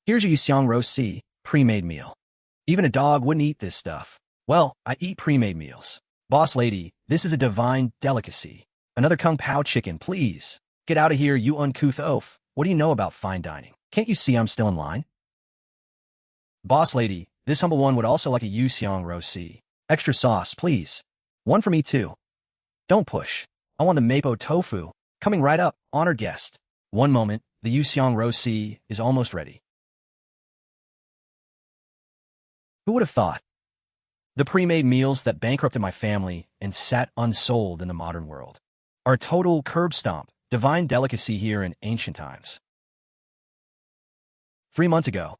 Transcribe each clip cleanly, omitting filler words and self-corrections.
Here's your Yuxiang roast C, pre-made meal. Even a dog wouldn't eat this stuff. Well, I eat pre-made meals. Boss lady, this is a divine delicacy. Another Kung Pao chicken, please. Get out of here, you uncouth oaf. What do you know about fine dining? Can't you see I'm still in line? Boss lady, this humble one would also like a Yuxiang roast C. Extra sauce, please. One for me too. Don't push. I want the mapo tofu. Coming right up, honored guest. One moment, the Yuxiang roast C is almost ready. Who would have thought? The pre-made meals that bankrupted my family and sat unsold in the modern world are a total curb stomp, divine delicacy here in ancient times. 3 months ago,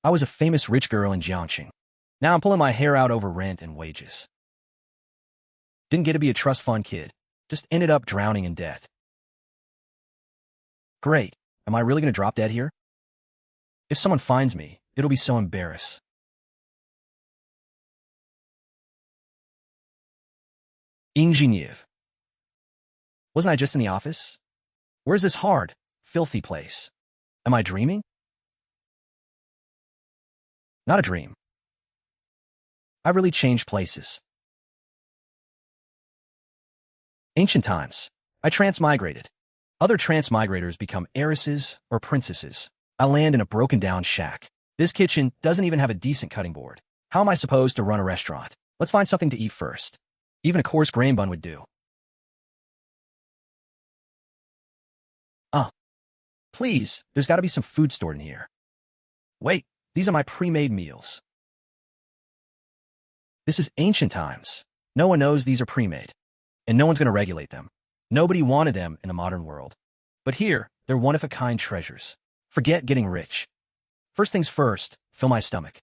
I was a famous rich girl in Jiangxing. Now I'm pulling my hair out over rent and wages. Didn't get to be a trust fund kid, just ended up drowning in debt. Great, am I really going to drop dead here? If someone finds me, it'll be so embarrassed. Ingenieux. Wasn't I just in the office? Where's this hard, filthy place? Am I dreaming? Not a dream. I really changed places. Ancient times, I transmigrated. Other transmigrators become heiresses or princesses. I land in a broken-down shack. This kitchen doesn't even have a decent cutting board. How am I supposed to run a restaurant? Let's find something to eat first. Even a coarse grain bun would do. Please, there's got to be some food stored in here. Wait, these are my pre-made meals. This is ancient times. No one knows these are pre-made, and no one's going to regulate them. Nobody wanted them in the modern world. But here, they're one-of-a-kind treasures. Forget getting rich. First things first, fill my stomach.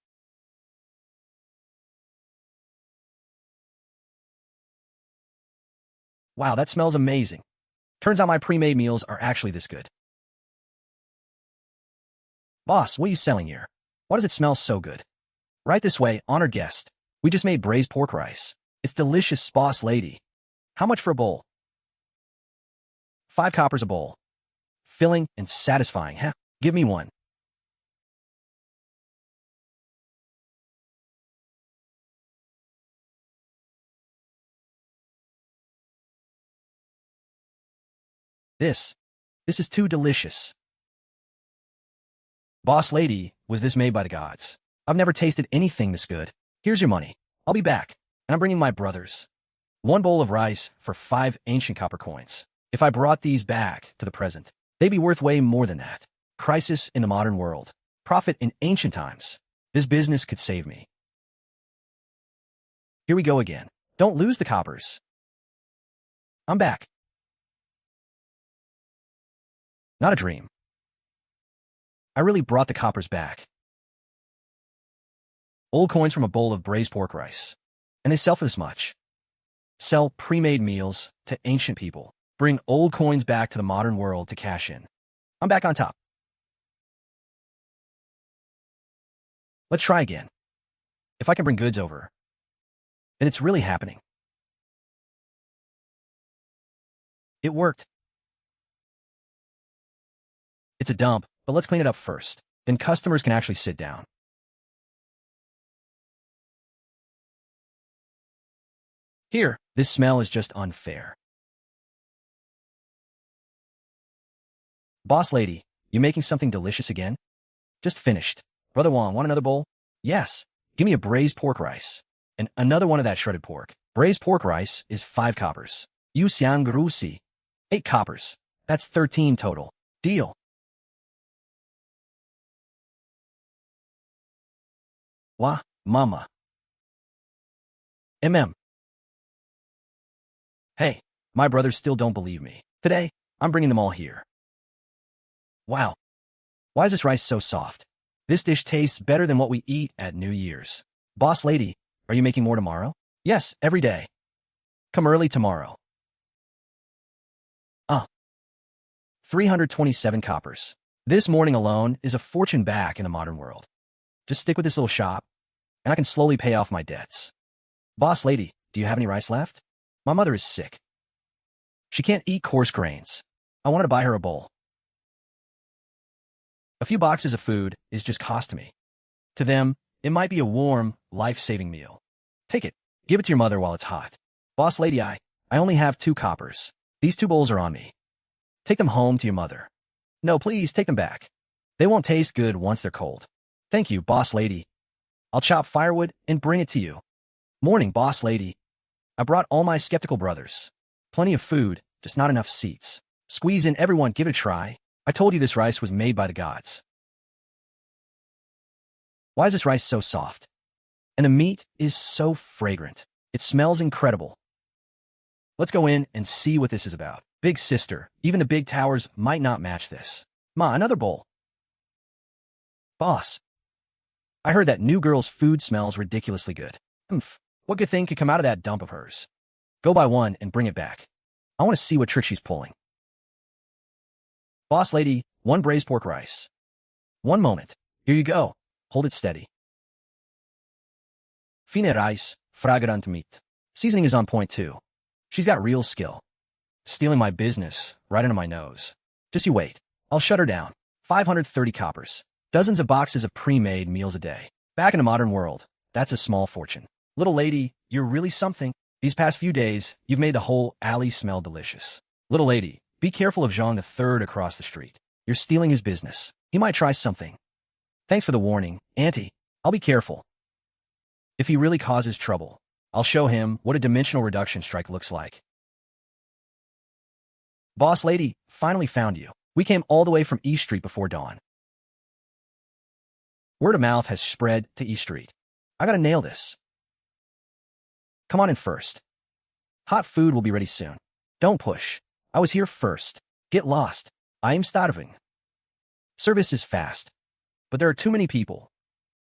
Wow, that smells amazing. Turns out my pre-made meals are actually this good. Boss, what are you selling here? Why does it smell so good? Right this way, honored guest. We just made braised pork rice. It's delicious, boss lady. How much for a bowl? 5 coppers a bowl. Filling and satisfying, huh? Give me one. This is too delicious. Boss lady, was this made by the gods? I've never tasted anything this good. Here's your money. I'll be back, and I'm bringing my brothers. 1 bowl of rice for 5 ancient copper coins. If I brought these back to the present, they'd be worth way more than that. Crisis in the modern world. Profit in ancient times. This business could save me. Here we go again. Don't lose the coppers. I'm back. Not a dream. I really brought the coppers back. Old coins from a bowl of braised pork rice. And they sell for this much. Sell pre-made meals to ancient people. Bring old coins back to the modern world to cash in. I'm back on top. Let's try again. If I can bring goods over, then it's really happening. It worked. It's a dump, but let's clean it up first. Then customers can actually sit down. Here, this smell is just unfair. Boss lady, you making something delicious again? Just finished. Brother Wong, want another bowl? Yes. Give me a braised pork rice. And another one of that shredded pork. Braised pork rice is 5 coppers. Yu xiang rusi. 8 coppers. That's 13 total. Deal. Wah, mama. Hey, my brothers still don't believe me. Today, I'm bringing them all here. Wow. Why is this rice so soft? This dish tastes better than what we eat at New Year's. Boss lady, are you making more tomorrow? Yes, every day. Come early tomorrow. 327 coppers. This morning alone is a fortune back in the modern world. Just stick with this little shop, and I can slowly pay off my debts. Boss lady, do you have any rice left? My mother is sick. She can't eat coarse grains. I wanted to buy her a bowl. A few boxes of food is just cost to me. To them, it might be a warm, life-saving meal. Take it. Give it to your mother while it's hot. Boss lady, I only have 2 coppers. These 2 bowls are on me. Take them home to your mother. No, please, take them back. They won't taste good once they're cold. Thank you, boss lady. I'll chop firewood and bring it to you. Morning, boss lady. I brought all my skeptical brothers. Plenty of food, just not enough seats. Squeeze in, everyone, give it a try. I told you this rice was made by the gods. Why is this rice so soft? And the meat is so fragrant. It smells incredible. Let's go in and see what this is about. Big sister, even the big towers might not match this. Ma, another bowl. Boss, I heard that new girl's food smells ridiculously good. What good thing could come out of that dump of hers? Go buy one and bring it back. I want to see what trick she's pulling. Boss lady, 1 braised pork rice. 1 moment. Here you go. Hold it steady. Fine rice, fragrant meat. Seasoning is on point too. She's got real skill. Stealing my business right under my nose. Just you wait. I'll shut her down. 530 coppers. Dozens of boxes of pre-made meals a day. Back in the modern world, that's a small fortune. Little lady, you're really something. These past few days, you've made the whole alley smell delicious. Little lady, be careful of Zhang III across the street. You're stealing his business. He might try something. Thanks for the warning, Auntie. I'll be careful. If he really causes trouble, I'll show him what a dimensional reduction strike looks like. Boss lady, finally found you. We came all the way from East Street before dawn. Word of mouth has spread to East Street. I gotta nail this. Come on in first. Hot food will be ready soon. Don't push. I was here first. Get lost. I am starving. Service is fast, but there are too many people.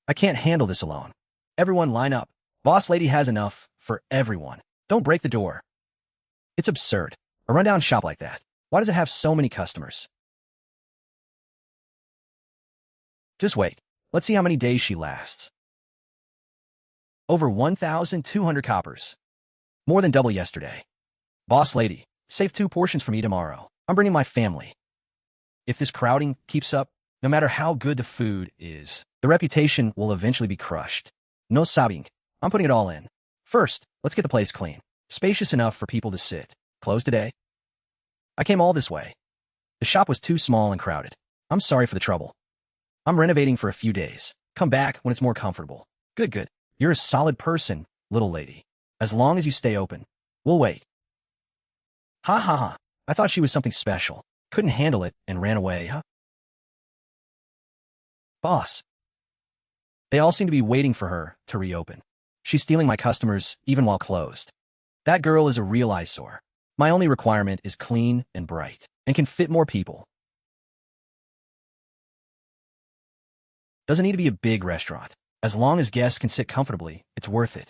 I can't handle this alone. Everyone line up. Boss lady has enough for everyone. Don't break the door. It's absurd. A rundown shop like that. Why does it have so many customers? Just wait. Let's see how many days she lasts. Over 1,200 coppers. More than double yesterday. Boss lady, save 2 portions for me tomorrow. I'm bringing my family. If this crowding keeps up, no matter how good the food is, the reputation will eventually be crushed. No sobbing. I'm putting it all in. First, let's get the place clean. Spacious enough for people to sit. Closed today? I came all this way. The shop was too small and crowded. I'm sorry for the trouble. I'm renovating for a few days. Come back when it's more comfortable. Good, good. You're a solid person, little lady. As long as you stay open. We'll wait. Ha ha ha. I thought she was something special. Couldn't handle it and ran away, huh? Boss. They all seem to be waiting for her to reopen. She's stealing my customers even while closed. That girl is a real eyesore. My only requirement is clean and bright, and can fit more people. Doesn't need to be a big restaurant. As long as guests can sit comfortably, it's worth it.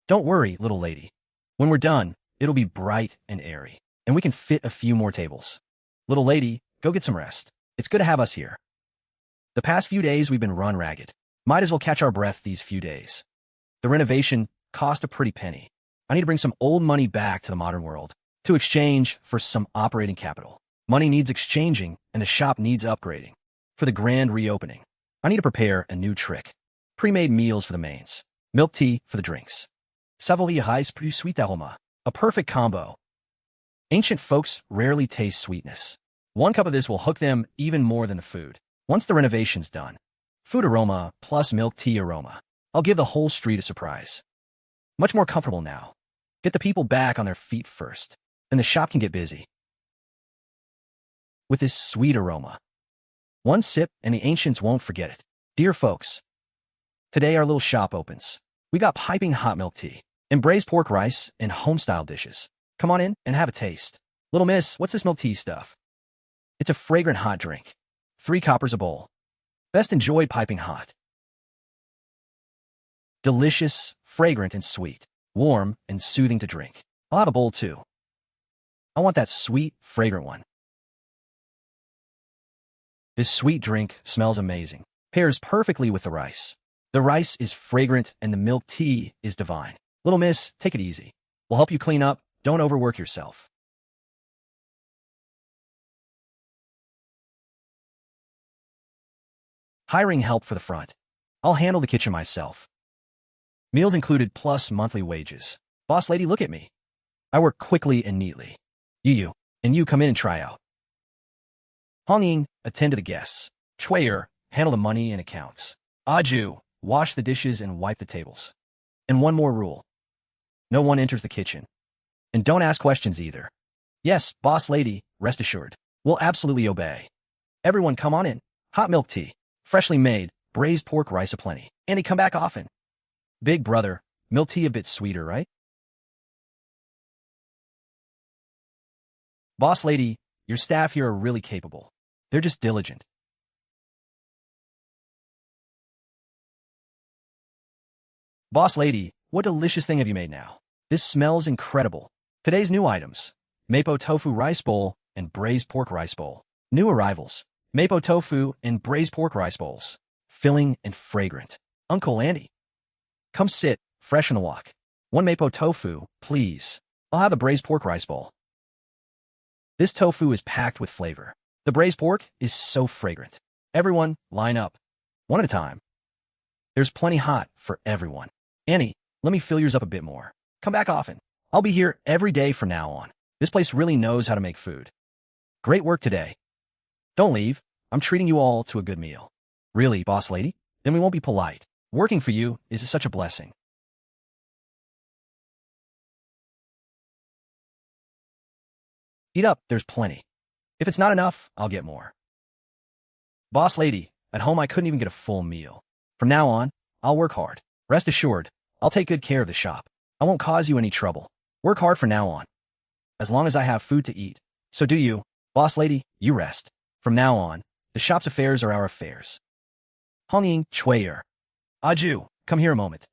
Don't worry, little lady. When we're done, it'll be bright and airy, and we can fit a few more tables. Little lady, go get some rest. It's good to have us here. The past few days we've been run ragged. Might as well catch our breath these few days. The renovation cost a pretty penny. I need to bring some old money back to the modern world to exchange for some operating capital. Money needs exchanging, and the shop needs upgrading. For the grand reopening, I need to prepare a new trick. Pre-made meals for the mains. Milk tea for the drinks. Savoie rice plus sweet aroma. A perfect combo. Ancient folks rarely taste sweetness. 1 cup of this will hook them even more than the food. Once the renovation's done, food aroma plus milk tea aroma. I'll give the whole street a surprise. Much more comfortable now. Get the people back on their feet first, then the shop can get busy. With this sweet aroma. 1 sip and the ancients won't forget it. Dear folks, today our little shop opens. We got piping hot milk tea, and braised pork rice, and home-style dishes. Come on in and have a taste. Little miss, what's this milk tea stuff? It's a fragrant hot drink. 3 coppers a bowl. Best enjoyed piping hot. Delicious, fragrant, and sweet. Warm and soothing to drink. I'll have a bowl too. I want that sweet, fragrant one. This sweet drink smells amazing. Pairs perfectly with the rice. The rice is fragrant and the milk tea is divine. Little miss, take it easy. We'll help you clean up. Don't overwork yourself. Hiring help for the front. I'll handle the kitchen myself. Meals included plus monthly wages. Boss lady, look at me. I work quickly and neatly. You, and you come in and try out. Hongying, attend to the guests. Chuier, handle the money and accounts. Aju, wash the dishes and wipe the tables. And one more rule. No one enters the kitchen. And don't ask questions either. Yes, boss lady, rest assured. We'll absolutely obey. Everyone come on in. Hot milk tea. Freshly made, braised pork rice aplenty. Andy, come back often. Big brother, milk tea a bit sweeter, right? Boss lady, your staff here are really capable. They're just diligent. Boss lady, what delicious thing have you made now? This smells incredible. Today's new items. Mapo tofu rice bowl and braised pork rice bowl. New arrivals. Mapo tofu and braised pork rice bowls. Filling and fragrant. Uncle Andy. Come sit, fresh in the wok. One mapo tofu, please. I'll have a braised pork rice bowl. This tofu is packed with flavor. The braised pork is so fragrant. Everyone, line up. One at a time. There's plenty hot for everyone. Annie, let me fill yours up a bit more. Come back often. I'll be here every day from now on. This place really knows how to make food. Great work today. Don't leave. I'm treating you all to a good meal. Really, boss lady? Then we won't be polite. Working for you is such a blessing. Eat up, there's plenty. If it's not enough, I'll get more. Boss lady, at home I couldn't even get a full meal. From now on, I'll work hard. Rest assured, I'll take good care of the shop. I won't cause you any trouble. Work hard from now on. As long as I have food to eat. So do you. Boss lady, you rest. From now on, the shop's affairs are our affairs. Hongying Chuier. Aju, come here a moment.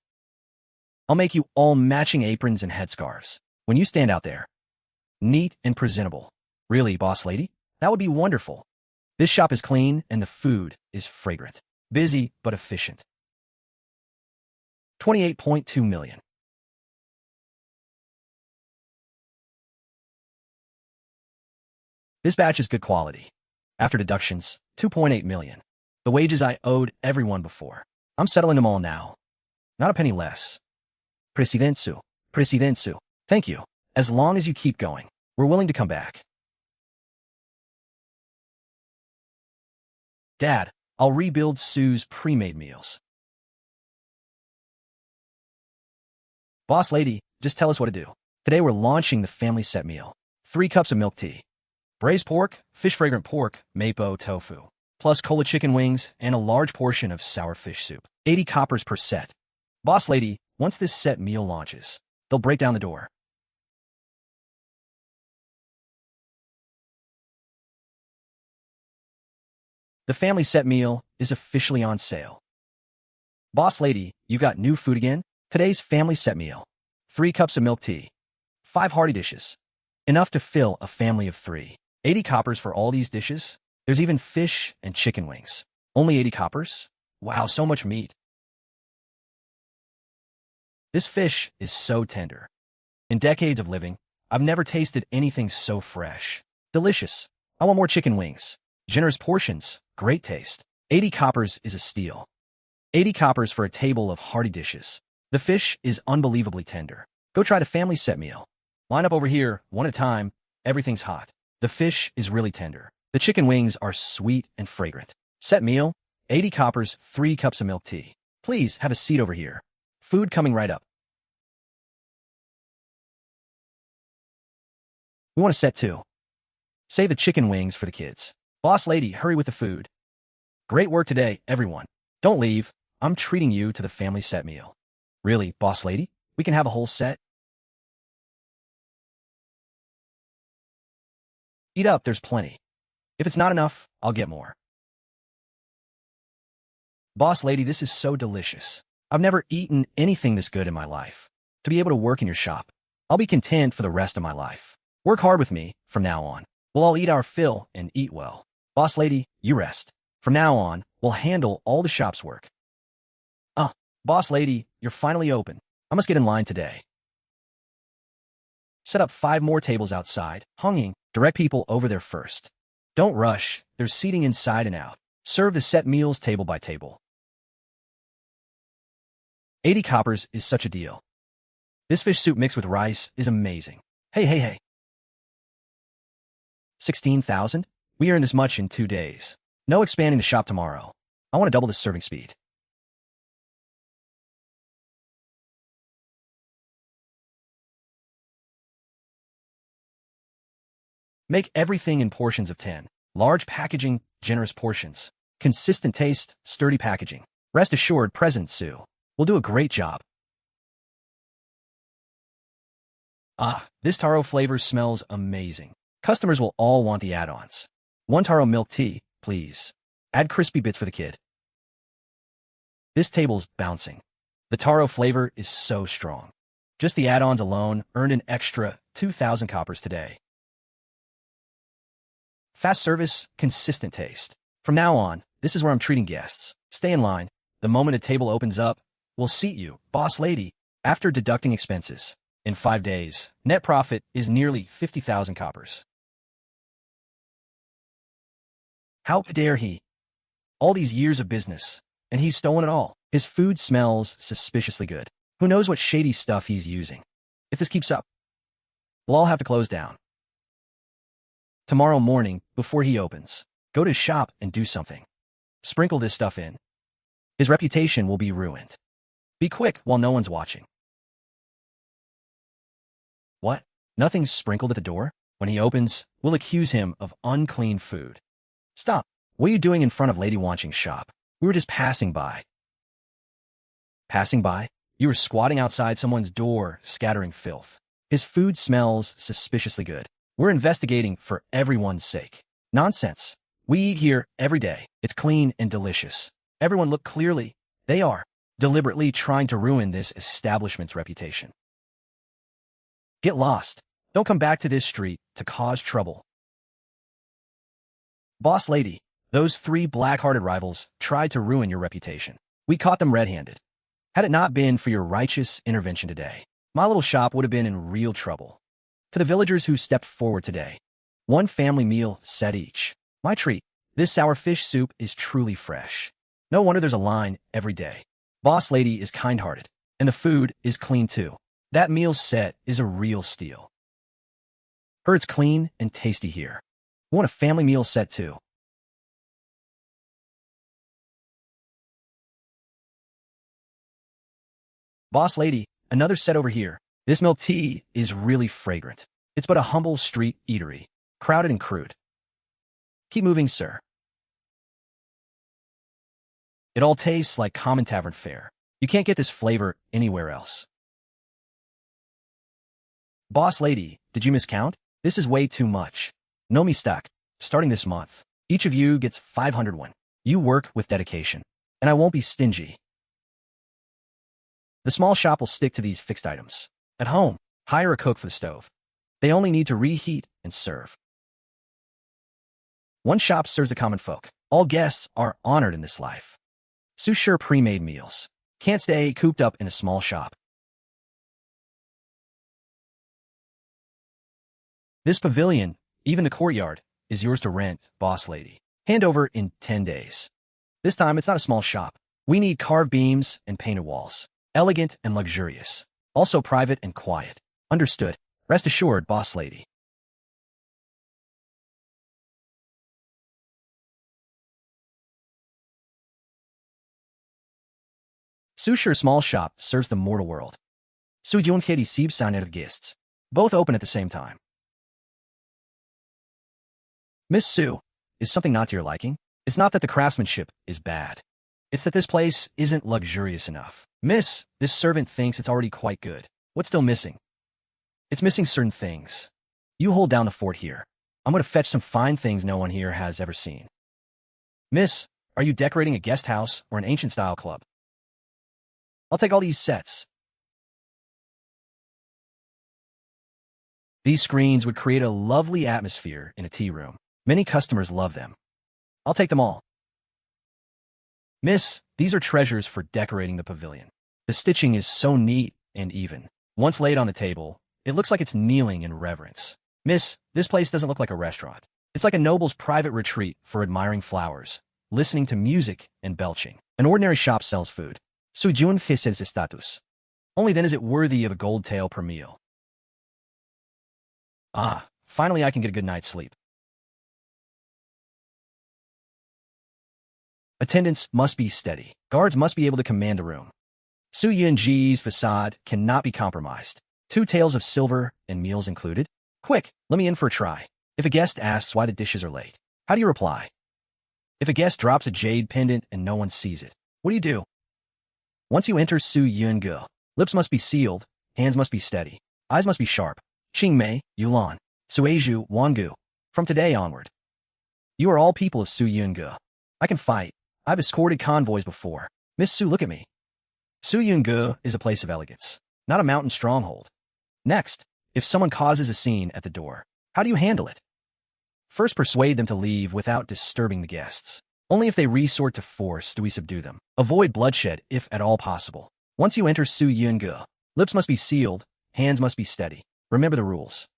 I'll make you all matching aprons and headscarves. When you stand out there, neat and presentable. Really, boss lady? That would be wonderful. This shop is clean and the food is fragrant. Busy, but efficient. 28.2 million. This batch is good quality. After deductions, 2.8 million. The wages I owed everyone before. I'm settling them all now. Not a penny less. Presidensu. Thank you. As long as you keep going, we're willing to come back. Dad, I'll rebuild Su's pre-made meals. Boss lady, just tell us what to do. Today we're launching the family set meal. 3 cups of milk tea. Braised pork, fish fragrant pork, mapo tofu, plus cola chicken wings, and a large portion of sour fish soup. 80 coppers per set. Boss lady, once this set meal launches, they'll break down the door. The family set meal is officially on sale. Boss lady, you got new food again? Today's family set meal. 3 cups of milk tea. 5 hearty dishes. Enough to fill a family of 3. 80 coppers for all these dishes? There's even fish and chicken wings. Only 80 coppers? Wow, so much meat. This fish is so tender. In decades of living, I've never tasted anything so fresh. Delicious. I want more chicken wings. Generous portions. Great taste. 80 coppers is a steal. 80 coppers for a table of hearty dishes. The fish is unbelievably tender. Go try the family set meal. Line up over here, one at a time. Everything's hot. The fish is really tender. The chicken wings are sweet and fragrant. Set meal, 80 coppers, 3 cups of milk tea. Please have a seat over here. Food coming right up. We want a set too. Save the chicken wings for the kids. Boss lady, hurry with the food. Great work today, everyone. Don't leave. I'm treating you to the family set meal. Really, boss lady? We can have a whole set? Eat up, there's plenty. If it's not enough, I'll get more. Boss lady, this is so delicious. I've never eaten anything this good in my life. To be able to work in your shop, I'll be content for the rest of my life. Work hard with me from now on. We'll all eat our fill and eat well. Boss lady, you rest. From now on, we'll handle all the shop's work. Boss lady, you're finally open. I must get in line today. Set up 5 more tables outside. Hongying, direct people over there first. Don't rush. There's seating inside and out. Serve the set meals table by table. 80 coppers is such a deal. This fish soup mixed with rice is amazing. Hey. 16,000? We earn this much in 2 days. No expanding the shop tomorrow. I want to double the serving speed. Make everything in portions of 10. Large packaging, generous portions. Consistent taste, sturdy packaging. Rest assured, President Su will do a great job. Ah, this taro flavor smells amazing. Customers will all want the add-ons. 1 taro milk tea, please. Add crispy bits for the kid. This table's bouncing. The taro flavor is so strong. Just the add-ons alone earned an extra 2,000 coppers today. Fast service, consistent taste. From now on, this is where I'm treating guests. Stay in line. The moment a table opens up, we'll seat you, boss lady. After deducting expenses, in 5 days, net profit is nearly 50,000 coppers. How dare he? All these years of business, and he's stolen it all. His food smells suspiciously good. Who knows what shady stuff he's using? If this keeps up, we'll all have to close down. Tomorrow morning, before he opens, go to his shop and do something. Sprinkle this stuff in. His reputation will be ruined. Be quick while no one's watching. What? Nothing's sprinkled at the door? When he opens, we'll accuse him of unclean food. Stop. What are you doing in front of Lady Wanqing's shop? We were just passing by. Passing by? You were squatting outside someone's door, scattering filth. His food smells suspiciously good. We're investigating for everyone's sake. Nonsense. We eat here every day. It's clean and delicious. Everyone look clearly. They are deliberately trying to ruin this establishment's reputation. Get lost. Don't come back to this street to cause trouble. Boss lady, those 3 black-hearted rivals tried to ruin your reputation. We caught them red-handed. Had it not been for your righteous intervention today, my little shop would have been in real trouble. To the villagers who stepped forward today, 1 family meal set each. My treat. This sour fish soup is truly fresh. No wonder there's a line every day. Boss lady is kind-hearted, and the food is clean too. That meal set is a real steal. Heard it's clean and tasty here. We want a family meal set too. Boss lady, another set over here. This milk tea is really fragrant. It's but a humble street eatery, crowded and crude. Keep moving, sir. It all tastes like common tavern fare. You can't get this flavor anywhere else. Boss lady, did you miscount? This is way too much. No mistake. Starting this month, each of you gets 500 won. You work with dedication, and I won't be stingy. The small shop will stick to these fixed items. At home, hire a cook for the stove. They only need to reheat and serve. One shop serves the common folk. All guests are honored in this life. Su sure pre-made meals. Can't stay cooped up in a small shop. This pavilion, even the courtyard, is yours to rent, boss lady. Hand over in 10 days. This time, it's not a small shop. We need carved beams and painted walls. Elegant and luxurious. Also private and quiet. Understood. Rest assured, boss lady. Su sure small shop serves the mortal world. Su Yun Pavilion of guests. Both open at the same time. Miss Su, is something not to your liking? It's not that the craftsmanship is bad. It's that this place isn't luxurious enough. Miss, this servant thinks it's already quite good. What's still missing? It's missing certain things. You hold down the fort here. I'm going to fetch some fine things no one here has ever seen. Miss, are you decorating a guest house or an ancient-style club? I'll take all these sets. These screens would create a lovely atmosphere in a tea room. Many customers love them. I'll take them all. Miss, these are treasures for decorating the pavilion. The stitching is so neat and even. Once laid on the table, it looks like it's kneeling in reverence. Miss, this place doesn't look like a restaurant. It's like a noble's private retreat for admiring flowers, listening to music and belching. An ordinary shop sells food. Su Yun Pavilion status. Only then is it worthy of a gold tail per meal. Ah, finally I can get a good night's sleep. Attendance must be steady. Guards must be able to command a room. Su Yun's facade cannot be compromised. 2 taels of silver and meals included. Quick, let me in for a try. If a guest asks why the dishes are late, how do you reply? If a guest drops a jade pendant and no one sees it, what do you do? Once you enter Su Yun, lips must be sealed, hands must be steady, eyes must be sharp. Qingmei, Yulan, Suizhu, Wangu. From today onward, you are all people of Su Yun. I can fight. I've escorted convoys before. Miss Su, look at me. Su Yun is a place of elegance, not a mountain stronghold. Next, if someone causes a scene at the door, how do you handle it? First, persuade them to leave without disturbing the guests. Only if they resort to force do we subdue them. Avoid bloodshed if at all possible. Once you enter Su Yun, lips must be sealed, hands must be steady. Remember the rules.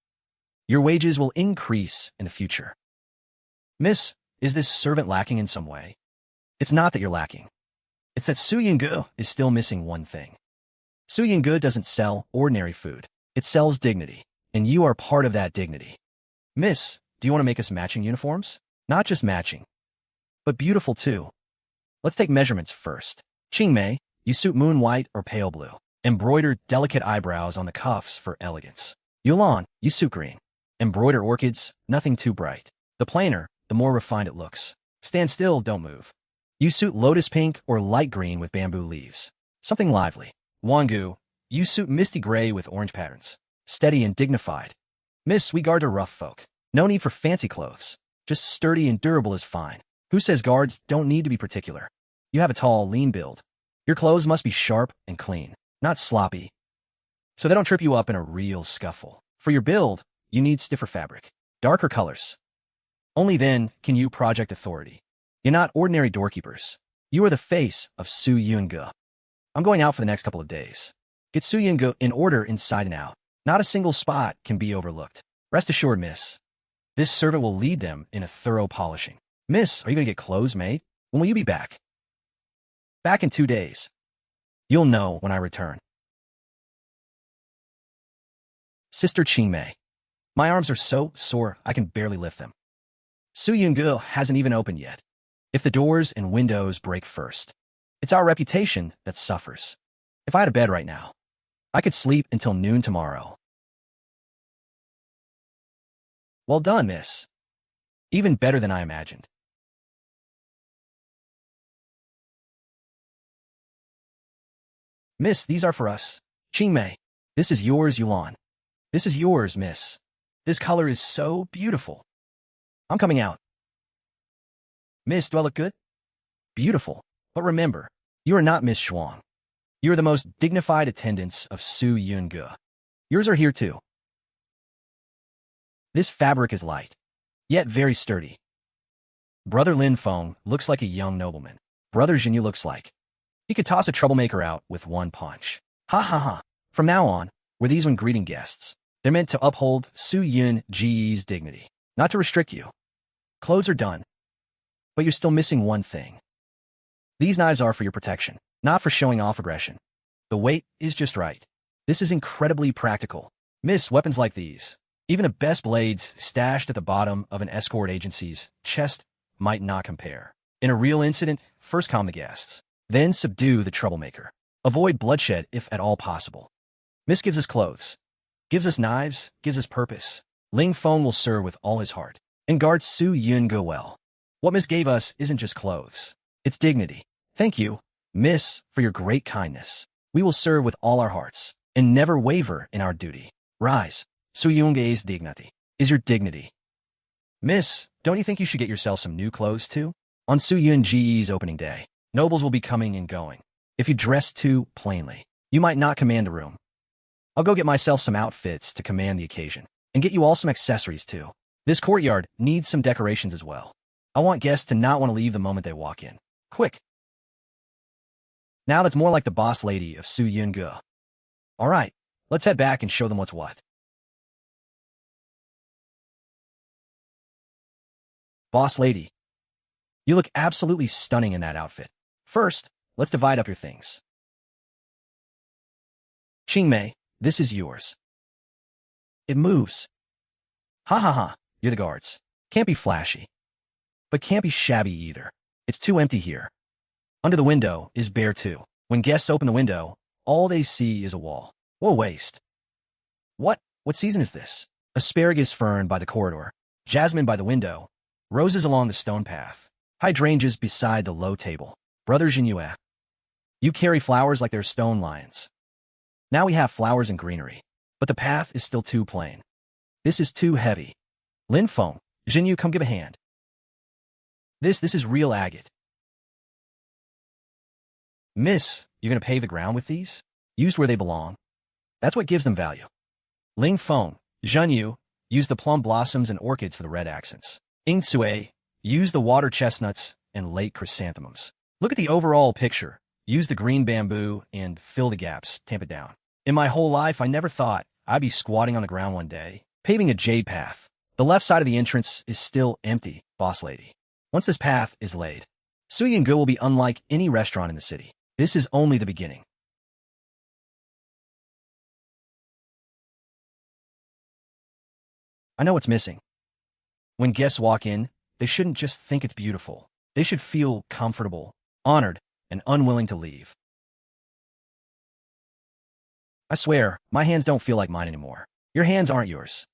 Your wages will increase in the future. Miss, is this servant lacking in some way? It's not that you're lacking. It's that Su Yun is still missing one thing. Su Yun doesn't sell ordinary food. It sells dignity, and you are part of that dignity. Miss, do you want to make us matching uniforms? Not just matching, but beautiful too. Let's take measurements first. Qingmei, you suit moon white or pale blue. Embroider delicate eyebrows on the cuffs for elegance. Yulan, you suit green. Embroider orchids, nothing too bright. The plainer, the more refined it looks. Stand still, don't move. You suit lotus pink or light green with bamboo leaves. Something lively. Wangu, you suit misty gray with orange patterns. Steady and dignified. Miss, we guard are rough folk. No need for fancy clothes. Just sturdy and durable is fine. Who says guards don't need to be particular? You have a tall, lean build. Your clothes must be sharp and clean, not sloppy, so they don't trip you up in a real scuffle. For your build, you need stiffer fabric, darker colors. Only then can you project authority. You're not ordinary doorkeepers. You are the face of Su Yun. I'm going out for the next couple of days. Get Su Yun in order inside and out. Not a single spot can be overlooked. Rest assured, miss. This servant will lead them in a thorough polishing. Miss, are you going to get clothes made? When will you be back? Back in 2 days. You'll know when I return. Sister Qingmei. My arms are so sore I can barely lift them. Su Yun hasn't even opened yet. If the doors and windows break first, it's our reputation that suffers. If I had a bed right now, I could sleep until noon tomorrow. Well done, miss. Even better than I imagined. Miss, these are for us. Qingmei, this is yours, Yulan. This is yours, miss. This color is so beautiful. I'm coming out. Miss, do I look good? Beautiful. But remember, you are not Miss Shuang. You are the most dignified attendants of Su Yun. Yours are here too. This fabric is light, yet very sturdy. Brother Lin Feng looks like a young nobleman. Brother Zhenyu looks like he could toss a troublemaker out with one punch. Ha ha ha. From now on, we're these when greeting guests. They're meant to uphold Su Yun's dignity, not to restrict you. Clothes are done, but you're still missing one thing. These knives are for your protection, not for showing off aggression. The weight is just right. This is incredibly practical. Miss, weapons like these, even the best blades stashed at the bottom of an escort agency's chest, might not compare. In a real incident, first calm the guests, then subdue the troublemaker. Avoid bloodshed if at all possible. Miss gives us clothes, gives us knives, gives us purpose. Ling Feng will serve with all his heart and guard Su Yun well. What Miss gave us isn't just clothes, it's dignity. Thank you, Miss, for your great kindness. We will serve with all our hearts and never waver in our duty. Rise. Su Yun's dignity is your dignity. Miss, don't you think you should get yourself some new clothes too? On Su Yun's opening day, nobles will be coming and going. If you dress too plainly, you might not command a room. I'll go get myself some outfits to command the occasion, and get you all some accessories too. This courtyard needs some decorations as well. I want guests to not want to leave the moment they walk in. Quick. Now that's more like the boss lady of Su Yun. All right, let's head back and show them what's what. Boss lady. You look absolutely stunning in that outfit. First, let's divide up your things. Qingmei, this is yours. It moves. Ha ha ha, you're the guards. Can't be flashy. But can't be shabby either. It's too empty here. Under the window is bare too. When guests open the window, all they see is a wall. What a waste. What season is this? Asparagus fern by the corridor, jasmine by the window, roses along the stone path, hydrangeas beside the low table. Brother Jinhua, you carry flowers like they're stone lions. Now we have flowers and greenery, but the path is still too plain. This is too heavy. Lin Feng, Jinyu, come give a hand. This is real agate. Miss, you're going to pave the ground with these? Used where they belong. That's what gives them value. Ling Feng, Zhenyu, use the plum blossoms and orchids for the red accents. Ing Tsue, use the water chestnuts and late chrysanthemums. Look at the overall picture. Use the green bamboo and fill the gaps, tamp it down. In my whole life, I never thought I'd be squatting on the ground one day, paving a jade path. The left side of the entrance is still empty, boss lady. Once this path is laid, Su Yun will be unlike any restaurant in the city. This is only the beginning. I know what's missing. When guests walk in, they shouldn't just think it's beautiful. They should feel comfortable, honored, and unwilling to leave. I swear, my hands don't feel like mine anymore. Your hands aren't yours.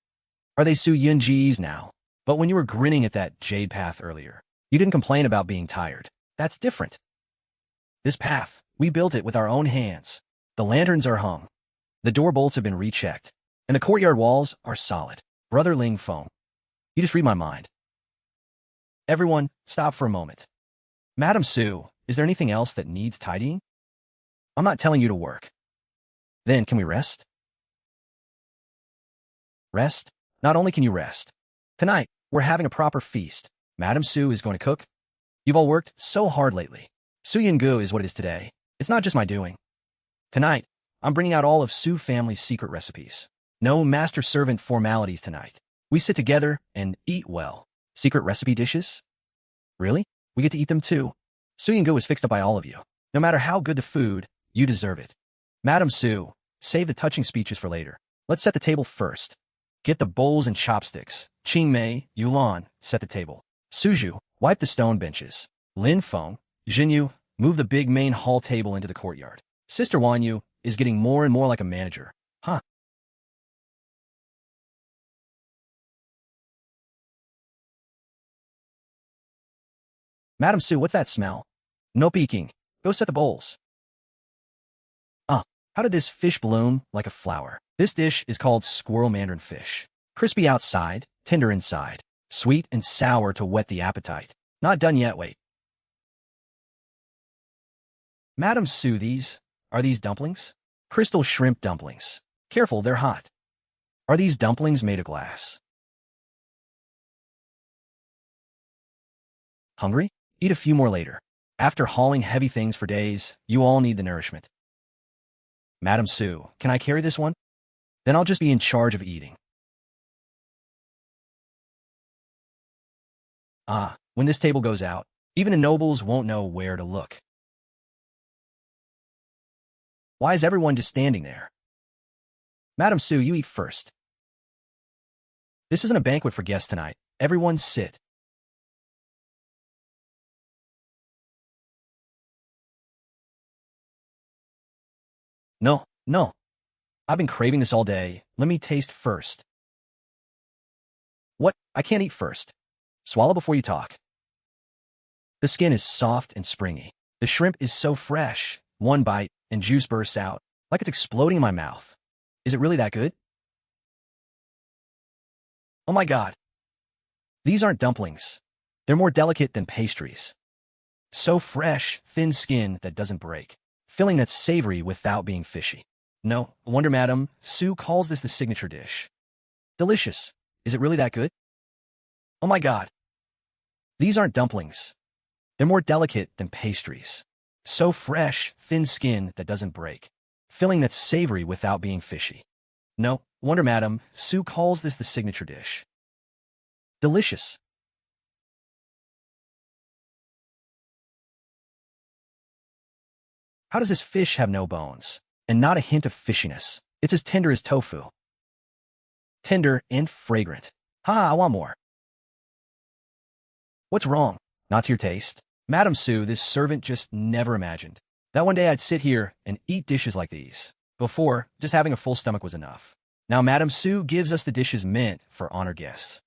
Are they Su Yunji's now? But when you were grinning at that jade path earlier, you didn't complain about being tired. That's different. This path, we built it with our own hands. The lanterns are hung. The door bolts have been rechecked. And the courtyard walls are solid. Brother Ling Feng, you just read my mind. Everyone, stop for a moment. Madam Su, is there anything else that needs tidying? I'm not telling you to work. Then, can we rest? Rest? Not only can you rest. Tonight, we're having a proper feast. Madam Su is going to cook. You've all worked so hard lately. Su Yun is what it is today. It's not just my doing. Tonight, I'm bringing out all of Su family's secret recipes. No master-servant formalities tonight. We sit together and eat well. Secret recipe dishes? Really? We get to eat them too. Su Yun is fixed up by all of you. No matter how good the food, you deserve it. Madam Su, save the touching speeches for later. Let's set the table first. Get the bowls and chopsticks. Qingmei, Yulan, set the table. Suju, wipe the stone benches. Lin Feng, Jinyu, move the big main hall table into the courtyard. Sister Wanyu is getting more and more like a manager. Huh. Madam Su, what's that smell? No peeking. Go set the bowls. How did this fish bloom like a flower? This dish is called squirrel mandarin fish. Crispy outside, tender inside. Sweet and sour to whet the appetite. Not done yet, wait. Madam Su, are these dumplings? Crystal shrimp dumplings. Careful, they're hot. Are these dumplings made of glass? Hungry? Eat a few more later. After hauling heavy things for days, you all need the nourishment. Madam Su, can I carry this one? Then I'll just be in charge of eating. When this table goes out, even the nobles won't know where to look. Why is everyone just standing there? Madam Su, you eat first. This isn't a banquet for guests tonight. Everyone sit. No. I've been craving this all day. Let me taste first. What? I can't eat first. Swallow before you talk. The skin is soft and springy. The shrimp is so fresh. One bite, and juice bursts out, like it's exploding in my mouth. Is it really that good? Oh my god. These aren't dumplings. They're more delicate than pastries. So fresh, thin skin that doesn't break. Filling that's savory without being fishy. No wonder Madam Su calls this the signature dish. Delicious. Is it really that good? Oh my god. These aren't dumplings. They're more delicate than pastries. So fresh, thin skin that doesn't break. Filling that's savory without being fishy. No wonder Madam Su calls this the signature dish. Delicious. How does this fish have no bones? And not a hint of fishiness. It's as tender as tofu. Tender and fragrant. Ha, I want more. What's wrong? Not to your taste? Madam Su, this servant just never imagined that one day I'd sit here and eat dishes like these. Before, just having a full stomach was enough. Now Madam Su gives us the dishes meant for honored guests.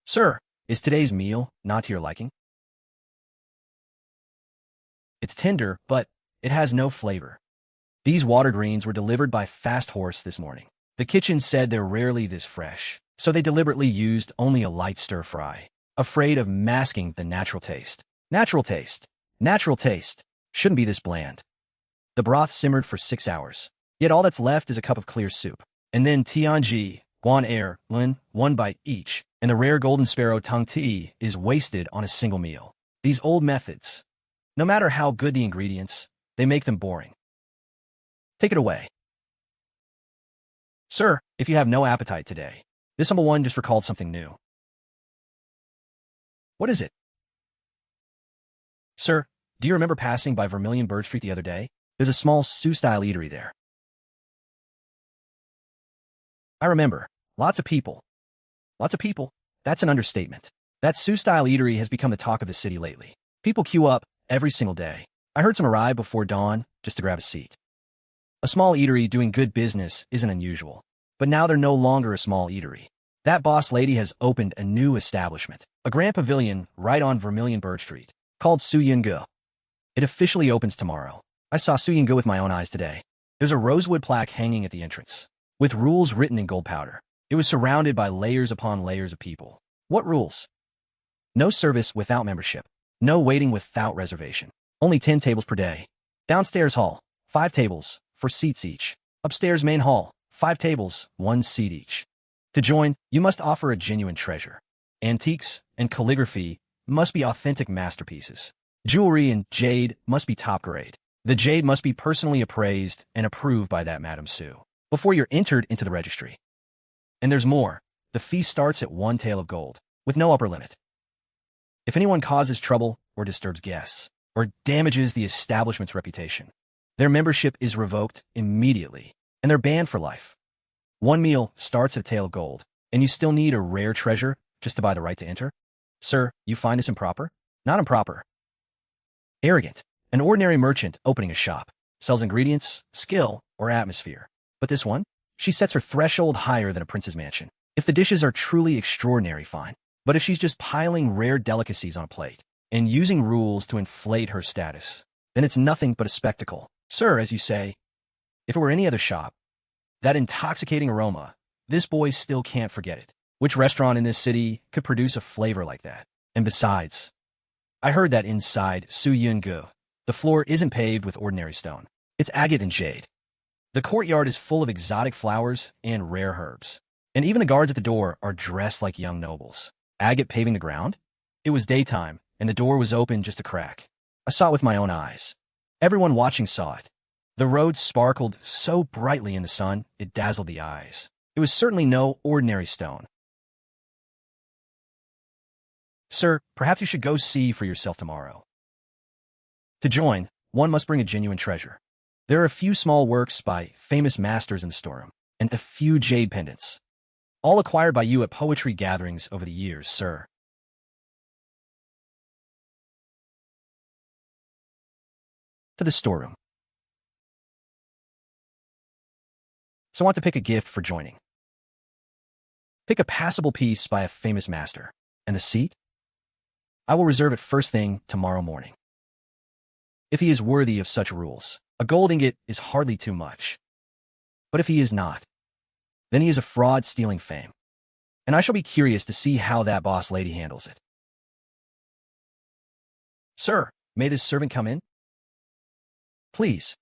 Sir, is today's meal not to your liking? It's tender, but it has no flavor. These water greens were delivered by Fast Horse this morning. The kitchen said they're rarely this fresh, so they deliberately used only a light stir-fry, afraid of masking the natural taste. Natural taste. Natural taste. Shouldn't be this bland. The broth simmered for 6 hours, yet all that's left is a cup of clear soup. And then Tianji, Guan Air, Lin, one bite each, and the rare golden sparrow tongue tea is wasted on a single meal. These old methods, no matter how good the ingredients, they make them boring. Take it away. Sir, if you have no appetite today, this humble one just recalled something new. What is it? Sir, do you remember passing by Vermilion Bird Street the other day? There's a small Su-style eatery there. I remember. Lots of people. Lots of people. That's an understatement. That Su-style eatery has become the talk of the city lately. People queue up every single day. I heard some arrive before dawn just to grab a seat. A small eatery doing good business isn't unusual, but now they're no longer a small eatery. That boss lady has opened a new establishment, a grand pavilion right on Vermilion Bird Street, called Su Yun. It officially opens tomorrow. I saw Su Yun with my own eyes today. There's a rosewood plaque hanging at the entrance, with rules written in gold powder. It was surrounded by layers upon layers of people. What rules? No service without membership. No waiting without reservation. Only 10 tables per day. Downstairs hall, 5 tables, 4 seats each. Upstairs main hall, 5 tables, 1 seat each. To join, you must offer a genuine treasure. Antiques and calligraphy must be authentic masterpieces. Jewelry and jade must be top grade. The jade must be personally appraised and approved by that Madam Su before you're entered into the registry. And there's more. The fee starts at 1 tael of gold, with no upper limit. If anyone causes trouble or disturbs guests, or damages the establishment's reputation, their membership is revoked immediately, and they're banned for life. 1 meal starts at a tael of gold, and you still need a rare treasure just to buy the right to enter? Sir, you find this improper? Not improper. Arrogant. An ordinary merchant opening a shop, sells ingredients, skill, or atmosphere. But this one? She sets her threshold higher than a prince's mansion. If the dishes are truly extraordinary, fine. But if she's just piling rare delicacies on a plate and using rules to inflate her status, then it's nothing but a spectacle. Sir, as you say, if it were any other shop, that intoxicating aroma, this boy still can't forget it. Which restaurant in this city could produce a flavor like that? And besides, I heard that inside Su Yun, the floor isn't paved with ordinary stone. It's agate and jade. The courtyard is full of exotic flowers and rare herbs. And even the guards at the door are dressed like young nobles. Agate paving the ground? It was daytime, and the door was open just a crack. I saw it with my own eyes. Everyone watching saw it. The road sparkled so brightly in the sun, it dazzled the eyes. It was certainly no ordinary stone. Sir, perhaps you should go see for yourself tomorrow. To join, one must bring a genuine treasure. There are a few small works by famous masters in the storeroom, and a few jade pendants, all acquired by you at poetry gatherings over the years, sir. To the storeroom. So I want to pick a gift for joining. Pick a passable piece by a famous master. And the seat? I will reserve it first thing tomorrow morning. If he is worthy of such rules, a gold ingot is hardly too much. But if he is not, then he is a fraud stealing fame. And I shall be curious to see how that boss lady handles it. Sir, may this servant come in? Please.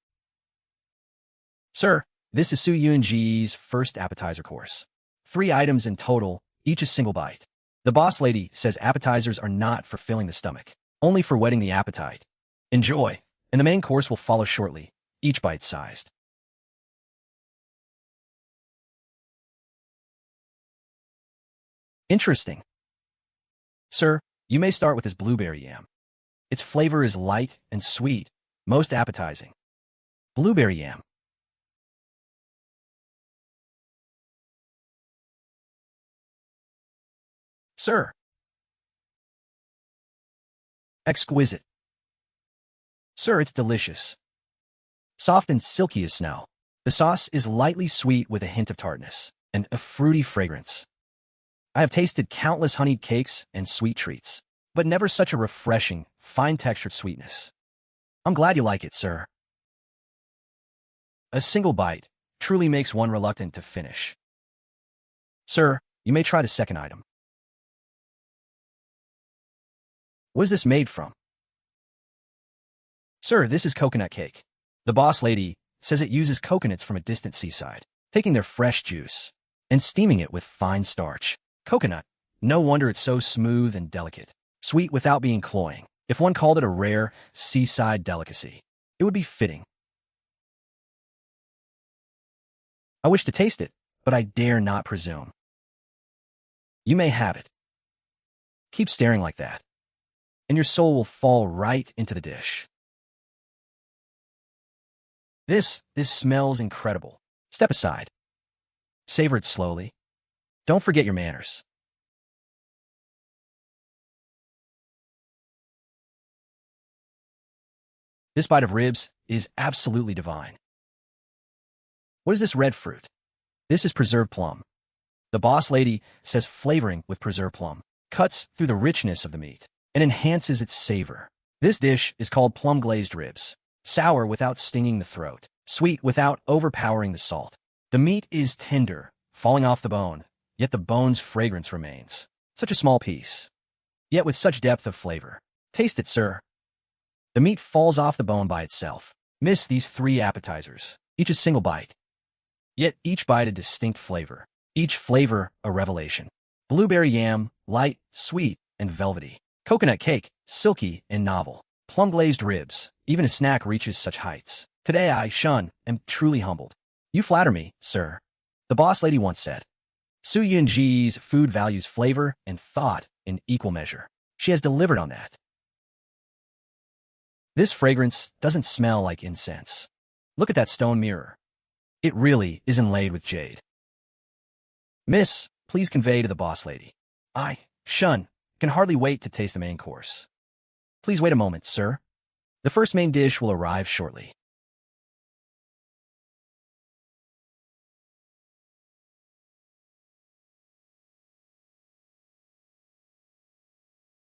Sir, this is Su Yun's first appetizer course. 3 items in total, each a single bite. The boss lady says appetizers are not for filling the stomach, only for whetting the appetite. Enjoy, and the main course will follow shortly, each bite-sized. Interesting. Sir, you may start with this blueberry yam. Its flavor is light and sweet, most appetizing. Blueberry yam. Sir. Exquisite. Sir, it's delicious. Soft and silky as snow. The sauce is lightly sweet with a hint of tartness and a fruity fragrance. I have tasted countless honeyed cakes and sweet treats, but never such a refreshing, fine-textured sweetness. I'm glad you like it, sir. A single bite truly makes one reluctant to finish. Sir, you may try the second item. What is this made from? Sir, this is coconut cake. The boss lady says it uses coconuts from a distant seaside, taking their fresh juice and steaming it with fine starch. Coconut. No wonder it's so smooth and delicate. Sweet without being cloying. If one called it a rare seaside delicacy, it would be fitting. I wish to taste it, but I dare not presume. You may have it. Keep staring like that, and your soul will fall right into the dish. This smells incredible. Step aside. Savor it slowly. Don't forget your manners. This bite of ribs is absolutely divine. What is this red fruit? This is preserved plum. The boss lady says flavoring with preserved plum cuts through the richness of the meat and enhances its savor. This dish is called plum-glazed ribs. Sour without stinging the throat, sweet without overpowering the salt. The meat is tender, falling off the bone, yet the bone's fragrance remains. Such a small piece, yet with such depth of flavor. Taste it, sir. The meat falls off the bone by itself. Miss these 3 appetizers, each a single bite. Yet each bite a distinct flavor. Each flavor a revelation. Blueberry yam, light, sweet, and velvety. Coconut cake, silky and novel. Plum-glazed ribs, even a snack reaches such heights. Today I, Shun, am truly humbled. You flatter me, sir. The boss lady once said. Su Yun's food values flavor and thought in equal measure. She has delivered on that. This fragrance doesn't smell like incense. Look at that stone mirror. It really is inlaid with jade. Miss, please convey to the boss lady. I, Shun, can hardly wait to taste the main course. Please wait a moment, sir. The first main dish will arrive shortly.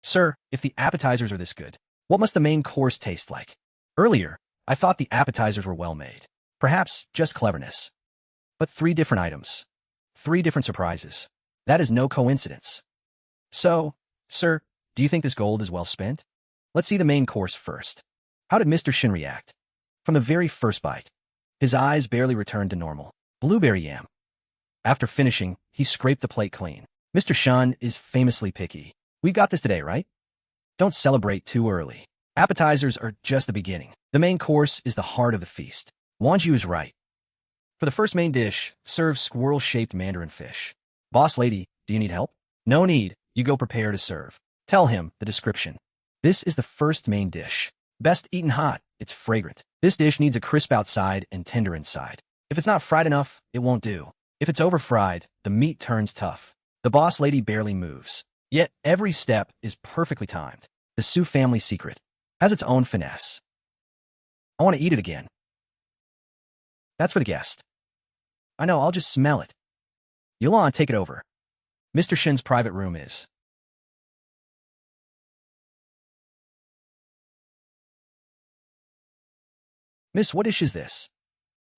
Sir, if the appetizers are this good, what must the main course taste like? Earlier, I thought the appetizers were well made. Perhaps just cleverness. But 3 different items. 3 different surprises. That is no coincidence. So, sir, do you think this gold is well spent? Let's see the main course first. How did Mr. Shin react? From the very first bite, his eyes barely returned to normal. Blueberry yam. After finishing, he scraped the plate clean. Mr. Shan is famously picky. We got this today, right? Don't celebrate too early. Appetizers are just the beginning. The main course is the heart of the feast. Wanju is right. For the first main dish, serve squirrel-shaped mandarin fish. Boss lady, do you need help? No need. You go prepare to serve. Tell him the description. This is the first main dish. Best eaten hot. It's fragrant. This dish needs a crisp outside and tender inside. If it's not fried enough, it won't do. If it's over-fried, the meat turns tough. The boss lady barely moves. Yet every step is perfectly timed. The Su family secret has its own finesse. I want to eat it again. That's for the guest. I know, I'll just smell it. Yulan, take it over. Mr. Shin's private room is. Miss, what dish is this?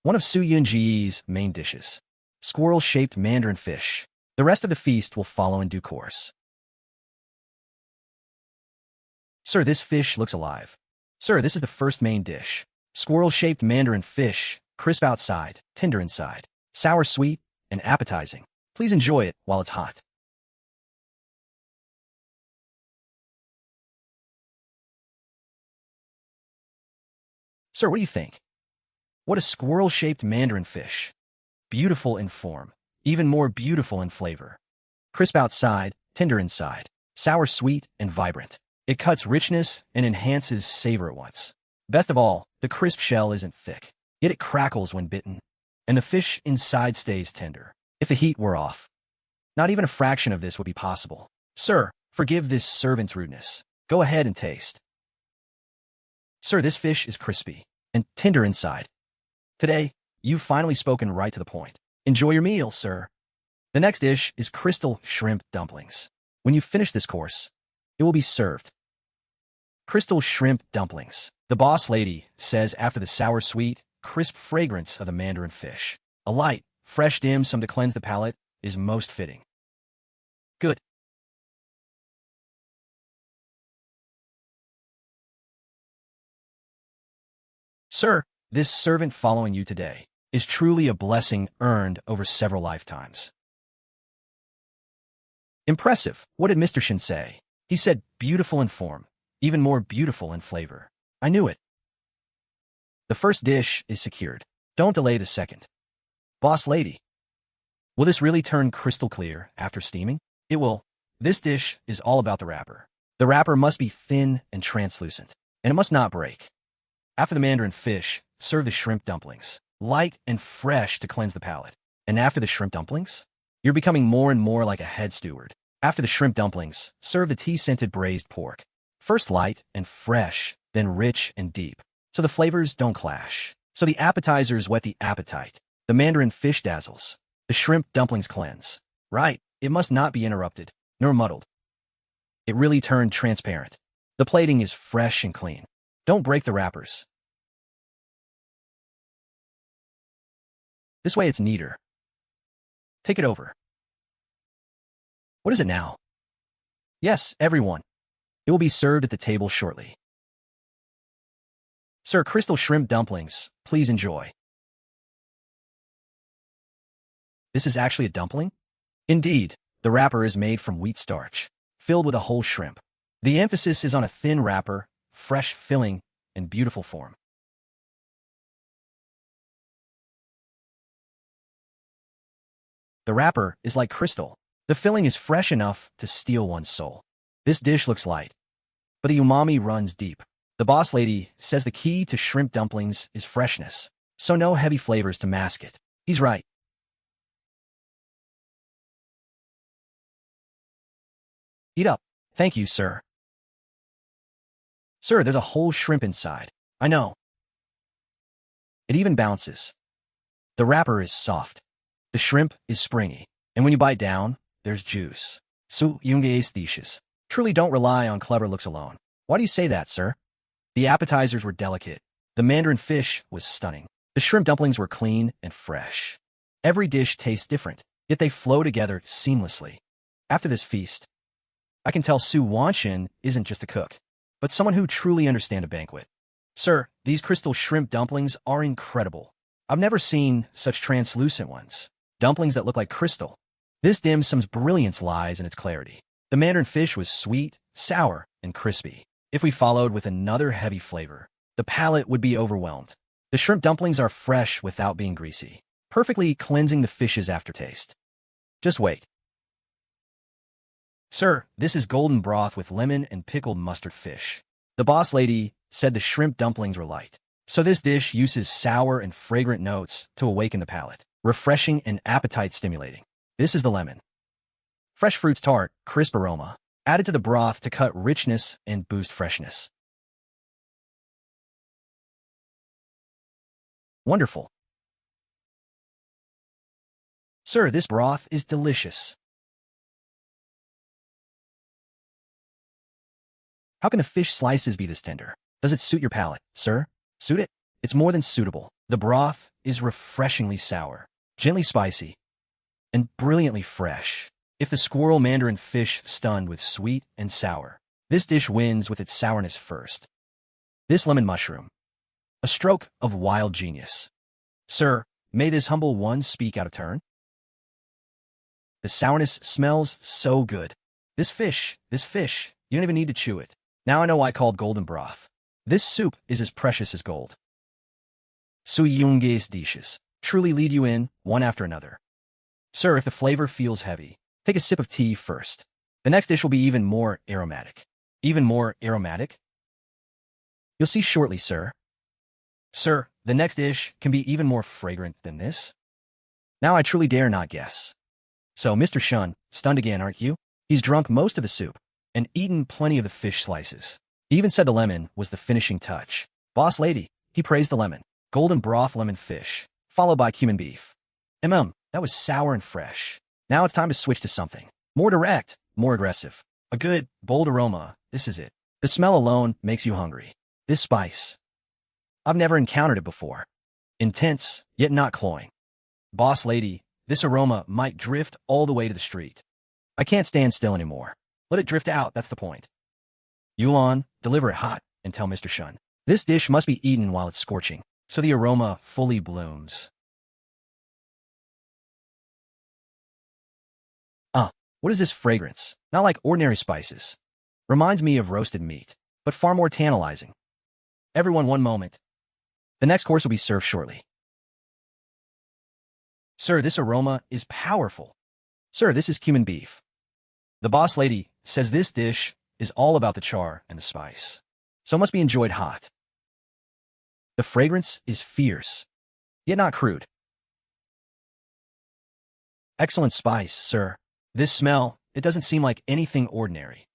One of Su Yun's main dishes. Squirrel-shaped mandarin fish. The rest of the feast will follow in due course. Sir, this fish looks alive. Sir, this is the first main dish. Squirrel-shaped mandarin fish, crisp outside, tender inside, sour sweet, and appetizing. Please enjoy it while it's hot. Sir, what do you think? What a squirrel-shaped mandarin fish. Beautiful in form, even more beautiful in flavor. Crisp outside, tender inside, Sour, sweet, and vibrant. It cuts richness and enhances savor at once. Best of all, the crisp shell isn't thick, yet it crackles when bitten, and the fish inside stays tender. If the heat were off, not even a fraction of this would be possible. Sir, forgive this servant's rudeness. Go ahead and taste. Sir, this fish is crispy and tender inside. Today, you've finally spoken right to the point. Enjoy your meal, sir. The next dish is crystal shrimp dumplings. When you finish this course, it will be served. Crystal shrimp dumplings. The boss lady says after the sour, sweet, crisp fragrance of the mandarin fish, a light, fresh dim sum to cleanse the palate is most fitting. Good. Sir, this servant following you today is truly a blessing earned over several lifetimes. Impressive. What did Mr. Shin say? He said beautiful in form, even more beautiful in flavor. I knew it. The first dish is secured. Don't delay the second. Boss lady, will this really turn crystal clear after steaming? It will. This dish is all about the wrapper. The wrapper must be thin and translucent, and it must not break. After the mandarin fish, serve the shrimp dumplings, light and fresh to cleanse the palate. And after the shrimp dumplings, you're becoming more and more like a head steward. After the shrimp dumplings, serve the tea-scented braised pork. First light and fresh, then rich and deep, so the flavors don't clash. So the appetizers whet the appetite. The mandarin fish dazzles. The shrimp dumplings cleanse. Right, it must not be interrupted, nor muddled. It really turned transparent. The plating is fresh and clean. Don't break the wrappers. This way it's neater. Take it over. What is it now? Yes, everyone. It will be served at the table shortly. Sir, crystal shrimp dumplings, please enjoy. This is actually a dumpling? Indeed, the wrapper is made from wheat starch, filled with a whole shrimp. The emphasis is on a thin wrapper, fresh filling, and beautiful form. The wrapper is like crystal. The filling is fresh enough to steal one's soul. This dish looks light, but the umami runs deep. The boss lady says the key to shrimp dumplings is freshness, so no heavy flavors to mask it. He's right. Eat up. Thank you, sir. Sir, there's a whole shrimp inside. I know. It even bounces. The wrapper is soft. The shrimp is springy. And when you bite down, there's juice. Su Yun Pavilion. Truly don't rely on clever looks alone. Why do you say that, sir? The appetizers were delicate. The mandarin fish was stunning. The shrimp dumplings were clean and fresh. Every dish tastes different, yet they flow together seamlessly. After this feast, I can tell Zhou Wangshan isn't just a cook, but someone who truly understands a banquet. Sir, these crystal shrimp dumplings are incredible. I've never seen such translucent ones. Dumplings that look like crystal. This dim sum's brilliance lies in its clarity. The mandarin fish was sweet, sour, and crispy. If we followed with another heavy flavor, the palate would be overwhelmed. The shrimp dumplings are fresh without being greasy, perfectly cleansing the fish's aftertaste. Just wait. Sir, this is golden broth with lemon and pickled mustard fish. The boss lady said the shrimp dumplings were light, so this dish uses sour and fragrant notes to awaken the palate, refreshing and appetite-stimulating. This is the lemon. Fresh fruits tart, crisp aroma, added to the broth to cut richness and boost freshness. Wonderful. Sir, this broth is delicious. How can the fish slices be this tender? Does it suit your palate, sir? Suit it? It's more than suitable. The broth is refreshingly sour, gently spicy, and brilliantly fresh. If the squirrel mandarin fish stunned with sweet and sour, this dish wins with its sourness first. This lemon mushroom, a stroke of wild genius. Sir, may this humble one speak out of turn? The sourness smells so good. This fish, you don't even need to chew it. Now I know why called golden broth. This soup is as precious as gold. Su Yun dishes truly lead you in, one after another. Sir, if the flavor feels heavy, take a sip of tea first. The next dish will be even more aromatic. Even more aromatic? You'll see shortly, sir. Sir, the next dish can be even more fragrant than this? Now I truly dare not guess. So, Mr. Shun, stunned again, aren't you? He's drunk most of the soup and eaten plenty of the fish slices. He even said the lemon was the finishing touch. Boss lady, he praised the lemon. Golden broth lemon fish, followed by cumin beef. That was sour and fresh. Now it's time to switch to something more direct, more aggressive. A good, bold aroma, this is it. The smell alone makes you hungry. This spice. I've never encountered it before. Intense, yet not cloying. Boss lady, this aroma might drift all the way to the street. I can't stand still anymore. Let it drift out, that's the point. Yulan, deliver it hot, and tell Mr. Shun. This dish must be eaten while it's scorching, so the aroma fully blooms. What is this fragrance? Not like ordinary spices. Reminds me of roasted meat, but far more tantalizing. Everyone, one moment. The next course will be served shortly. Sir, this aroma is powerful. Sir, this is cumin beef. The boss lady says this dish is all about the char and the spice, so it must be enjoyed hot. The fragrance is fierce, yet not crude. Excellent spice, sir. This smell, it doesn't seem like anything ordinary.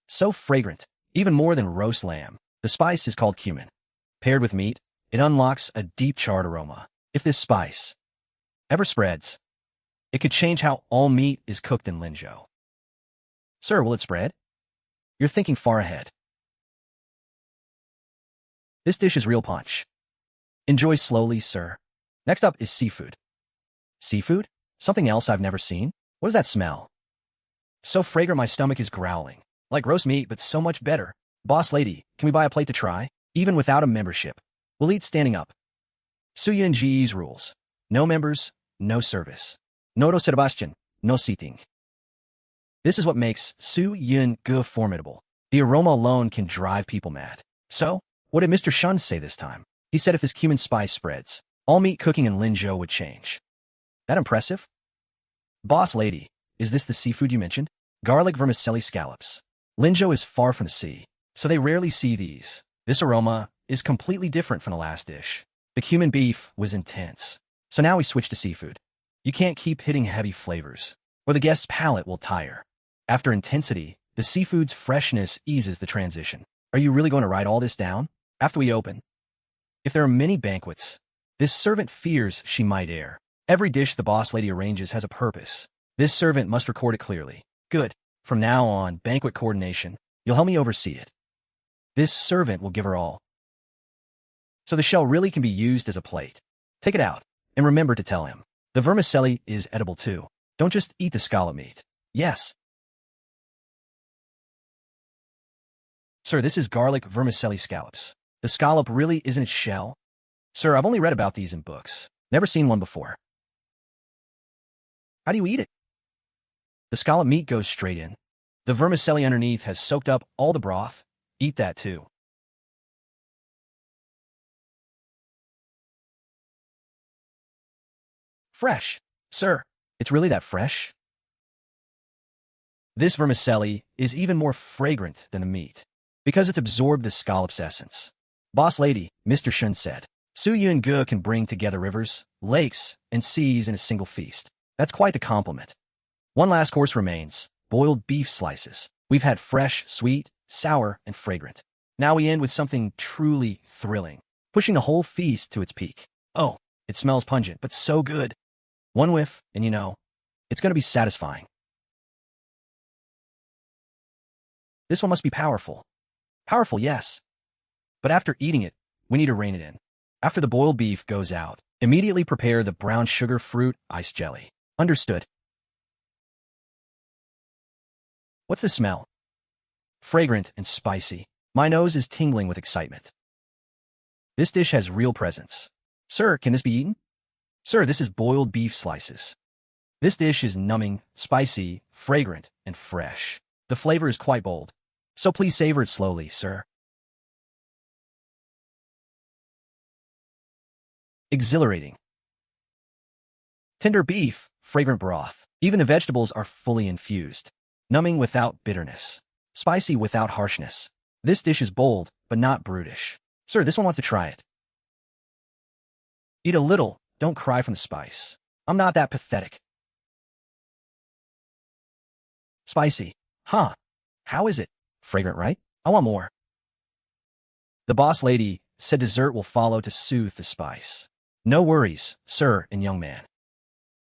So fragrant, even more than roast lamb. The spice is called cumin. Paired with meat, it unlocks a deep charred aroma. If this spice ever spreads, it could change how all meat is cooked in Linzhou. Sir, will it spread? You're thinking far ahead. This dish is real punch. Enjoy slowly, sir. Next up is seafood. Seafood? Something else I've never seen? What does that smell? So fragrant my stomach is growling. Like roast meat, but so much better. Boss lady, can we buy a plate to try? Even without a membership. We'll eat standing up. Su Yun Ji's rules. No members, no service. No reservation, no seating. This is what makes Su Yun formidable. The aroma alone can drive people mad. So, what did Mr. Shun say this time? He said if this cumin spice spreads, all meat cooking in Linzhou would change. That impressive? Boss lady, is this the seafood you mentioned? Garlic vermicelli scallops. Linzhou is far from the sea, so they rarely see these. This aroma is completely different from the last dish. The cumin beef was intense, so now we switch to seafood. You can't keep hitting heavy flavors, or the guest's palate will tire. After intensity, the seafood's freshness eases the transition. Are you really going to write all this down? After we open? If there are many banquets, this servant fears she might err. Every dish the boss lady arranges has a purpose. This servant must record it clearly. Good. From now on, banquet coordination. You'll help me oversee it. This servant will give her all. So the shell really can be used as a plate. Take it out, and remember to tell him. The vermicelli is edible too. Don't just eat the scallop meat. Yes. Sir, this is garlic vermicelli scallops. The scallop really isn't its shell? Sir, I've only read about these in books. Never seen one before. How do you eat it? The scallop meat goes straight in. The vermicelli underneath has soaked up all the broth. Eat that too. Fresh. Sir, it's really that fresh? This vermicelli is even more fragrant than the meat, because it's absorbed the scallop's essence. Boss lady, Mr. Shun said, Su Yun can bring together rivers, lakes, and seas in a single feast. That's quite the compliment. One last course remains, boiled beef slices. We've had fresh, sweet, sour, and fragrant. Now we end with something truly thrilling, pushing the whole feast to its peak. Oh, it smells pungent, but so good. One whiff, and you know, it's going to be satisfying. This one must be powerful. Powerful, yes. But after eating it, we need to rein it in. After the boiled beef goes out, immediately prepare the brown sugar fruit ice jelly. Understood. What's the smell? Fragrant and spicy. My nose is tingling with excitement. This dish has real presence. Sir, can this be eaten? Sir, this is boiled beef slices. This dish is numbing, spicy, fragrant, and fresh. The flavor is quite bold. So please savor it slowly, sir. Exhilarating. Tender beef, fragrant broth. Even the vegetables are fully infused. numbing without bitterness, spicy without harshness. This dish is bold, but not brutish. Sir, this one wants to try it. Eat a little, don't cry from the spice. I'm not that pathetic. Spicy. Huh. How is it? Fragrant, right? I want more. The boss lady said dessert will follow to soothe the spice. No worries, sir and young man.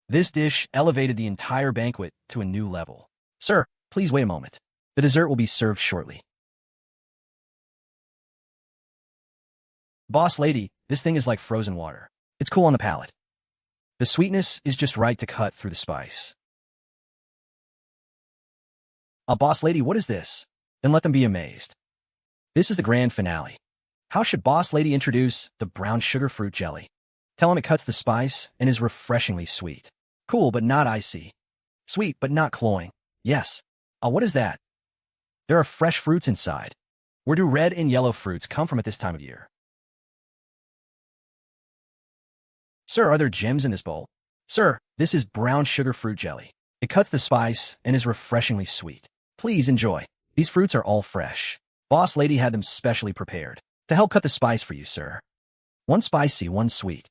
This dish elevated the entire banquet to a new level. Sir, please wait a moment. The dessert will be served shortly. Boss lady, this thing is like frozen water. It's cool on the palate. The sweetness is just right to cut through the spice. Boss lady, what is this? Then let them be amazed. This is the grand finale. How should boss lady introduce the brown sugar fruit jelly? Tell him it cuts the spice and is refreshingly sweet. Cool, but not icy. Sweet, but not cloying. Yes. What is that? There are fresh fruits inside. Where do red and yellow fruits come from at this time of year? Sir, are there gems in this bowl? Sir, this is brown sugar fruit jelly. It cuts the spice and is refreshingly sweet. Please enjoy. These fruits are all fresh. Boss lady had them specially prepared to help cut the spice for you, sir. One spicy, one sweet.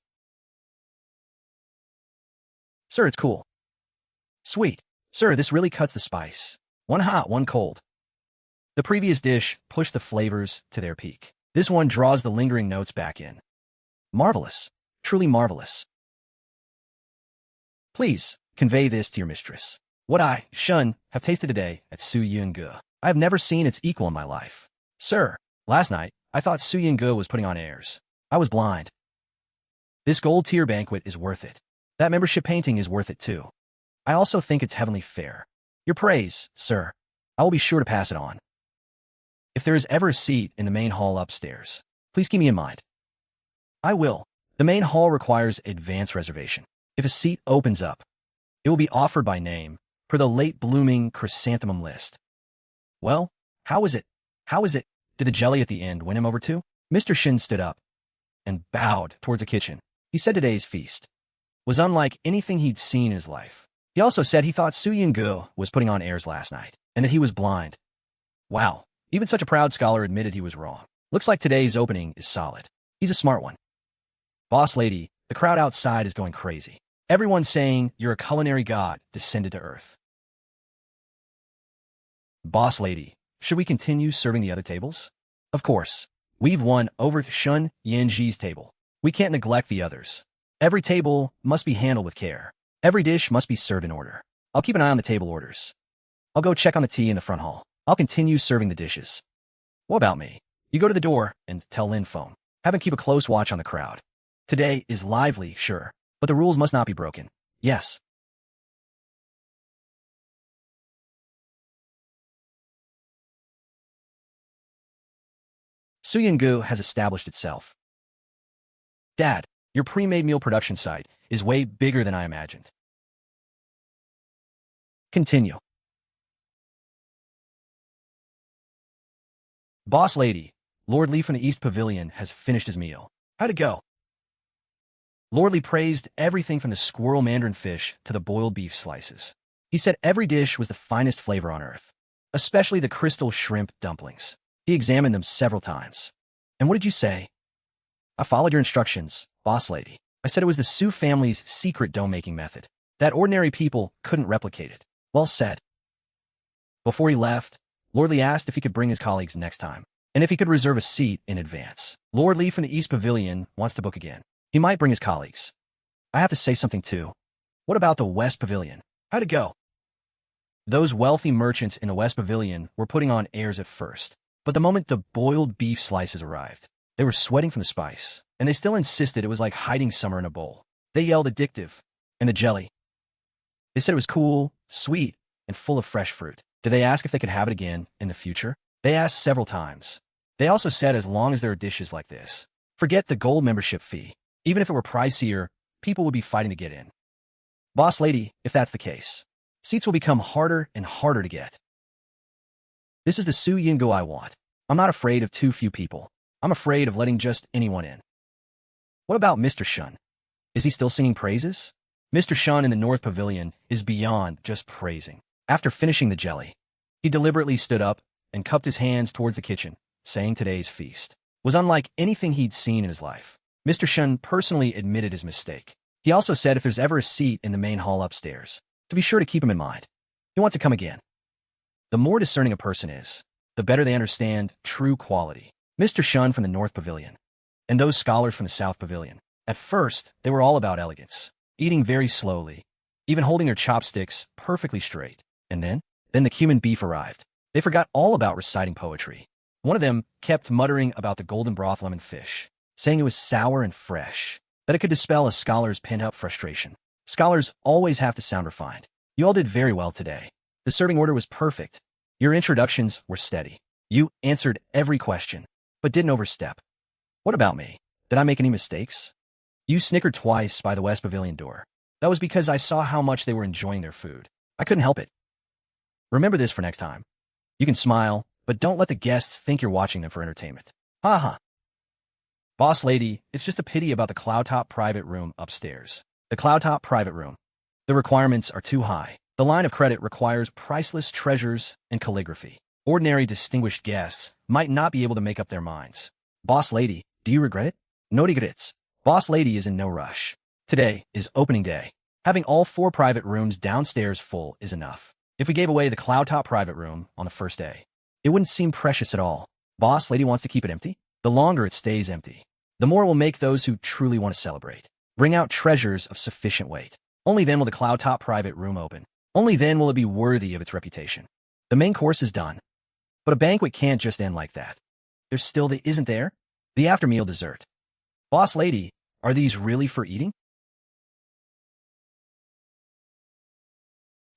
Sir, it's cool. Sweet. Sir, this really cuts the spice. One hot, one cold. The previous dish pushed the flavors to their peak. This one draws the lingering notes back in. Marvelous. Truly marvelous. Please, convey this to your mistress. What I, Shun, have tasted today at Su Yun. I have never seen its equal in my life. Sir, last night, I thought Su Yun was putting on airs. I was blind. This gold tier banquet is worth it. That membership painting is worth it too. I also think it's heavenly fair. Your praise, sir. I will be sure to pass it on. If there is ever a seat in the main hall upstairs, please keep me in mind. I will. The main hall requires advance reservation. If a seat opens up, it will be offered by name, per the late-blooming chrysanthemum list. Well, how is it? How is it? Did the jelly at the end win him over too? Mr. Shin stood up and bowed towards the kitchen. He said today's feast was unlike anything he'd seen in his life. He also said he thought Su Yun was putting on airs last night, and that he was blind. Wow, even such a proud scholar admitted he was wrong. Looks like today's opening is solid. He's a smart one. Boss lady, the crowd outside is going crazy. Everyone's saying you're a culinary god descended to earth. Boss lady, should we continue serving the other tables? Of course. We've won over Shun Yanji's table. We can't neglect the others. Every table must be handled with care. Every dish must be served in order. I'll keep an eye on the table orders. I'll go check on the tea in the front hall. I'll continue serving the dishes. What about me? You go to the door and tell Lin Feng. Have him keep a close watch on the crowd. Today is lively, sure, but the rules must not be broken. Yes. Su Yun has established itself. Dad, your pre-made meal production site is way bigger than I imagined. Continue. Boss lady, Lord Li from the East Pavilion has finished his meal. How'd it go? Lord Li praised everything from the squirrel mandarin fish to the boiled beef slices. He said every dish was the finest flavor on earth, especially the crystal shrimp dumplings. He examined them several times. And what did you say? I followed your instructions, boss lady. I said it was the Su family's secret dough-making method, that ordinary people couldn't replicate it. Well said. Before he left, Lord Li asked if he could bring his colleagues next time, and if he could reserve a seat in advance. Lord Li from the East Pavilion wants to book again. He might bring his colleagues. I have to say something too. What about the West Pavilion? How'd it go? Those wealthy merchants in the West Pavilion were putting on airs at first, but the moment the boiled beef slices arrived, they were sweating from the spice, and they still insisted it was like hiding summer in a bowl. They yelled addictive, and the jelly. They said it was cool, sweet, and full of fresh fruit. Did they ask if they could have it again in the future? They asked several times. They also said as long as there are dishes like this, forget the gold membership fee. Even if it were pricier, people would be fighting to get in. Boss lady, if that's the case, seats will become harder and harder to get. This is the Su Yun I want. I'm not afraid of too few people. I'm afraid of letting just anyone in. What about Mr. Shun? Is he still singing praises? Mr. Shun in the North Pavilion is beyond just praising. After finishing the jelly, He deliberately stood up and cupped his hands towards the kitchen, saying today's feast was unlike anything he'd seen in his life. Mr. Shun personally admitted his mistake. He also said if there's ever a seat in the main hall upstairs, to be sure to keep him in mind. He wants to come again. The more discerning a person is, the better they understand true quality. Mr. Shun from the North Pavilion, and those scholars from the South Pavilion. At first, they were all about elegance, eating very slowly, even holding their chopsticks perfectly straight. And then the cumin beef arrived. They forgot all about reciting poetry. One of them kept muttering about the golden broth lemon fish, saying it was sour and fresh, that it could dispel a scholar's pent-up frustration. Scholars always have to sound refined. You all did very well today. The serving order was perfect. Your introductions were steady. You answered every question, but didn't overstep. What about me? Did I make any mistakes? You snickered twice by the West Pavilion door. That was because I saw how much they were enjoying their food. I couldn't help it. Remember this for next time. You can smile, but don't let the guests think you're watching them for entertainment. Ha ha. Boss lady, it's just a pity about the cloud-top private room upstairs. The cloud-top private room. The requirements are too high. The line of credit requires priceless treasures and calligraphy. Ordinary distinguished guests might not be able to make up their minds. Boss lady, do you regret it? No regrets. Boss lady is in no rush. Today is opening day. Having all 4 private rooms downstairs full is enough. If we gave away the cloud-top private room on the first day, it wouldn't seem precious at all. Boss lady wants to keep it empty. The longer it stays empty, the more will make those who truly want to celebrate. Bring out treasures of sufficient weight. Only then will the cloud-top private room open. Only then will it be worthy of its reputation. The main course is done. But a banquet can't just end like that. There's still isn't there? The after-meal dessert. Boss lady, are these really for eating?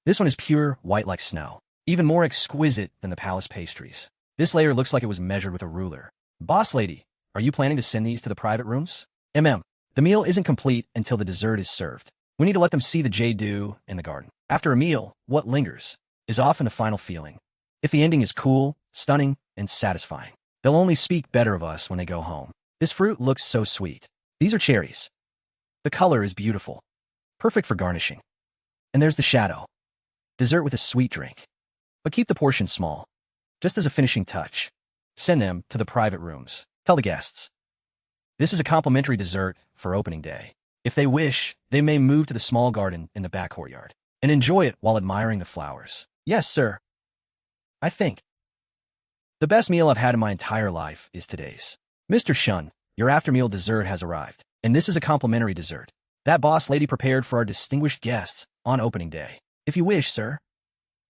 This one is pure white like snow, even more exquisite than the palace pastries. This layer looks like it was measured with a ruler. Boss lady, are you planning to send these to the private rooms? The meal isn't complete until the dessert is served. We need to let them see the jade dew in the garden. After a meal, what lingers is often the final feeling. If the ending is cool, stunning, and satisfying, they'll only speak better of us when they go home. This fruit looks so sweet. These are cherries. The color is beautiful, perfect for garnishing. And there's the shadow. Dessert with a sweet drink. But keep the portion small, just as a finishing touch. Send them to the private rooms. Tell the guests. This is a complimentary dessert for opening day. If they wish, they may move to the small garden in the back courtyard and enjoy it while admiring the flowers. Yes, sir. I think the best meal I've had in my entire life is today's. Mr. Shun, your after-meal dessert has arrived, and this is a complimentary dessert that boss lady prepared for our distinguished guests on opening day. If you wish, sir,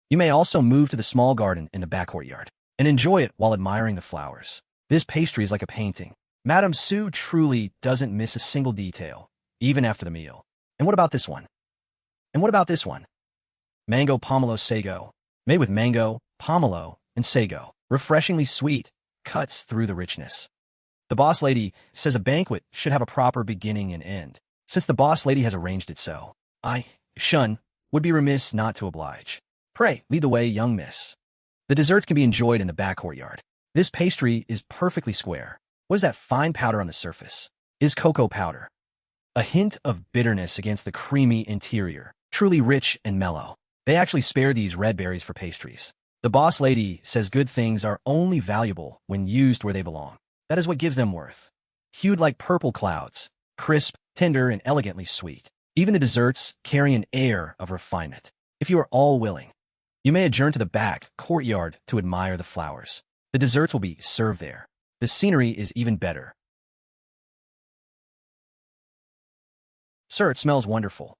you may also move to the small garden in the back courtyard and enjoy it while admiring the flowers. This pastry is like a painting. Madame Su truly doesn't miss a single detail, even after the meal. And what about this one? And what about this one? Mango pomelo sago, made with mango, pomelo, and sago. Refreshingly sweet, cuts through the richness. The boss lady says a banquet should have a proper beginning and end. Since the boss lady has arranged it so, I, Shun, would be remiss not to oblige. Pray, lead the way, young miss. The desserts can be enjoyed in the back courtyard. This pastry is perfectly square. What is that fine powder on the surface? Is cocoa powder. A hint of bitterness against the creamy interior. Truly rich and mellow. They actually spare these red berries for pastries. The boss lady says good things are only valuable when used where they belong. That is what gives them worth. Hued like purple clouds. Crisp, tender, and elegantly sweet. Even the desserts carry an air of refinement. If you are all willing, you may adjourn to the back courtyard to admire the flowers. The desserts will be served there. The scenery is even better. Sir, it smells wonderful.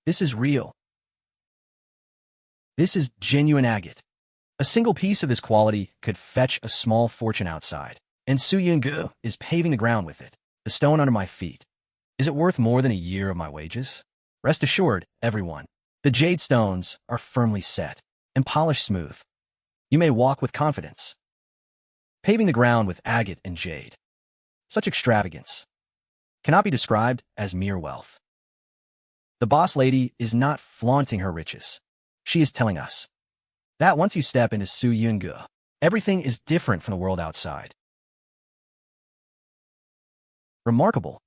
This is real. This is genuine agate. A single piece of this quality could fetch a small fortune outside, and Su Yun is paving the ground with it, the stone under my feet. Is it worth more than a year of my wages? Rest assured, everyone, the jade stones are firmly set and polished smooth. You may walk with confidence. Paving the ground with agate and jade. Such extravagance cannot be described as mere wealth. The boss lady is not flaunting her riches. She is telling us that once you step into Su Yun, everything is different from the world outside. Remarkable.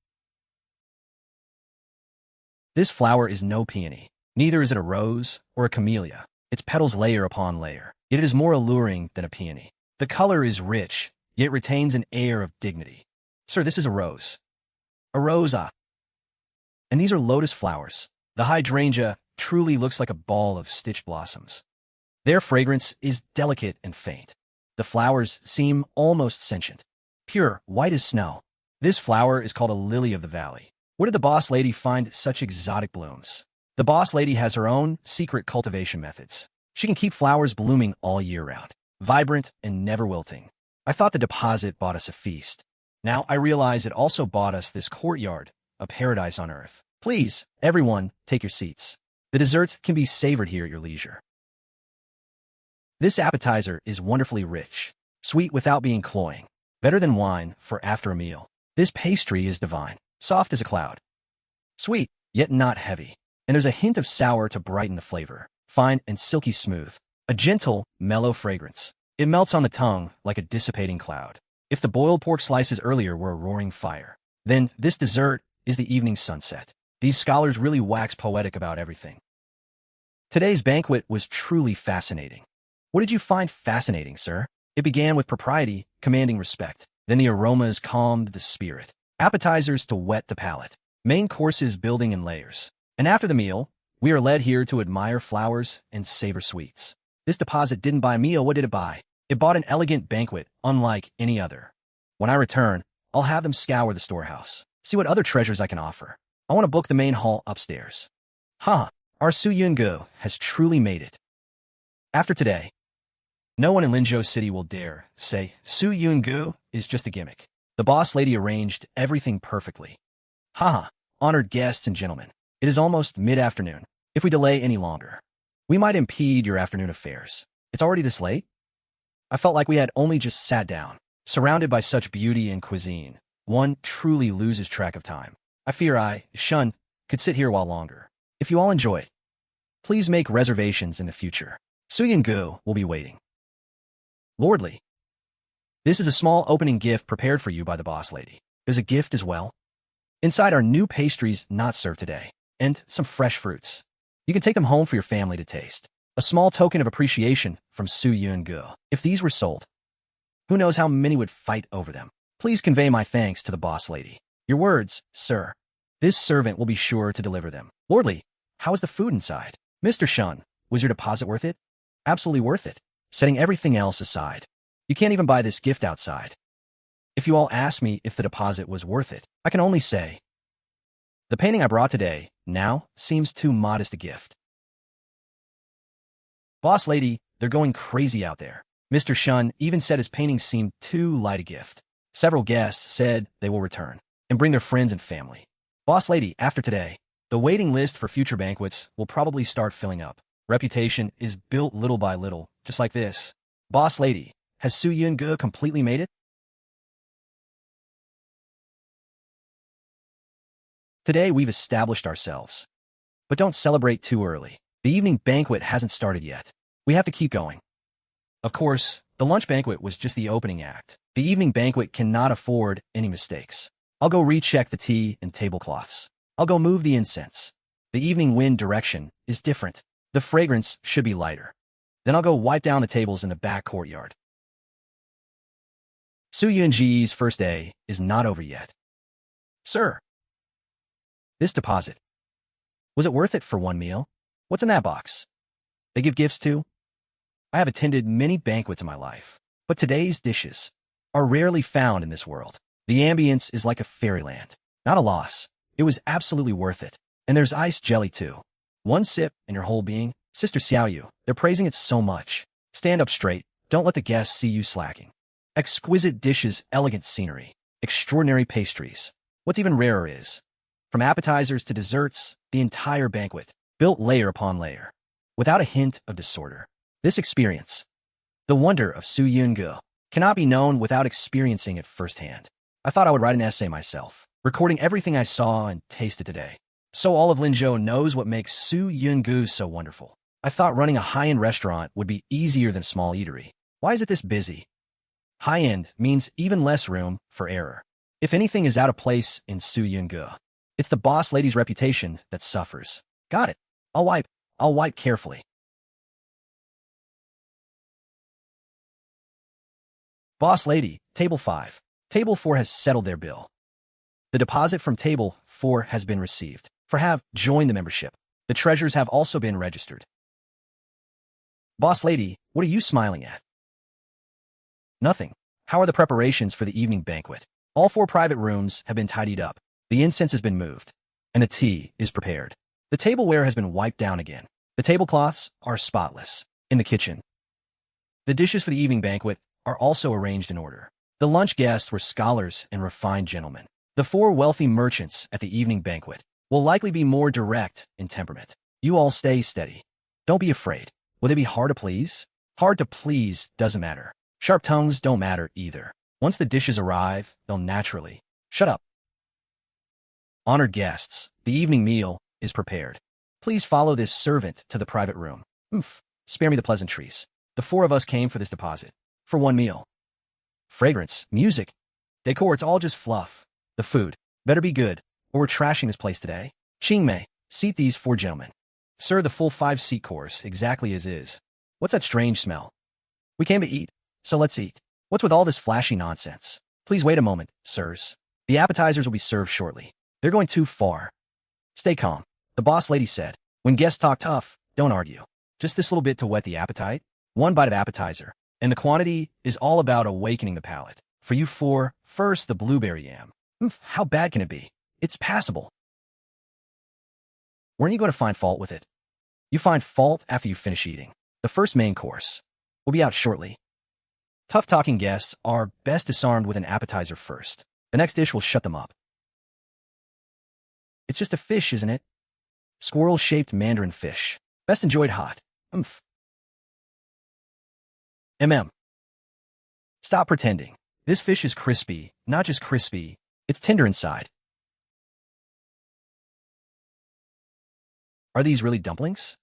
This flower is no peony. Neither is it a rose or a camellia. Its petals layer upon layer. Yet it is more alluring than a peony. The color is rich, yet retains an air of dignity. Sir, this is a rose. A rose, ah. And these are lotus flowers. The hydrangea truly looks like a ball of stitched blossoms. Their fragrance is delicate and faint. The flowers seem almost sentient, pure, white as snow. This flower is called a lily of the valley. Where did the boss lady find such exotic blooms? The boss lady has her own secret cultivation methods. She can keep flowers blooming all year round, vibrant and never wilting. I thought the deposit bought us a feast. Now I realize it also bought us this courtyard, a paradise on earth. Please, everyone, take your seats. The desserts can be savored here at your leisure. This appetizer is wonderfully rich, sweet without being cloying, better than wine for after a meal. This pastry is divine, soft as a cloud, sweet, yet not heavy, and there's a hint of sour to brighten the flavor, fine and silky smooth, a gentle, mellow fragrance. It melts on the tongue like a dissipating cloud. If the boiled pork slices earlier were a roaring fire, then this dessert is the evening sunset. These scholars really wax poetic about everything. Today's banquet was truly fascinating. What did you find fascinating, sir? It began with propriety, commanding respect. Then the aromas calmed the spirit. Appetizers to whet the palate. Main courses building in layers. And after the meal, we are led here to admire flowers and savor sweets. This deposit didn't buy a meal, what did it buy? It bought an elegant banquet, unlike any other. When I return, I'll have them scour the storehouse. See what other treasures I can offer. I want to book the main hall upstairs. Our Su Yun has truly made it. After today, no one in Linzhou City will dare say Su Yun is just a gimmick. The boss lady arranged everything perfectly. Honored guests and gentlemen, it is almost mid-afternoon. If we delay any longer, we might impede your afternoon affairs. It's already this late? I felt like we had only just sat down. Surrounded by such beauty and cuisine, one truly loses track of time. I fear I, Shun, could sit here a while longer. If you all enjoy it, please make reservations in the future. Su Yun will be waiting. Lordly, this is a small opening gift prepared for you by the boss lady. There's a gift as well. Inside are new pastries not served today, and some fresh fruits. You can take them home for your family to taste. A small token of appreciation from Su Yun. If these were sold, who knows how many would fight over them. Please convey my thanks to the boss lady. Your words, sir. This servant will be sure to deliver them. Lordly, how is the food inside? Mr. Shun, was your deposit worth it? Absolutely worth it. Setting everything else aside. You can't even buy this gift outside. If you all ask me if the deposit was worth it, I can only say, the painting I brought today now seems too modest a gift. Boss lady, they're going crazy out there. Mr. Shun even said his painting seemed too light a gift. Several guests said they will return and bring their friends and family. Boss lady, after today, the waiting list for future banquets will probably start filling up. Reputation is built little by little, just like this. Boss lady, has Su Yun completely made it? Today we've established ourselves. But don't celebrate too early. The evening banquet hasn't started yet. We have to keep going. Of course, the lunch banquet was just the opening act. The evening banquet cannot afford any mistakes. I'll go recheck the tea and tablecloths. I'll go move the incense. The evening wind direction is different. The fragrance should be lighter. Then I'll go wipe down the tables in the back courtyard. Su Yun's first day is not over yet. Sir, this deposit, was it worth it for one meal? What's in that box? They give gifts too? I have attended many banquets in my life, but today's dishes are rarely found in this world. The ambience is like a fairyland. Not a loss. It was absolutely worth it. And there's iced jelly too. One sip and your whole being. Sister Xiaoyu, they're praising it so much. Stand up straight. Don't let the guests see you slacking. Exquisite dishes, elegant scenery, extraordinary pastries. What's even rarer is, from appetizers to desserts, the entire banquet, built layer upon layer, without a hint of disorder. This experience, the wonder of Su Yun cannot be known without experiencing it firsthand. I thought I would write an essay myself, recording everything I saw and tasted today. So all of Linzhou knows what makes Su Yun so wonderful. I thought running a high-end restaurant would be easier than a small eatery. Why is it this busy? High-end means even less room for error. If anything is out of place in Su Yun It's the boss lady's reputation that suffers. Got it. I'll wipe. I'll wipe carefully. Boss lady, table 5. Table 4 has settled their bill. The deposit from table 4 has been received. For have joined the membership. The treasures have also been registered. Boss lady, what are you smiling at? Nothing. How are the preparations for the evening banquet? All 4 private rooms have been tidied up. The incense has been moved, and the tea is prepared. The tableware has been wiped down again. The tablecloths are spotless. In the kitchen, the dishes for the evening banquet are also arranged in order. The lunch guests were scholars and refined gentlemen. The 4 wealthy merchants at the evening banquet will likely be more direct in temperament. You all stay steady. Don't be afraid. Will they be hard to please? Hard to please doesn't matter. Sharp tongues don't matter either. Once the dishes arrive, they'll naturally shut up. Honored guests, the evening meal is prepared. Please follow this servant to the private room. Spare me the pleasantries. The 4 of us came for this deposit. For 1 meal. Fragrance, music, decor, it's all just fluff. The food better be good, or we're trashing this place today. Qingmei, seat these 4 gentlemen. Sir, the full 5-seat course, exactly as is. What's that strange smell? We came to eat, so let's eat. What's with all this flashy nonsense? Please wait a moment, sirs. The appetizers will be served shortly. They're going too far. Stay calm. The boss lady said, when guests talk tough, don't argue. Just this little bit to whet the appetite. 1 bite of appetizer. And the quantity is all about awakening the palate. For you 4, first the blueberry yam. How bad can it be? It's passable. Weren't you going to find fault with it? You find fault after you finish eating. The first main course will be out shortly. Tough-talking guests are best disarmed with an appetizer first. The next dish will shut them up. It's just a fish, isn't it? Squirrel-shaped mandarin fish. Best enjoyed hot. Stop pretending. This fish is crispy, not just crispy, it's tender inside. Are these really dumplings?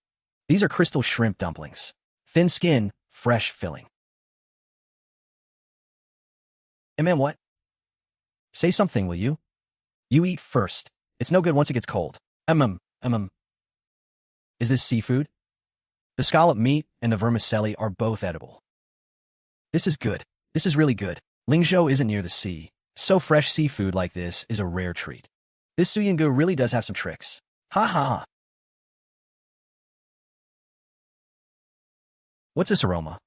These are crystal shrimp dumplings. Thin skin, fresh filling. What? Say something, will you? You eat first. It's no good once it gets cold. Is this seafood? The scallop meat and the vermicelli are both edible. This is good. This is really good. Lingzhou isn't near the sea, so fresh seafood like this is a rare treat. This Su Yun really does have some tricks. Ha ha ha. What's this aroma?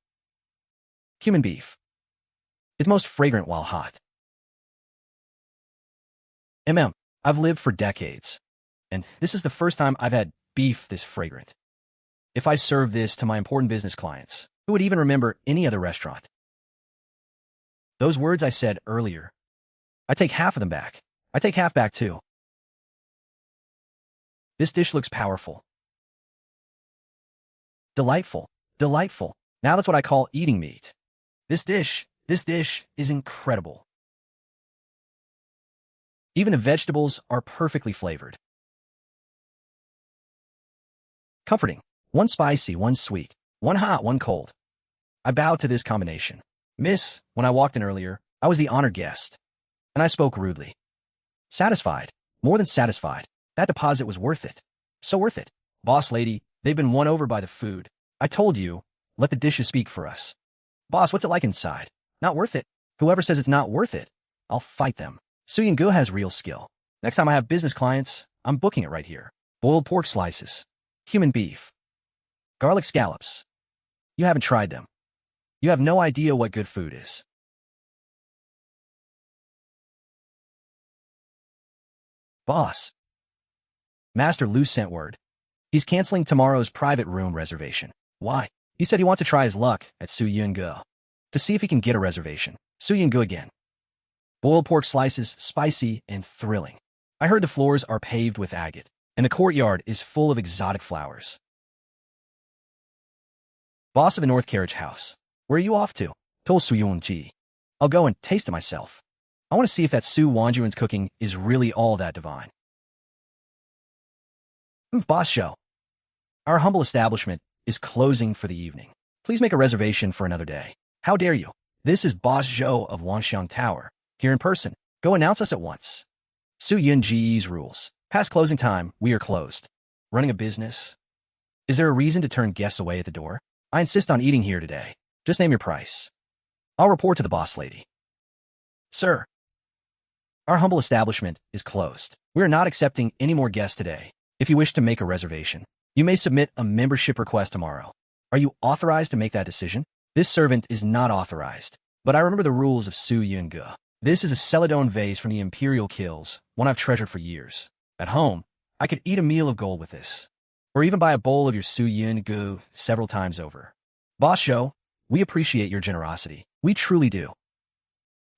Human beef. It's most fragrant while hot. I've lived for decades, and this is the first time I've had beef this fragrant. If I serve this to my important business clients, who would even remember any other restaurant? Those words I said earlier, I take half of them back. I take half back too. This dish looks powerful. Delightful. Delightful. Now that's what I call eating meat. This dish is incredible. Even the vegetables are perfectly flavored. Comforting. 1 spicy, 1 sweet, 1 hot, 1 cold. I bowed to this combination. Miss, when I walked in earlier, I was the honored guest, and I spoke rudely. Satisfied. More than satisfied. That deposit was worth it. So worth it. Boss lady, they've been won over by the food. I told you, let the dishes speak for us. Boss, what's it like inside? Not worth it. Whoever says it's not worth it, I'll fight them. Su Yun has real skill. Next time I have business clients, I'm booking it right here. Boiled pork slices. Human beef. Garlic scallops. You haven't tried them. You have no idea what good food is. Boss. Master Lu sent word. He's canceling tomorrow's private room reservation. Why? He said he wants to try his luck at Su Yun to see if he can get a reservation. Su Yun again. Boiled pork slices, spicy and thrilling. I heard the floors are paved with agate, and the courtyard is full of exotic flowers. Boss of the North Carriage House. Where are you off to? Told Su Yun. I'll go and taste it myself. I want to see if that Su Wanjuan's cooking is really all that divine. Boss Zhou. Our humble establishment is closing for the evening. Please make a reservation for another day. How dare you? This is Boss Zhou of Wangshan Tower. Here in person. Go announce us at once. Su Yun's rules. Past closing time, we are closed. Running a business? Is there a reason to turn guests away at the door? I insist on eating here today. Just name your price. I'll report to the boss lady. Sir, our humble establishment is closed. We are not accepting any more guests today. If you wish to make a reservation, you may submit a membership request tomorrow. Are you authorized to make that decision? This servant is not authorized, but I remember the rules of Su Yun. This is a celadon vase from the Imperial Kills, one I've treasured for years. At home, I could eat a meal of gold with this, or even buy a bowl of your Su Yun several times over. Boss Zhou, we appreciate your generosity. We truly do.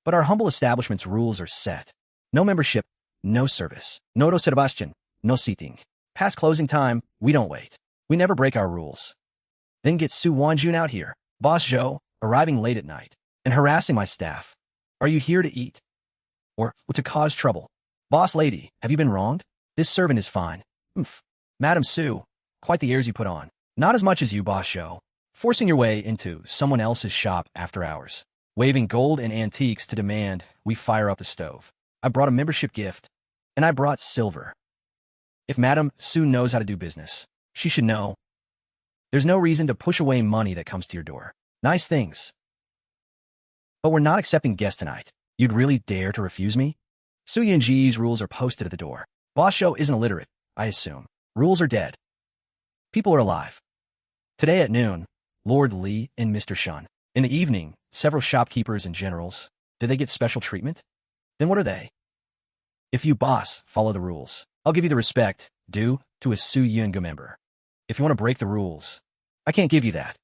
But our humble establishment's rules are set. No membership, no service. No reservation, no seating. Past closing time, we don't wait. We never break our rules. Then get Su Wanqing out here, Boss Zhou, arriving late at night, and harassing my staff. Are you here to eat? Or to cause trouble? Boss lady, have you been wronged? This servant is fine. Madam Su, quite the airs you put on. Not as much as you, Boss Zhou. Forcing your way into someone else's shop after hours. Waving gold and antiques to demand we fire up the stove. I brought a membership gift, and I brought silver. If Madam Su knows how to do business, she should know. There's no reason to push away money that comes to your door. Nice things. But we're not accepting guests tonight. You'd really dare to refuse me? Su Yun's rules are posted at the door. Boss Zhou isn't illiterate, I assume. Rules are dead. People are alive. Today at noon, Lord Li and Mr. Shun. In the evening, several shopkeepers and generals. Did they get special treatment? Then what are they? If you, boss, follow the rules, I'll give you the respect due to a Su Yun member. If you want to break the rules, I can't give you that.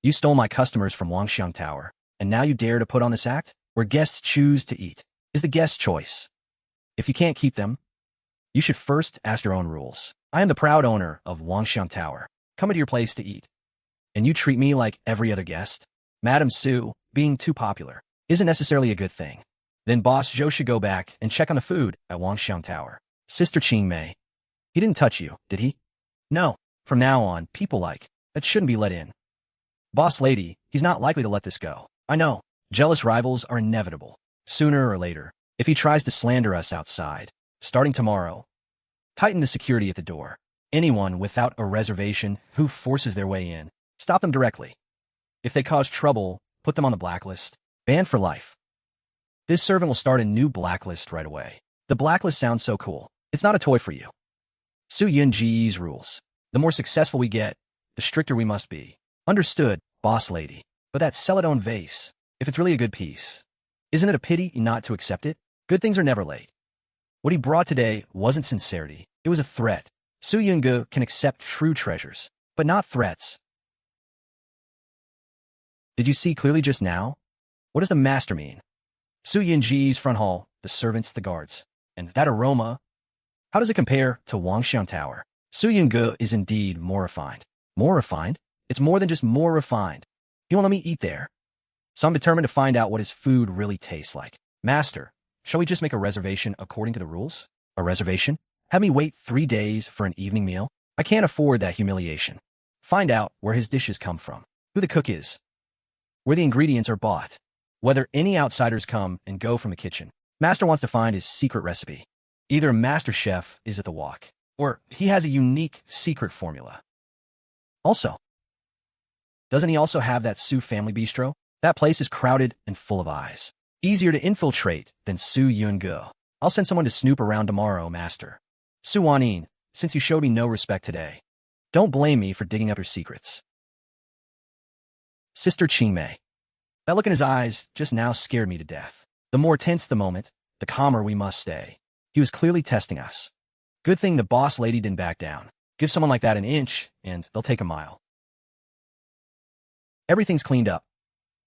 You stole my customers from Wangshan Tower, and now you dare to put on this act? Where guests choose to eat is the guest's choice. If you can't keep them, you should first ask your own rules. I am the proud owner of Wangshan Tower. Come to your place to eat, and you treat me like every other guest? Madam Su, being too popular, isn't necessarily a good thing. Then Boss Zhou should go back and check on the food at Wangshan Tower. Sister Qingmei, he didn't touch you, did he? No. From now on, people like that shouldn't be let in. Boss lady, he's not likely to let this go. I know. Jealous rivals are inevitable. Sooner or later, if he tries to slander us outside, starting tomorrow, tighten the security at the door. Anyone without a reservation who forces their way in, stop them directly. If they cause trouble, put them on the blacklist. Banned for life. This servant will start a new blacklist right away. The blacklist sounds so cool. It's not a toy for you. Su Yun's rules. The more successful we get, the stricter we must be. Understood, boss lady. But that celadon vase, if it's really a good piece, isn't it a pity not to accept it? Good things are never late. What he brought today wasn't sincerity. It was a threat. Su Yun can accept true treasures, but not threats. Did you see clearly just now? What does the master mean? Su Yun's front hall, the servants, the guards. And that aroma, how does it compare to Wangshan Tower? Su Yun is indeed more refined. More refined? It's more than just more refined. He won't let me eat there. So I'm determined to find out what his food really tastes like. Master, shall we just make a reservation according to the rules? A reservation? Have me wait 3 days for an evening meal? I can't afford that humiliation. Find out where his dishes come from, who the cook is, where the ingredients are bought, whether any outsiders come and go from the kitchen. Master wants to find his secret recipe. Either a master chef is at the walk, or he has a unique secret formula. Also, doesn't he also have that Su family bistro? That place is crowded and full of eyes. Easier to infiltrate than Su Yun. I'll send someone to snoop around tomorrow, master. Su Wanqing, since you showed me no respect today, don't blame me for digging up your secrets. Sister Qingmei. That look in his eyes just now scared me to death. The more tense the moment, the calmer we must stay. He was clearly testing us. Good thing the boss lady didn't back down. Give someone like that an inch, and they'll take a mile. Everything's cleaned up.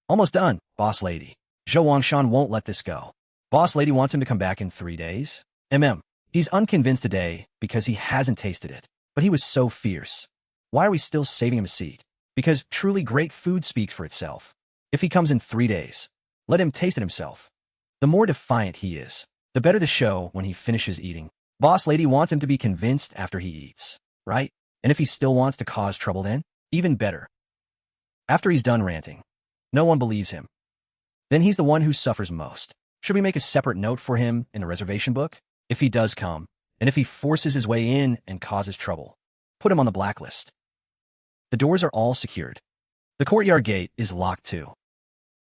Almost done, boss lady. Zhou Wangshan won't let this go. Boss lady wants him to come back in 3 days. He's unconvinced today because he hasn't tasted it. But he was so fierce. Why are we still saving him a seat? Because truly great food speaks for itself. If he comes in 3 days, let him taste it himself. The more defiant he is, the better the show when he finishes eating. Boss lady wants him to be convinced after he eats, right? And if he still wants to cause trouble then, even better. After he's done ranting, no one believes him. Then he's the one who suffers most. Should we make a separate note for him in the reservation book? If he does come, and if he forces his way in and causes trouble, put him on the blacklist. The doors are all secured. The courtyard gate is locked too.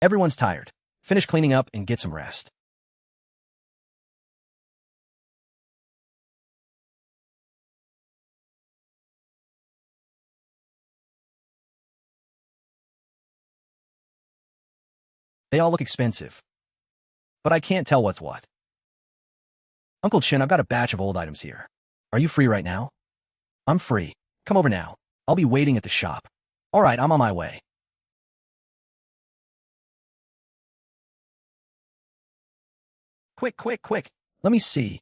Everyone's tired. Finish cleaning up and get some rest. They all look expensive, but I can't tell what's what. Uncle Chin, I've got a batch of old items here. Are you free right now? I'm free. Come over now. I'll be waiting at the shop. All right, I'm on my way. Quick, quick, quick. Let me see.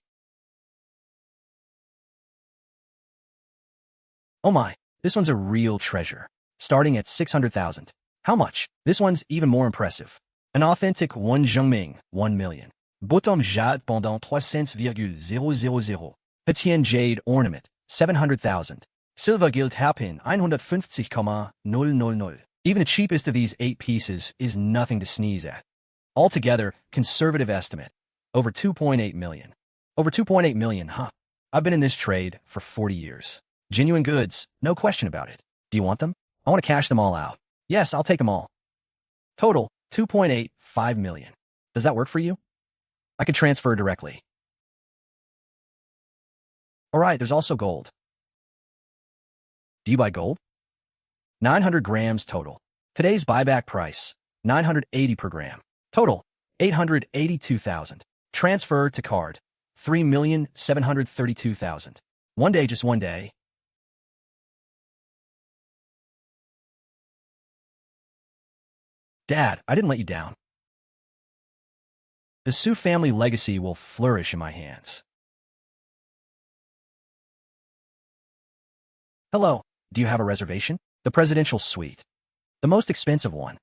Oh my, this one's a real treasure. Starting at 600,000. How much? This one's even more impressive. An authentic Wen Zhengming, 1 million. Bottom jade pendant 300,000. Petian jade ornament, 700,000. Silver gilt hairpin, 150,000. Even the cheapest of these 8 pieces is nothing to sneeze at. Altogether, conservative estimate, over 2.8 million. Over 2.8 million, huh? I've been in this trade for 40 years. Genuine goods, no question about it. Do you want them? I want to cash them all out. Yes, I'll take them all. Total, 2.85 million. Does that work for you? I could transfer directly. All right, there's also gold. Do you buy gold? 900 grams total. Today's buyback price, 980 per gram. Total, 882,000. Transfer to card, 3,732,000. One day, just one day. Dad, I didn't let you down. The Su family legacy will flourish in my hands. Hello, do you have a reservation? The presidential suite. The most expensive one.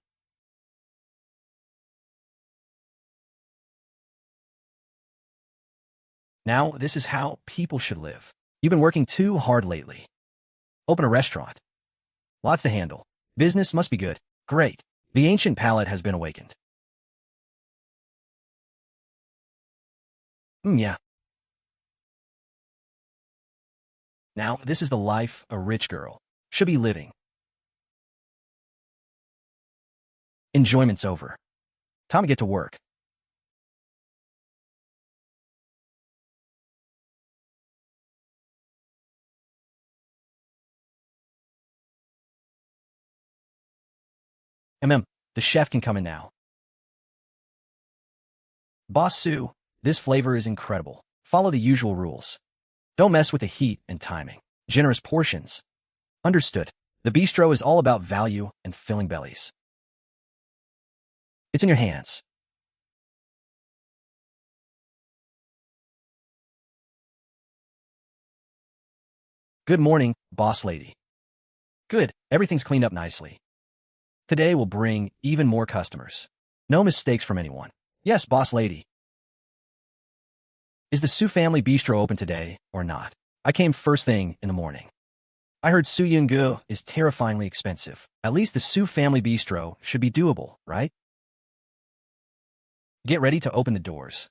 Now, this is how people should live. You've been working too hard lately. Open a restaurant. Lots to handle. Business must be good. Great. The ancient palate has been awakened. Yeah. Now, this is the life a rich girl should be living. Enjoyment's over. Time to get to work. The chef can come in now. Boss Su, this flavor is incredible. Follow the usual rules. Don't mess with the heat and timing. Generous portions. Understood. The bistro is all about value and filling bellies. It's in your hands. Good morning, boss lady. Good, everything's cleaned up nicely. Today will bring even more customers. No mistakes from anyone. Yes, boss lady. Is the Su family bistro open today or not? I came first thing in the morning. I heard Su Yun is terrifyingly expensive. At least the Su family bistro should be doable, right? Get ready to open the doors.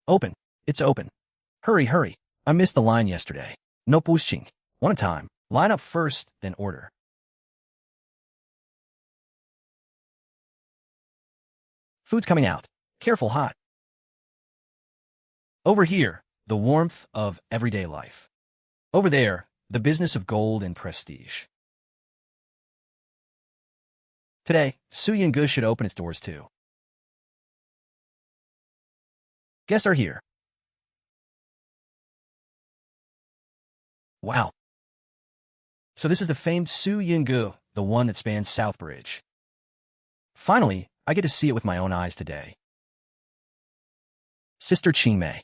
Open. It's open. Hurry, hurry. I missed the line yesterday. No pushing. One at a time. Line up first, then order. Food's coming out. Careful, hot. Over here, the warmth of everyday life. Over there, the business of gold and prestige. Today, Su Yun should open its doors too. Guests are here. Wow. So this is the famed Su Yun, the one that spans Southbridge. Finally, I get to see it with my own eyes today. Sister Qingmei.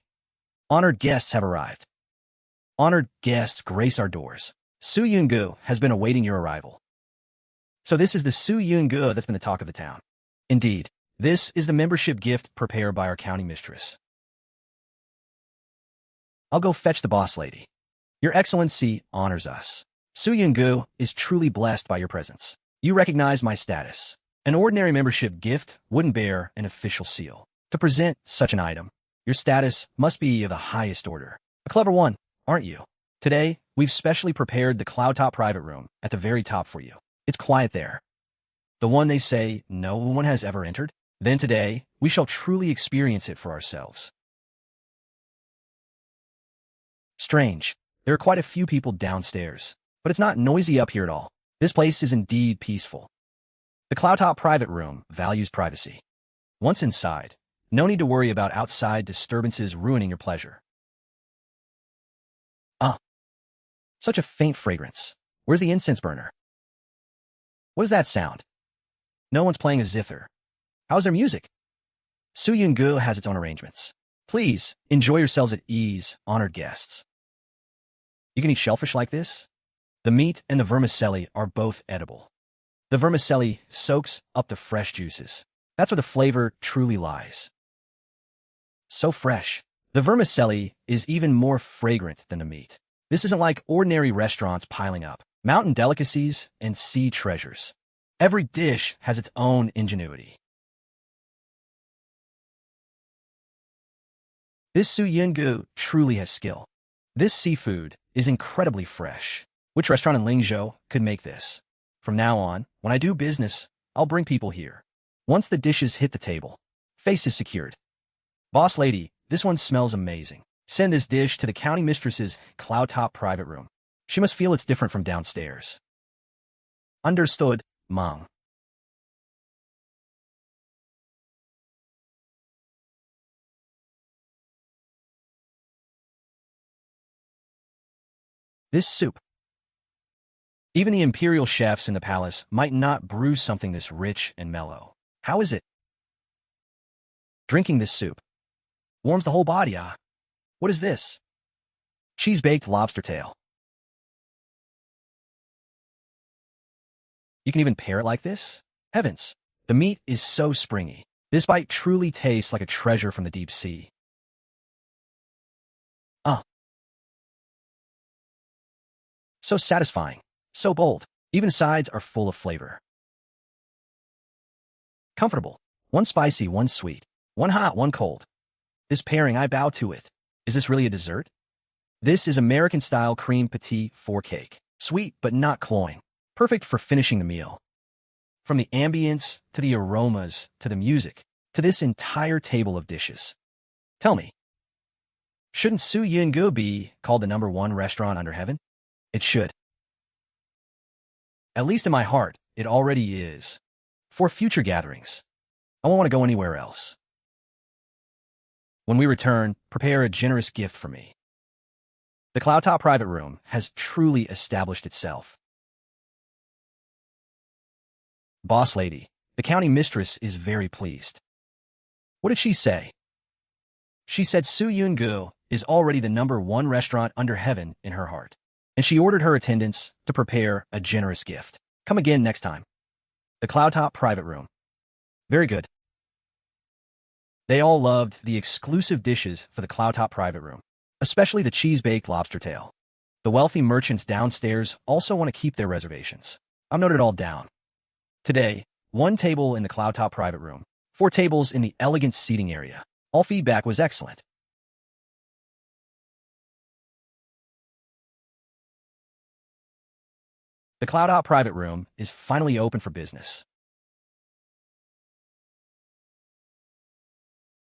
Honored guests have arrived. Honored guests grace our doors. Su Yun has been awaiting your arrival. So this is the Su Yun that's been the talk of the town. Indeed, this is the membership gift prepared by our county mistress. I'll go fetch the boss lady. Your Excellency honors us. Su Yun is truly blessed by your presence. You recognize my status. An ordinary membership gift wouldn't bear an official seal. To present such an item, Your status must be of the highest order. A clever one, aren't you? Today, we've specially prepared the cloud-top private room at the very top for you. It's quiet there. The one they say no one has ever entered. Then today, we shall truly experience it for ourselves. Strange. There are quite a few people downstairs, but it's not noisy up here at all. This place is indeed peaceful. The cloud-top private room values privacy. Once inside, no need to worry about outside disturbances ruining your pleasure. Such a faint fragrance. Where's the incense burner? What is that sound? No one's playing a zither. How's their music? Su Yun has its own arrangements. Please, enjoy yourselves at ease, honored guests. You can eat shellfish like this? The meat and the vermicelli are both edible. The vermicelli soaks up the fresh juices. That's where the flavor truly lies. So fresh. The vermicelli is even more fragrant than the meat. This isn't like ordinary restaurants piling up mountain delicacies and sea treasures. Every dish has its own ingenuity. This Su Yun truly has skill. This seafood is incredibly fresh. Which restaurant in Lingzhou could make this? From now on, when I do business, I'll bring people here. Once the dishes hit the table, face is secured. Boss lady, this one smells amazing. Send this dish to the county mistress's cloud-top private room. She must feel it's different from downstairs. Understood, Mom. This soup. Even the imperial chefs in the palace might not brew something this rich and mellow. How is it? Drinking this soup warms the whole body, What is this? Cheese-baked lobster tail. You can even pair it like this? Heavens, the meat is so springy. This bite truly tastes like a treasure from the deep sea. So satisfying, so bold. Even sides are full of flavor. Comfortable. One spicy, one sweet. One hot, one cold. This pairing, I bow to it. Is this really a dessert? This is American-style cream petit four cake. Sweet, but not cloying. Perfect for finishing the meal. From the ambience, to the aromas, to the music, to this entire table of dishes. Tell me, shouldn't Su Yun be called the #1 restaurant under heaven? It should. At least in my heart, it already is. For future gatherings, I won't want to go anywhere else. When we return, prepare a generous gift for me. The cloud-top private room has truly established itself. Boss lady, the county mistress is very pleased. What did she say? She said Su Yun is already the #1 restaurant under heaven in her heart, and she ordered her attendants to prepare a generous gift. Come again next time. The cloud-top private room. Very good. They all loved the exclusive dishes for the cloud-top private room, especially the cheese-baked lobster tail. The wealthy merchants downstairs also want to keep their reservations. I've noted it all down. Today, 1 table in the cloud-top private room, 4 tables in the elegant seating area. All feedback was excellent. The cloud-top private room is finally open for business.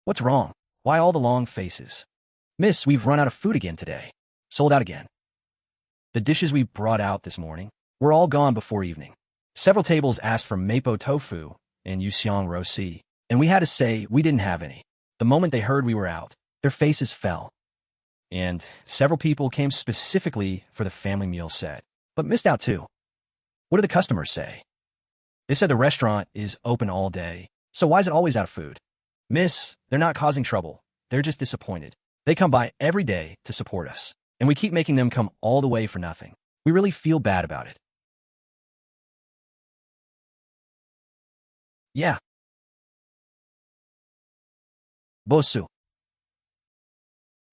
What's wrong? Why all the long faces? Miss, we've run out of food again today. Sold out again. The dishes we brought out this morning were all gone before evening. Several tables asked for mapo tofu and yuxiang rosi, and we had to say we didn't have any. The moment they heard we were out, their faces fell. And several people came specifically for the family meal set, but missed out too. What did the customers say? They said the restaurant is open all day, so why is it always out of food? Miss, they're not causing trouble. They're just disappointed. They come by every day to support us, and we keep making them come all the way for nothing. We really feel bad about it. Yeah. Bosu.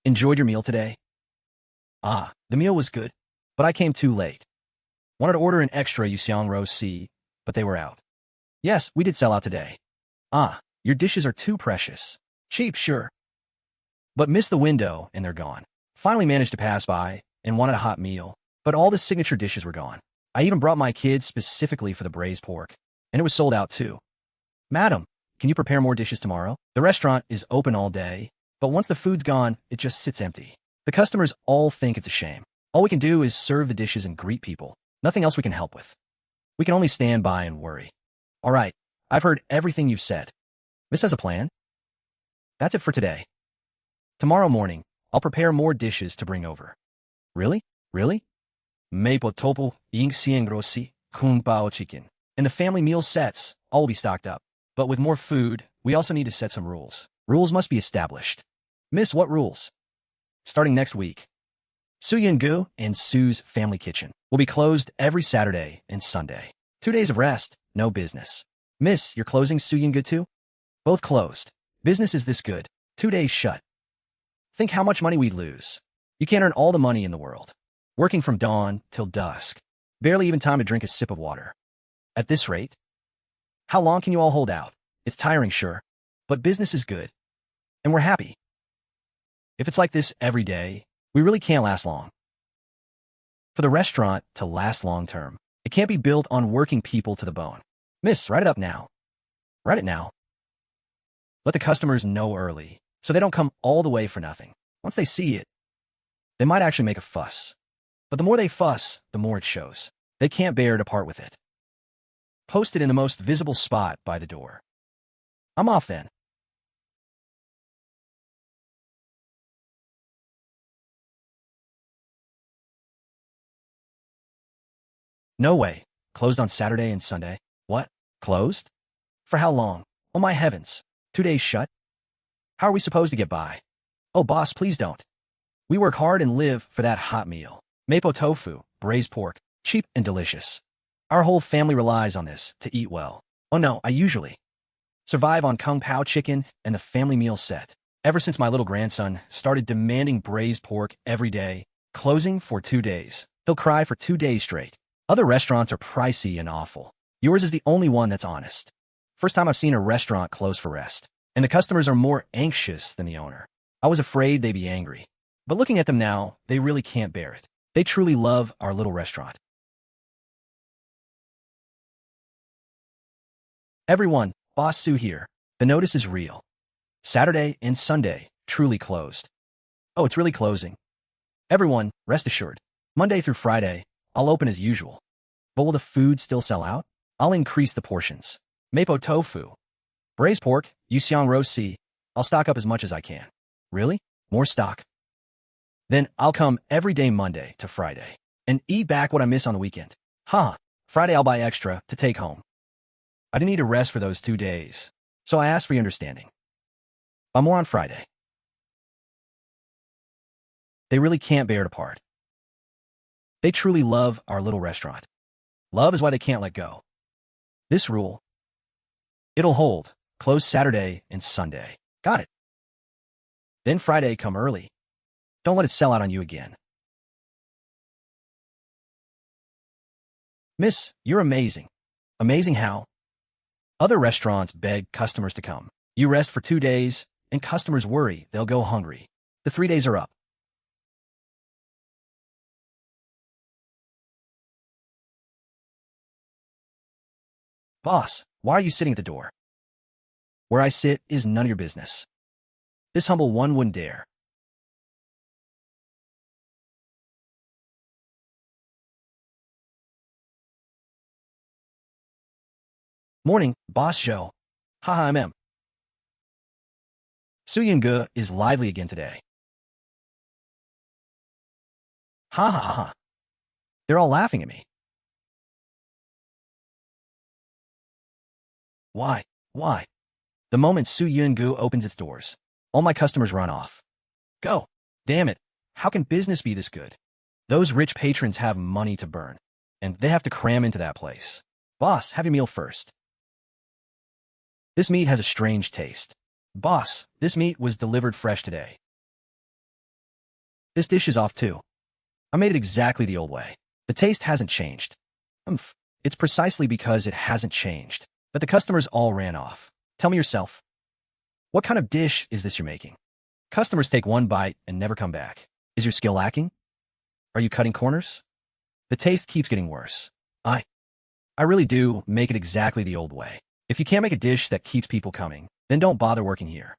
Enjoyed your meal today? The meal was good, but I came too late. Wanted to order an extra yuxiang rosi, but they were out. Yes, we did sell out today. Your dishes are too precious. Cheap, sure. but missed the window and they're gone. Finally managed to pass by and wanted a hot meal, but all the signature dishes were gone. I even brought my kids specifically for the braised pork, and it was sold out too. Madam, can you prepare more dishes tomorrow? The restaurant is open all day, but once the food's gone, it just sits empty. The customers all think it's a shame. All we can do is serve the dishes and greet people. Nothing else we can help with. We can only stand by and worry. All right, I've heard everything you've said. Miss has a plan? That's it for today. Tomorrow morning, I'll prepare more dishes to bring over. Really? Really? Maple topo, ying xiang rossi, kung bao chicken. And the family meal sets, all will be stocked up. But with more food, we also need to set some rules. Rules must be established. Miss, what rules? Starting next week, Su Yun and Su's family kitchen will be closed every Saturday and Sunday. 2 days of rest, no business. Miss, you're closing Su Yun too? Both closed. Business is this good. 2 days shut. Think how much money we'd lose. You can't earn all the money in the world. Working from dawn till dusk. Barely even time to drink a sip of water. At this rate, how long can you all hold out? It's tiring, sure, but business is good. And we're happy. If it's like this every day, we really can't last long. For the restaurant to last long term, it can't be built on working people to the bone. Miss, write it up now. Write it now. Let the customers know early, so they don't come all the way for nothing. Once they see it, they might actually make a fuss. But the more they fuss, the more it shows. They can't bear to part with it. Post it in the most visible spot by the door. I'm off then. No way. Closed on Saturday and Sunday. What? Closed? For how long? Oh my heavens. 2 days shut? How are we supposed to get by? Oh boss, please don't. We work hard and live for that hot meal. Mapo tofu, braised pork, cheap and delicious. Our whole family relies on this to eat well. Oh no, I usually survive on kung pao chicken and the family meal set. Ever since my little grandson started demanding braised pork every day, closing for 2 days. He'll cry for 2 days straight. Other restaurants are pricey and awful. Yours is the only one that's honest. First time I've seen a restaurant close for rest. And the customers are more anxious than the owner. I was afraid they'd be angry. But looking at them now, they really can't bear it. They truly love our little restaurant. Everyone, Boss Su here. The notice is real. Saturday and Sunday, truly closed. Oh, it's really closing. Everyone, rest assured. Monday through Friday, I'll open as usual. But will the food still sell out? I'll increase the portions. Mapo tofu. Braised pork, yuxiang rossi. I'll stock up as much as I can. Really? More stock? Then I'll come every day Monday to Friday and eat back what I miss on the weekend. Huh. Friday I'll buy extra to take home. I didn't need a rest for those 2 days, so I asked for your understanding. Buy more on Friday. They really can't bear to part. They truly love our little restaurant. Love is why they can't let go. This rule, it'll hold. Close Saturday and Sunday. Got it. Then Friday come early. Don't let it sell out on you again. Miss, you're amazing. Amazing how? Other restaurants beg customers to come. You rest for 2 days, and customers worry they'll go hungry. The 3 days are up. Boss, why are you sitting at the door? Where I sit is none of your business. This humble one wouldn't dare. Morning, Boss Zhou. Haha, I'm. Su Yun is lively again today. Ha ha ha. They're all laughing at me. Why? Why? The moment Su Yun opens its doors, all my customers run off. Go. Damn it. How can business be this good? Those rich patrons have money to burn, and they have to cram into that place. Boss, have your meal first. This meat has a strange taste. Boss, this meat was delivered fresh today. This dish is off too. I made it exactly the old way. The taste hasn't changed. It's precisely because it hasn't changed that the customers all ran off. Tell me yourself. What kind of dish is this you're making? Customers take one bite and never come back. Is your skill lacking? Are you cutting corners? The taste keeps getting worse. I really do make it exactly the old way. If you can't make a dish that keeps people coming, then don't bother working here.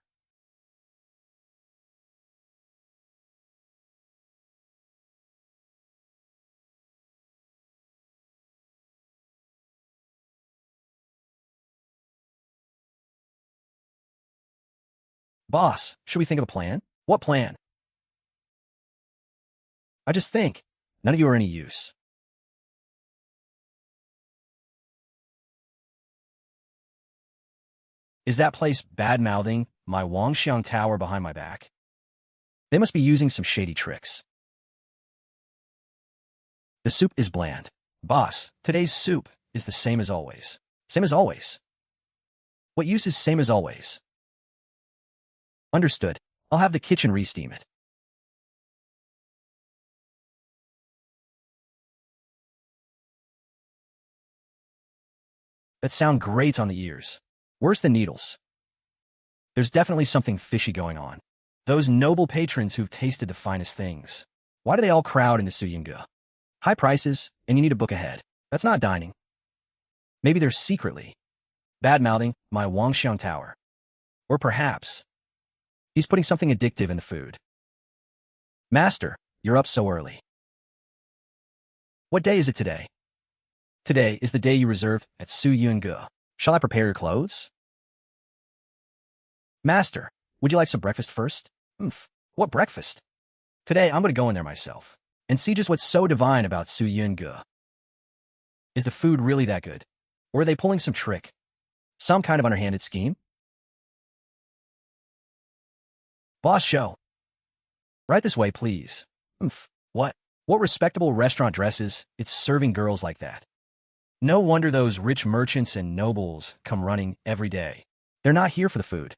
Boss, should we think of a plan? What plan? I just think. None of you are any use. Is that place bad-mouthing my Wangshan tower behind my back? They must be using some shady tricks. The soup is bland. Boss, today's soup is the same as always. Same as always. What use is same as always? Understood. I'll have the kitchen re-steam it. That sound grates on the ears. Worse than needles. There's definitely something fishy going on. Those noble patrons who've tasted the finest things. Why do they all crowd into Su Yun? High prices, and you need to book ahead. That's not dining. Maybe they're secretly bad-mouthing my Wangshan tower. Or perhaps he's putting something addictive in the food. Master, you're up so early. What day is it today? Today is the day you reserved at Su Yun. Shall I prepare your clothes? Master, would you like some breakfast first? What breakfast? Today I'm going to go in there myself and see just what's so divine about Su Yun. Is the food really that good? Or are they pulling some trick? Some kind of underhanded scheme? Boss show. Right this way, please. What? What respectable restaurant dresses it's serving girls like that? No wonder those rich merchants and nobles come running every day. They're not here for the food.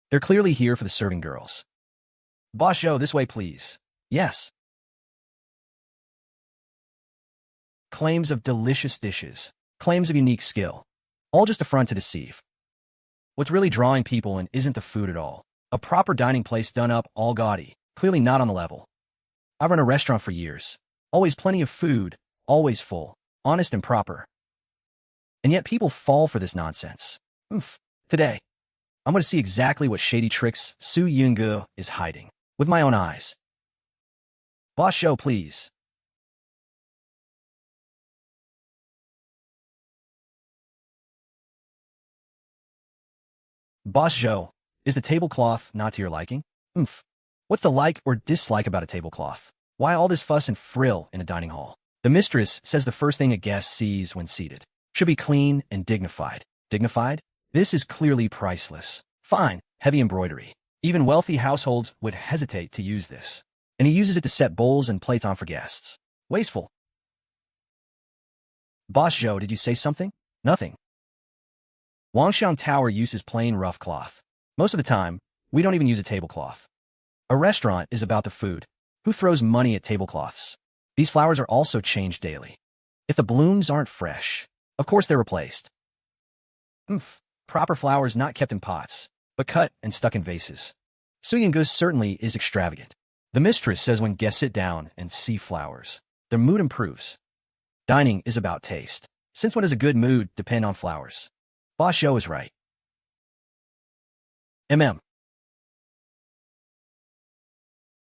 They're clearly here for the serving girls. Boss show, this way, please. Yes. Claims of delicious dishes. Claims of unique skill. All just a front to deceive. What's really drawing people in isn't the food at all. A proper dining place done up all gaudy. Clearly not on the level. I've run a restaurant for years. Always plenty of food. Always full. Honest and proper. And yet people fall for this nonsense. Today, I'm going to see exactly what shady tricks Su Yun is hiding. With my own eyes. Boss show, please. Boss show, is the tablecloth not to your liking? What's the like or dislike about a tablecloth? Why all this fuss and frill in a dining hall? The mistress says the first thing a guest sees when seated should be clean and dignified. Dignified? This is clearly priceless. Fine, heavy embroidery. Even wealthy households would hesitate to use this. And he uses it to set bowls and plates on for guests. Wasteful. Boss Zhou, did you say something? Nothing. Wangshan Tower uses plain rough cloth. Most of the time, we don't even use a tablecloth. A restaurant is about the food. Who throws money at tablecloths? These flowers are also changed daily. If the blooms aren't fresh, of course they're replaced. Proper flowers not kept in pots, but cut and stuck in vases. Su Yun certainly is extravagant. The mistress says when guests sit down and see flowers, their mood improves. Dining is about taste. Since when does a good mood depend on flowers? Boss Zhou is right.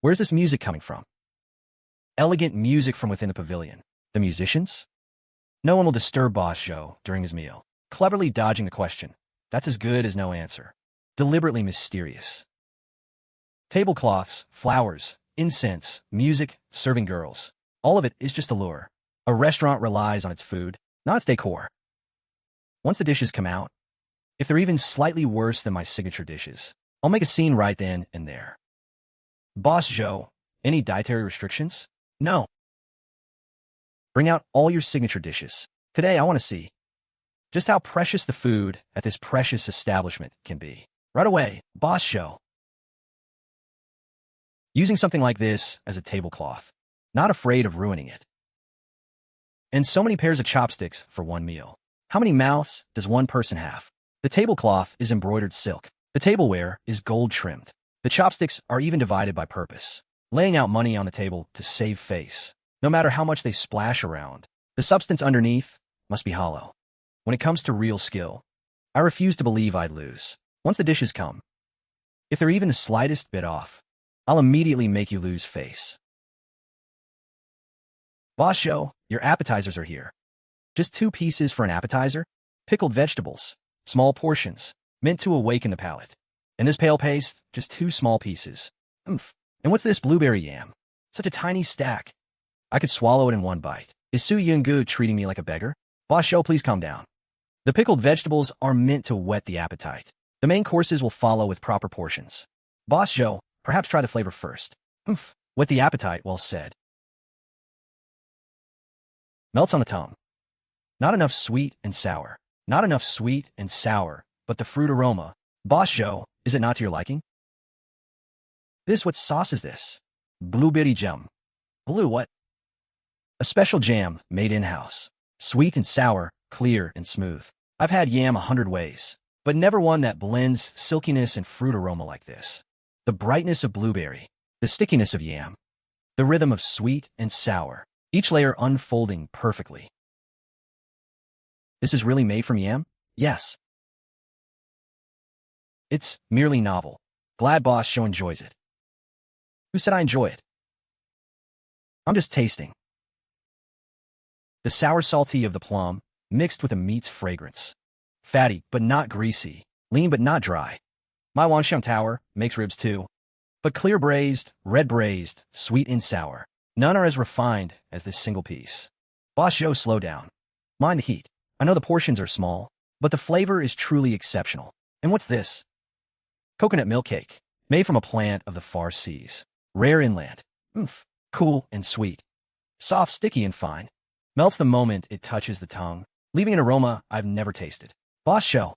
Where's this music coming from? Elegant music from within the pavilion. The musicians? No one will disturb Boss Zhou during his meal. Cleverly dodging the question. That's as good as no answer. Deliberately mysterious. Tablecloths, flowers, incense, music, serving girls. All of it is just a lure. A restaurant relies on its food, not its decor. Once the dishes come out, if they're even slightly worse than my signature dishes, I'll make a scene right then and there. Boss Zhou, any dietary restrictions? No. Bring out all your signature dishes. Today I want to see just how precious the food at this precious establishment can be. Right away, Boss Zhou. Using something like this as a tablecloth, not afraid of ruining it. And so many pairs of chopsticks for one meal. How many mouths does one person have? The tablecloth is embroidered silk. The tableware is gold trimmed. The chopsticks are even divided by purpose, laying out money on the table to save face. No matter how much they splash around, the substance underneath must be hollow. When it comes to real skill, I refuse to believe I'd lose. Once the dishes come, if they're even the slightest bit off, I'll immediately make you lose face. Boss Zhou, your appetizers are here. Just 2 pieces for an appetizer? Pickled vegetables, small portions, meant to awaken the palate. And this pale paste, just 2 small pieces. Oomph. And what's this blueberry yam? Such a tiny stack. I could swallow it in 1 bite. Is Su Yun treating me like a beggar? Boss Zhou, please calm down. The pickled vegetables are meant to whet the appetite. The main courses will follow with proper portions. Boss Zhou, perhaps try the flavor first. Oomph. Whet the appetite, well said. Melts on the tongue. Not enough sweet and sour. Not enough sweet and sour, but the fruit aroma. Boss Zhou, is it not to your liking? What sauce is this? Blueberry jam. Blue what? A special jam made in-house. Sweet and sour, clear and smooth. I've had yam 100 ways, but never one that blends silkiness and fruit aroma like this. The brightness of blueberry, the stickiness of yam, the rhythm of sweet and sour, each layer unfolding perfectly. This is really made from yam? Yes. It's merely novel. Glad Boss Zhou enjoys it. Who said I enjoy it? I'm just tasting. The sour salty of the plum, mixed with the meat's fragrance. Fatty, but not greasy. Lean, but not dry. My Wangshan Tower makes ribs too. But clear braised, red braised, sweet and sour. None are as refined as this single piece. Boss Zhou, slow down. Mind the heat. I know the portions are small, but the flavor is truly exceptional. And what's this? Coconut milk cake, made from a plant of the far seas. Rare inland. Oomph. Cool and sweet. Soft, sticky, and fine. Melts the moment it touches the tongue, leaving an aroma I've never tasted. Boss Zhou.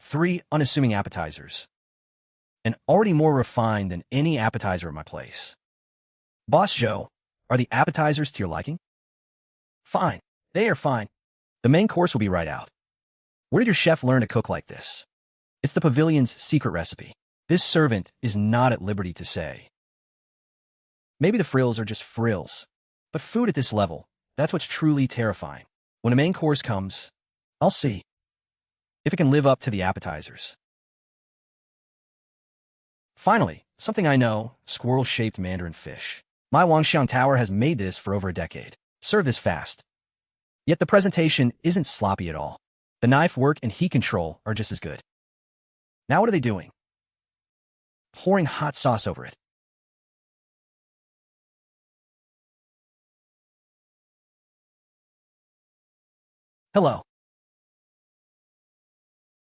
3 unassuming appetizers. And already more refined than any appetizer at my place. Boss Zhou, are the appetizers to your liking? Fine. They are fine. The main course will be right out. Where did your chef learn to cook like this? It's the pavilion's secret recipe. This servant is not at liberty to say. Maybe the frills are just frills. But food at this level, that's what's truly terrifying. When a main course comes, I'll see if it can live up to the appetizers. Finally, something I know, squirrel-shaped mandarin fish. My Wangshan Tower has made this for over a decade. Serve this fast. Yet the presentation isn't sloppy at all. The knife work and heat control are just as good. Now what are they doing? Pouring hot sauce over it. Hello.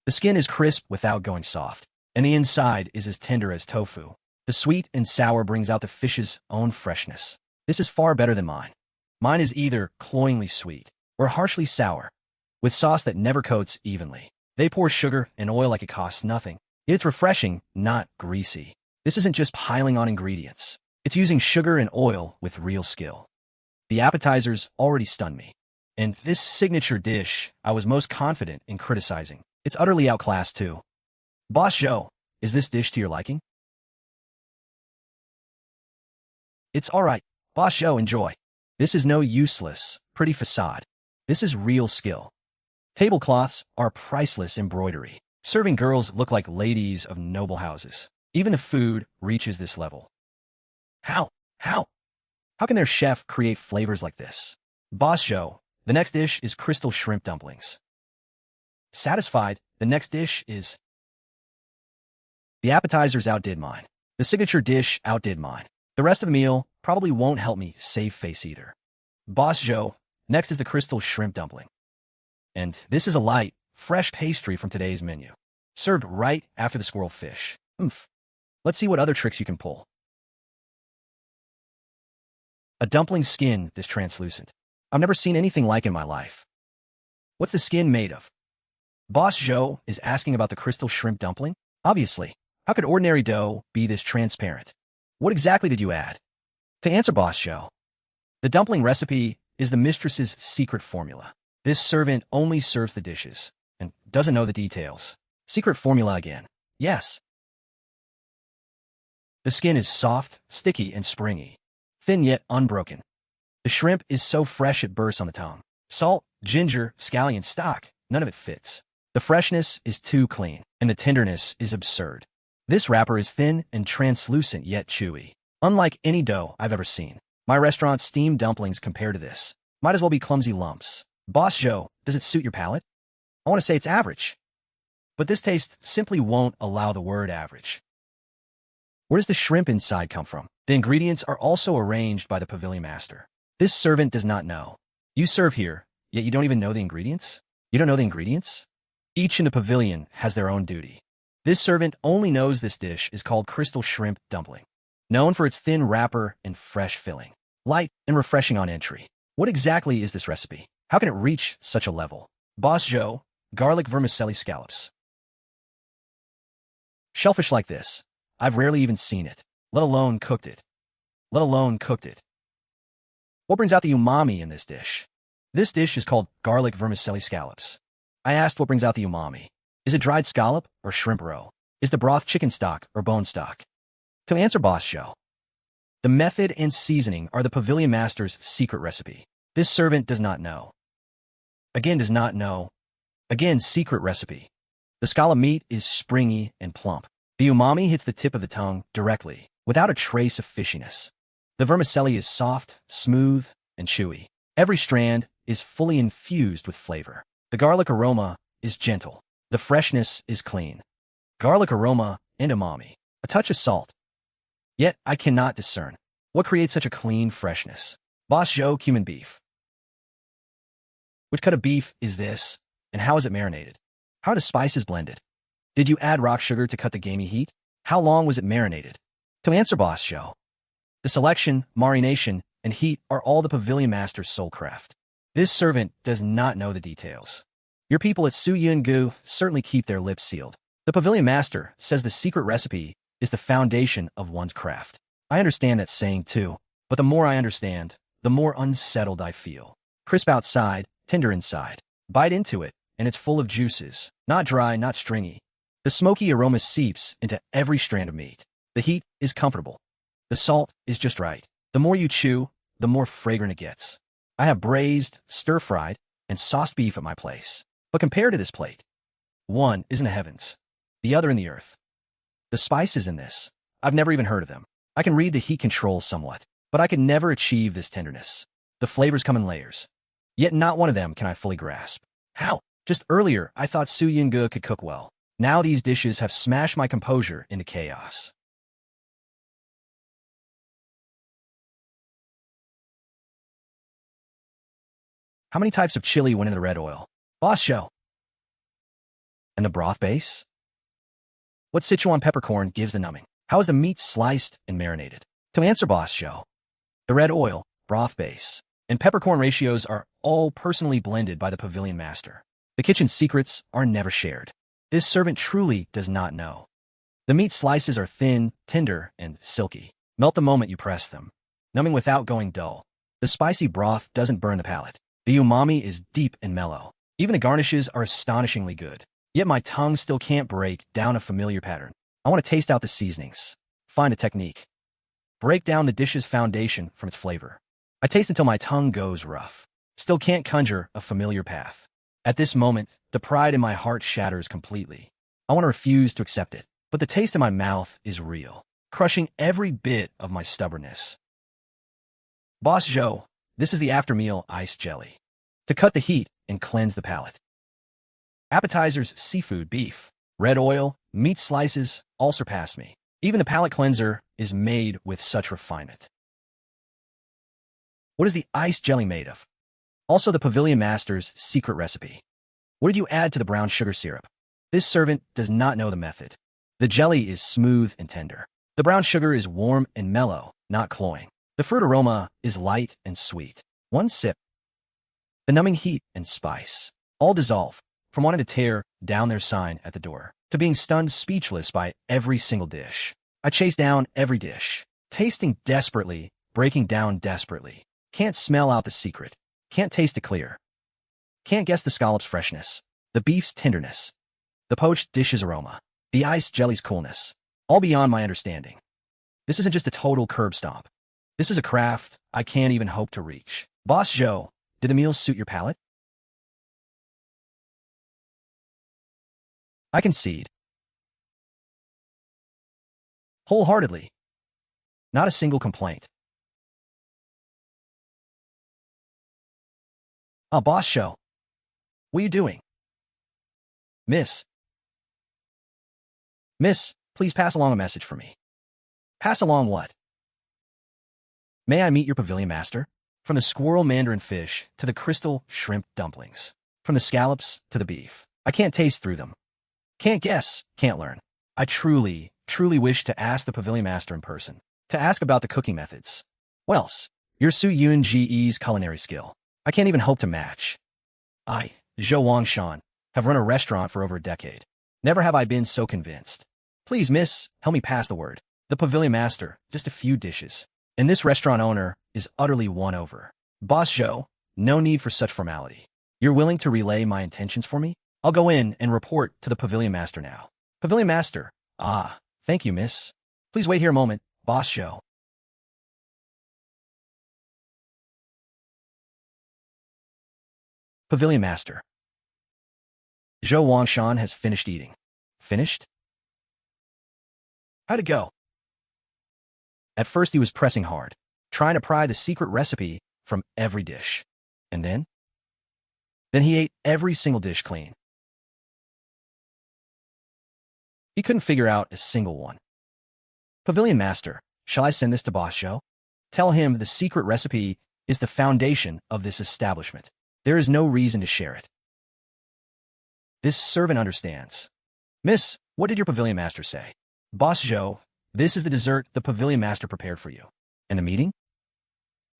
The skin is crisp without going soft, and the inside is as tender as tofu. The sweet and sour brings out the fish's own freshness. This is far better than mine. Mine is either cloyingly sweet or harshly sour, with sauce that never coats evenly. They pour sugar and oil like it costs nothing. It's refreshing, not greasy. This isn't just piling on ingredients. It's using sugar and oil with real skill. The appetizers already stun me. And this signature dish, I was most confident in criticizing. It's utterly outclassed too. Boss Zhou, is this dish to your liking? It's alright. Boss Zhou, enjoy. This is no useless, pretty facade. This is real skill. Tablecloths are priceless embroidery. Serving girls look like ladies of noble houses. Even the food reaches this level. How? How can their chef create flavors like this? Boss Zhou, the next dish is crystal shrimp dumplings. Satisfied, the next dish is... The appetizers outdid mine. The signature dish outdid mine. The rest of the meal probably won't help me save face either. Boss Zhou, next is the crystal shrimp dumpling. And this is a light, fresh pastry from today's menu. Served right after the squirrel fish. Oomph. Let's see what other tricks you can pull. A dumpling skin this translucent. I've never seen anything like in my life. What's the skin made of? Boss Zhou is asking about the crystal shrimp dumpling? Obviously. How could ordinary dough be this transparent? What exactly did you add? To answer Boss Zhou, the dumpling recipe is the mistress's secret formula. This servant only serves the dishes and doesn't know the details. Secret formula again. Yes. The skin is soft, sticky, and springy. Thin yet unbroken. The shrimp is so fresh it bursts on the tongue. Salt, ginger, scallion stock, none of it fits. The freshness is too clean, and the tenderness is absurd. This wrapper is thin and translucent yet chewy. Unlike any dough I've ever seen. My restaurant's steamed dumplings compare to this. Might as well be clumsy lumps. Boss Zhou, does it suit your palate? I want to say it's average. But this taste simply won't allow the word average. Where does the shrimp inside come from? The ingredients are also arranged by the pavilion master. This servant does not know. You serve here, yet you don't even know the ingredients? You don't know the ingredients? Each in the pavilion has their own duty. This servant only knows this dish is called crystal shrimp dumpling, known for its thin wrapper and fresh filling, light and refreshing on entry. What exactly is this recipe? How can it reach such a level? Boss Zhou, garlic vermicelli scallops. Shellfish like this, I've rarely even seen it, let alone cooked it. What brings out the umami in this dish? This dish is called garlic vermicelli scallops. I asked what brings out the umami. Is it dried scallop or shrimp roe? Is the broth chicken stock or bone stock? To answer Boss Zhou, the method and seasoning are the pavilion master's secret recipe. This servant does not know. Again, does not know. Again, secret recipe. The scallop meat is springy and plump. The umami hits the tip of the tongue directly, without a trace of fishiness. The vermicelli is soft, smooth, and chewy. Every strand is fully infused with flavor. The garlic aroma is gentle. The freshness is clean. Garlic aroma and umami. A touch of salt. Yet I cannot discern. What creates such a clean freshness? Boss Zhou, cumin beef. Which cut of beef is this, and how is it marinated? How are the spices blended? Did you add rock sugar to cut the gamey heat? How long was it marinated? To answer Boss Zhou, the selection, marination, and heat are all the pavilion master's sole craft. This servant does not know the details. Your people at Su Yun Gu certainly keep their lips sealed. The pavilion master says the secret recipe is the foundation of one's craft. I understand that saying too, but the more I understand, the more unsettled I feel. Crisp outside, tender inside. Bite into it, and it's full of juices. Not dry, not stringy. The smoky aroma seeps into every strand of meat. The heat is comfortable. The salt is just right. The more you chew, the more fragrant it gets. I have braised, stir-fried, and sauced beef at my place. But compared to this plate, one is in the heavens, the other in the earth. The spices in this, I've never even heard of them. I can read the heat controls somewhat, but I could never achieve this tenderness. The flavors come in layers, yet not one of them can I fully grasp. How? Just earlier, I thought Su Yun Gu could cook well. Now these dishes have smashed my composure into chaos. How many types of chili went in the red oil? Boss Zhou. And the broth base? What Sichuan peppercorn gives the numbing? How is the meat sliced and marinated? To answer Boss Zhou, the red oil, broth base, and peppercorn ratios are all personally blended by the pavilion master. The kitchen secrets are never shared. This servant truly does not know. The meat slices are thin, tender, and silky. Melt the moment you press them, numbing without going dull. The spicy broth doesn't burn the palate. The umami is deep and mellow. Even the garnishes are astonishingly good. Yet my tongue still can't break down a familiar pattern. I want to taste out the seasonings. Find a technique. Break down the dish's foundation from its flavor. I taste until my tongue goes rough. Still can't conjure a familiar path. At this moment, the pride in my heart shatters completely. I want to refuse to accept it, but the taste in my mouth is real, crushing every bit of my stubbornness. Boss Zhou, this is the after-meal iced jelly. To cut the heat and cleanse the palate. Appetizers, seafood, beef, red oil, meat slices all surpass me. Even the palate cleanser is made with such refinement. What is the iced jelly made of? Also the pavilion master's secret recipe. What did you add to the brown sugar syrup? This servant does not know the method. The jelly is smooth and tender. The brown sugar is warm and mellow, not cloying. The fruit aroma is light and sweet. One sip. The numbing heat and spice all dissolve, from wanting to tear down their sign at the door, to being stunned speechless by every single dish. I chase down every dish, tasting desperately, breaking down desperately. Can't smell out the secret. Can't taste it clear. Can't guess the scallop's freshness, the beef's tenderness, the poached dish's aroma. The ice jelly's coolness. All beyond my understanding. This isn't just a total curb stomp. This is a craft I can't even hope to reach. Boss Zhou, did the meals suit your palate? I concede. Wholeheartedly. Not a single complaint. Boss Zhou. What are you doing? Miss. Miss, please pass along a message for me. Pass along what? May I meet your pavilion master? From the squirrel mandarin fish to the crystal shrimp dumplings. From the scallops to the beef. I can't taste through them. Can't guess, can't learn. I truly wish to ask the pavilion master in person. To ask about the cooking methods. What else? Your Su Yun Ge's culinary skill. I can't even hope to match. I, Zhou Wangshan, have run a restaurant for over a decade. Never have I been so convinced. Please, miss, help me pass the word. The pavilion master, just a few dishes. And this restaurant owner is utterly won over. Boss Zhou, no need for such formality. You're willing to relay my intentions for me? I'll go in and report to the pavilion master now. Pavilion master. Ah, thank you, miss. Please wait here a moment, Boss Zhou. Pavilion master. Zhou Wangshan has finished eating. Finished? How'd it go? At first he was pressing hard, trying to pry the secret recipe from every dish. And then? Then he ate every single dish clean. He couldn't figure out a single one. Pavilion master, shall I send this to Boss Zhou? Tell him the secret recipe is the foundation of this establishment. There is no reason to share it. This servant understands. Miss, what did your pavilion master say? Boss Zhou, this is the dessert the pavilion master prepared for you. And the meeting?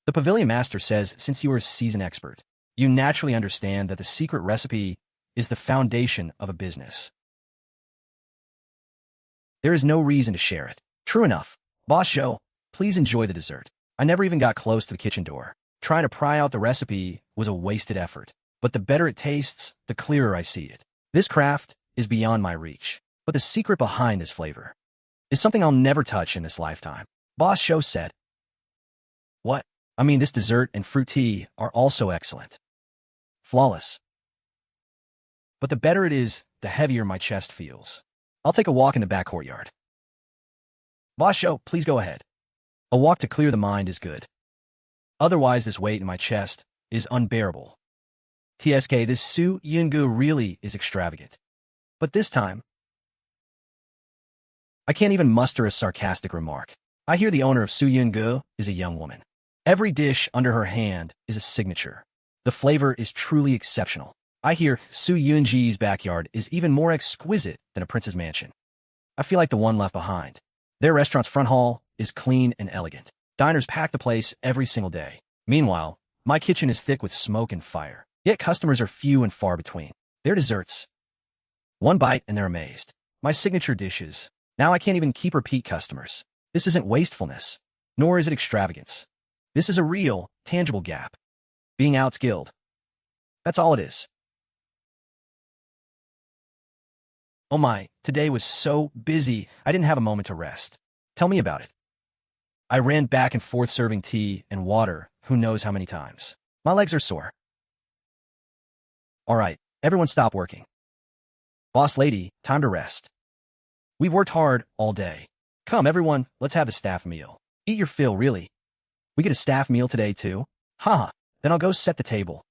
The pavilion master says since you are a seasoned expert, you naturally understand that the secret recipe is the foundation of a business. There is no reason to share it. True enough. Boss Zhou, please enjoy the dessert. I never even got close to the kitchen door. Trying to pry out the recipe was a wasted effort. But the better it tastes, the clearer I see it. This craft is beyond my reach. But the secret behind this flavor is something I'll never touch in this lifetime. Boss Zhou said. What? I mean, this dessert and fruit tea are also excellent. Flawless. But the better it is, the heavier my chest feels. I'll take a walk in the back courtyard. Boss Zhou, please go ahead. A walk to clear the mind is good. Otherwise, this weight in my chest is unbearable. TSK, this Su Yun really is extravagant. But this time, I can't even muster a sarcastic remark. I hear the owner of Su Yun is a young woman. Every dish under her hand is a signature. The flavor is truly exceptional. I hear Su Yun's backyard is even more exquisite than a prince's mansion. I feel like the one left behind. Their restaurant's front hall is clean and elegant. Diners pack the place every single day. Meanwhile, my kitchen is thick with smoke and fire. Yet customers are few and far between. Their desserts. One bite and they're amazed. My signature dishes. Now I can't even keep repeat customers. This isn't wastefulness, nor is it extravagance. This is a real, tangible gap. Being outskilled. That's all it is. Oh my, today was so busy, I didn't have a moment to rest. Tell me about it. I ran back and forth serving tea and water, who knows how many times. My legs are sore. All right, everyone stop working. Boss lady, time to rest. We've worked hard all day. Come, everyone, let's have a staff meal. Eat your fill, really. We get a staff meal today, too? Haha, then I'll go set the table.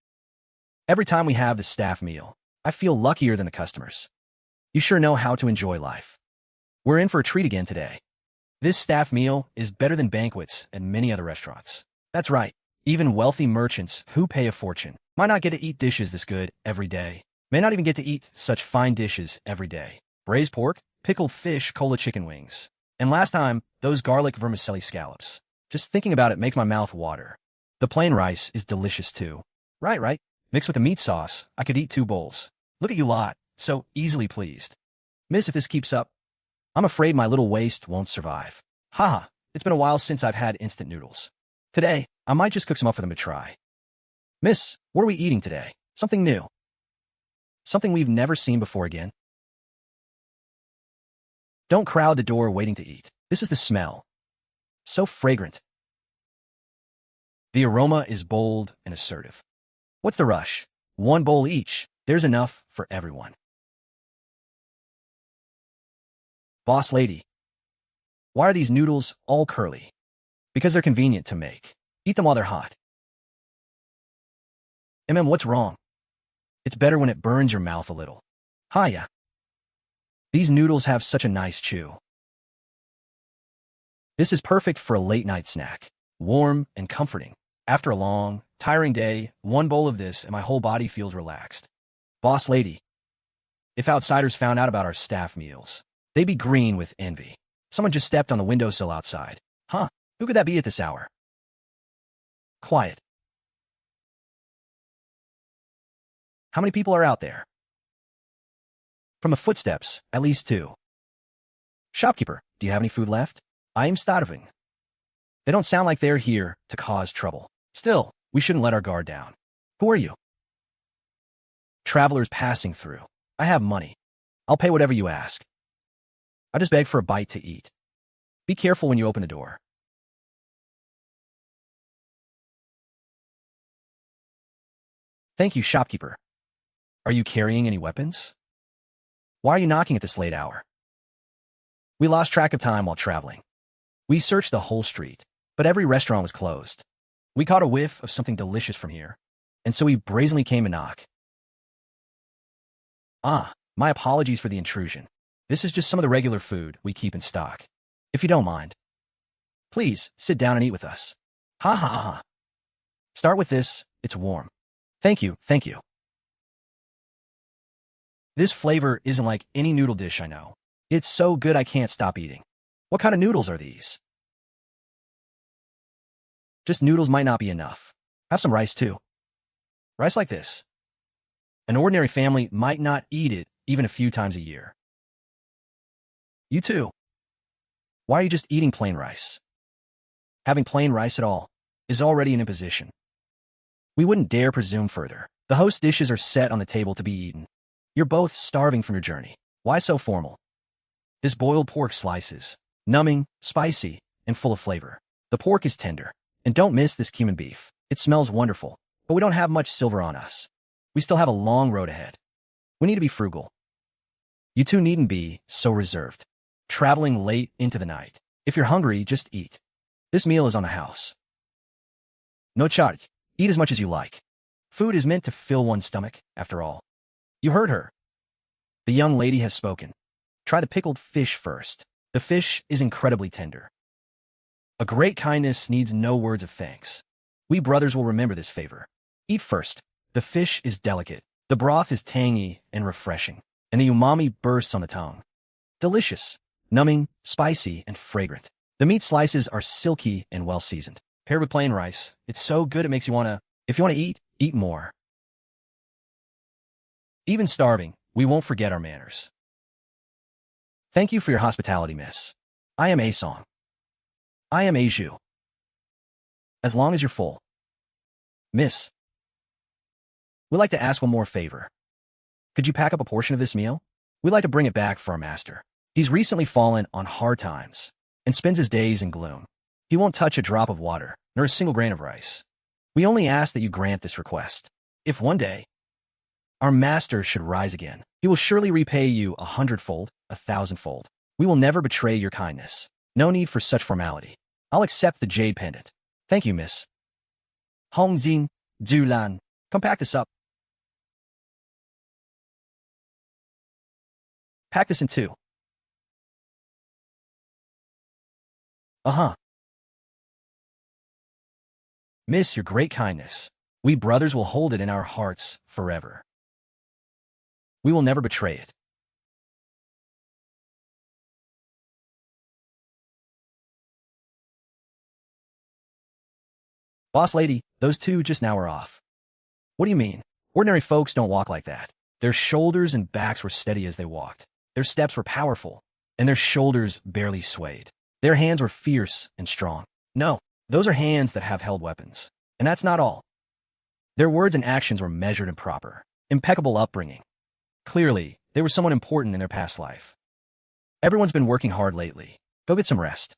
Every time we have the staff meal, I feel luckier than the customers. You sure know how to enjoy life. We're in for a treat again today. This staff meal is better than banquets at many other restaurants. That's right, even wealthy merchants who pay a fortune might not get to eat dishes this good every day. May not even get to eat such fine dishes every day. Braised pork, pickled fish, cola chicken wings. And last time, those garlic vermicelli scallops. Just thinking about it makes my mouth water. The plain rice is delicious too. Right. Mixed with the meat sauce, I could eat 2 bowls. Look at you lot, so easily pleased. Miss, if this keeps up, I'm afraid my little waist won't survive. Haha, it's been a while since I've had instant noodles. Today, I might just cook some up for them to try. Miss, what are we eating today? Something new. Something we've never seen before again. Don't crowd the door waiting to eat. This is the smell. So fragrant. The aroma is bold and assertive. What's the rush? One bowl each. There's enough for everyone. Boss lady. Why are these noodles all curly? Because they're convenient to make. Eat them while they're hot. What's wrong? It's better when it burns your mouth a little. Hiya. These noodles have such a nice chew. This is perfect for a late-night snack. Warm and comforting. After a long, tiring day, one bowl of this and my whole body feels relaxed. Boss lady. If outsiders found out about our staff meals, they'd be green with envy. Someone just stepped on the windowsill outside. Huh? Who could that be at this hour? Quiet. How many people are out there? From the footsteps, at least 2. Shopkeeper, do you have any food left? I am starving. They don't sound like they're here to cause trouble. Still, we shouldn't let our guard down. Who are you? Travelers passing through. I have money. I'll pay whatever you ask. I just beg for a bite to eat. Be careful when you open the door. Thank you, shopkeeper. Are you carrying any weapons? Why are you knocking at this late hour? We lost track of time while traveling. We searched the whole street, but every restaurant was closed. We caught a whiff of something delicious from here, and so we brazenly came to knock. My apologies for the intrusion. This is just some of the regular food we keep in stock. If you don't mind, please sit down and eat with us. Ha ha ha. Start with this, it's warm. Thank you, thank you. This flavor isn't like any noodle dish I know. It's so good I can't stop eating. What kind of noodles are these? Just noodles might not be enough. Have some rice too. Rice like this. An ordinary family might not eat it even a few times a year. You too. Why are you just eating plain rice? Having plain rice at all is already an imposition. We wouldn't dare presume further. The host dishes are set on the table to be eaten. You're both starving from your journey. Why so formal? This boiled pork slices, numbing, spicy, and full of flavor. The pork is tender. And don't miss this cumin beef. It smells wonderful, but we don't have much silver on us. We still have a long road ahead. We need to be frugal. You two needn't be so reserved. Traveling late into the night. If you're hungry, just eat. This meal is on the house. No charge. Eat as much as you like. Food is meant to fill one's stomach, after all. You heard her. The young lady has spoken. Try the pickled fish first. The fish is incredibly tender. A great kindness needs no words of thanks. We brothers will remember this favor. Eat first. The fish is delicate. The broth is tangy and refreshing, and the umami bursts on the tongue. Delicious, numbing, spicy, and fragrant. The meat slices are silky and well-seasoned. Paired with plain rice, it's so good it makes you if you want to eat more. Even starving, we won't forget our manners. Thank you for your hospitality, miss. I am Asong. I am Azhu. As long as you're full. Miss. We'd like to ask one more favor. Could you pack up a portion of this meal? We'd like to bring it back for our master. He's recently fallen on hard times and spends his days in gloom. He won't touch a drop of water, nor a single grain of rice. We only ask that you grant this request. If one day our master should rise again, he will surely repay you 100-fold, 1,000-fold. We will never betray your kindness. No need for such formality. I'll accept the jade pendant. Thank you, miss. Hongxin, Zulan, come pack this up. Pack this in 2. Miss, your great kindness. We brothers will hold it in our hearts forever. We will never betray it. Boss lady, those two just now are off. What do you mean? Ordinary folks don't walk like that. Their shoulders and backs were steady as they walked. Their steps were powerful, and their shoulders barely swayed. Their hands were fierce and strong. No, those are hands that have held weapons. And that's not all. Their words and actions were measured and proper. Impeccable upbringing. Clearly, they were someone important in their past life. Everyone's been working hard lately. Go get some rest.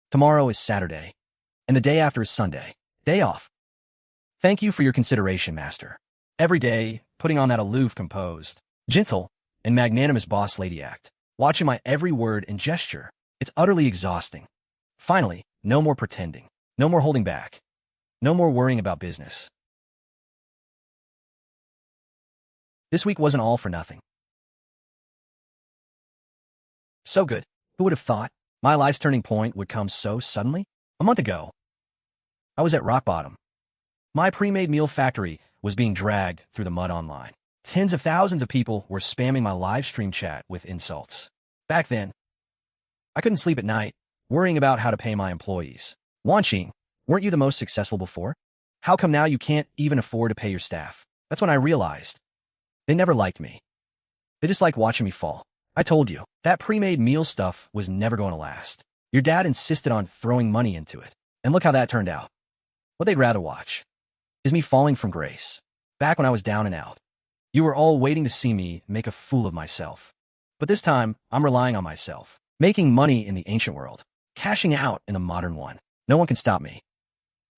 Tomorrow is Saturday, and the day after is Sunday. Day off. Thank you for your consideration, master. Every day, putting on that aloof, composed, gentle, and magnanimous boss lady act, watching my every word and gesture. It's utterly exhausting. Finally, no more pretending. No more holding back. No more worrying about business. This week wasn't all for nothing. So good. Who would have thought my life's turning point would come so suddenly? A month ago, I was at rock bottom. My pre-made meal factory was being dragged through the mud online. Tens of thousands of people were spamming my live stream chat with insults. Back then, I couldn't sleep at night, worrying about how to pay my employees. Wanqing, weren't you the most successful before? How come now you can't even afford to pay your staff? That's when I realized they never liked me. They just liked watching me fall. I told you, that pre-made meal stuff was never going to last. Your dad insisted on throwing money into it. And look how that turned out. What they'd rather watch is me falling from grace. Back when I was down and out, you were all waiting to see me make a fool of myself. But this time, I'm relying on myself. Making money in the ancient world. Cashing out in the modern one. No one can stop me.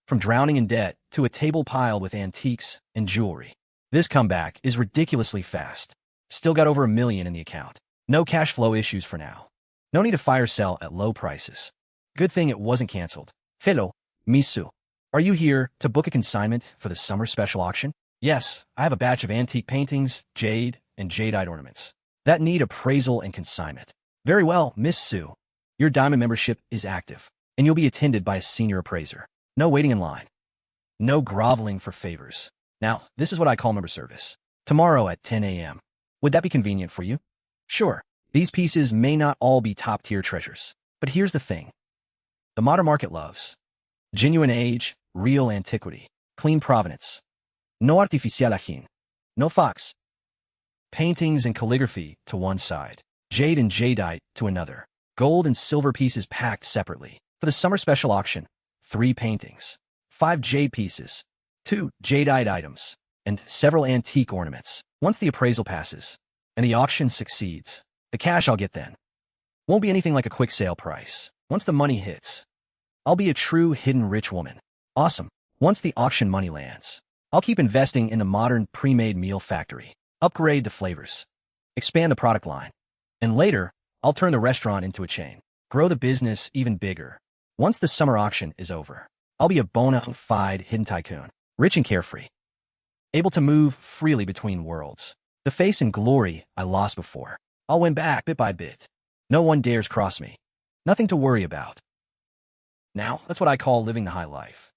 From drowning in debt to a table piled with antiques and jewelry. This comeback is ridiculously fast. Still got over $1 million in the account. No cash flow issues for now. No need to fire sell at low prices. Good thing it wasn't canceled. Hello, Misu. Are you here to book a consignment for the summer special auction? Yes, I have a batch of antique paintings, jade, and jadeite ornaments that need appraisal and consignment. Very well, Miss Su. Your diamond membership is active, and you'll be attended by a senior appraiser. No waiting in line. No groveling for favors. Now, this is what I call member service. Tomorrow at 10 a.m. Would that be convenient for you? Sure, these pieces may not all be top-tier treasures, but here's the thing. The modern market loves genuine age, real antiquity, clean provenance, no artificialajin, no fox. Paintings and calligraphy to one side, jade and jadeite to another, gold and silver pieces packed separately. For the summer special auction, 3 paintings, 5 jade pieces, 2 jadeite items, and several antique ornaments. Once the appraisal passes, and the auction succeeds, the cash I'll get then won't be anything like a quick sale price. Once the money hits, I'll be a true hidden rich woman. Awesome. Once the auction money lands, I'll keep investing in the modern pre-made meal factory, upgrade the flavors, expand the product line, and later, I'll turn the restaurant into a chain, grow the business even bigger. Once the summer auction is over, I'll be a bona fide hidden tycoon, rich and carefree, able to move freely between worlds. The face and glory I lost before, I'll win back bit by bit. No one dares cross me. Nothing to worry about. Now, that's what I call living the high life.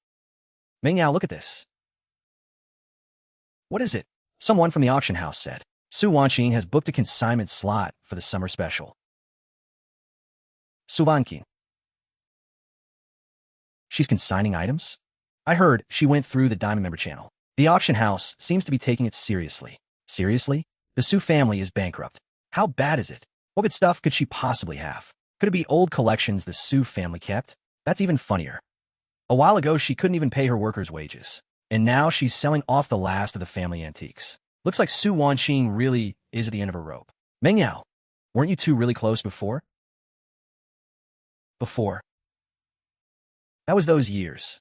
Ming Yao, look at this. What is it? Someone from the auction house said. Su Wanqing has booked a consignment slot for the summer special. Su Wanqing. She's consigning items? I heard she went through the Diamond Member channel. The auction house seems to be taking it seriously. Seriously? The Su family is bankrupt. How bad is it? What good stuff could she possibly have? Could it be old collections the Su family kept? That's even funnier. A while ago, she couldn't even pay her workers' wages. And now she's selling off the last of the family antiques. Looks like Su Wanqing really is at the end of her rope. Meng Yao, weren't you two really close before? Before. That was those years.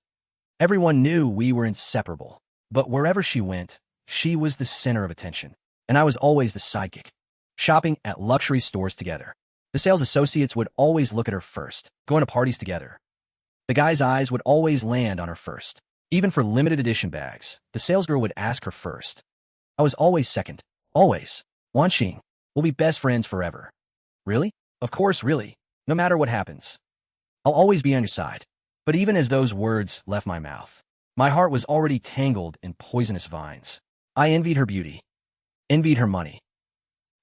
Everyone knew we were inseparable. But wherever she went, she was the center of attention. And I was always the sidekick. Shopping at luxury stores together. The sales associates would always look at her first, going to parties together. The guy's eyes would always land on her first. Even for limited edition bags, the salesgirl would ask her first. I was always second. Always. Wanqing, we'll be best friends forever. Really? Of course, really. No matter what happens. I'll always be on your side. But even as those words left my mouth, my heart was already tangled in poisonous vines. I envied her beauty. Envied her money.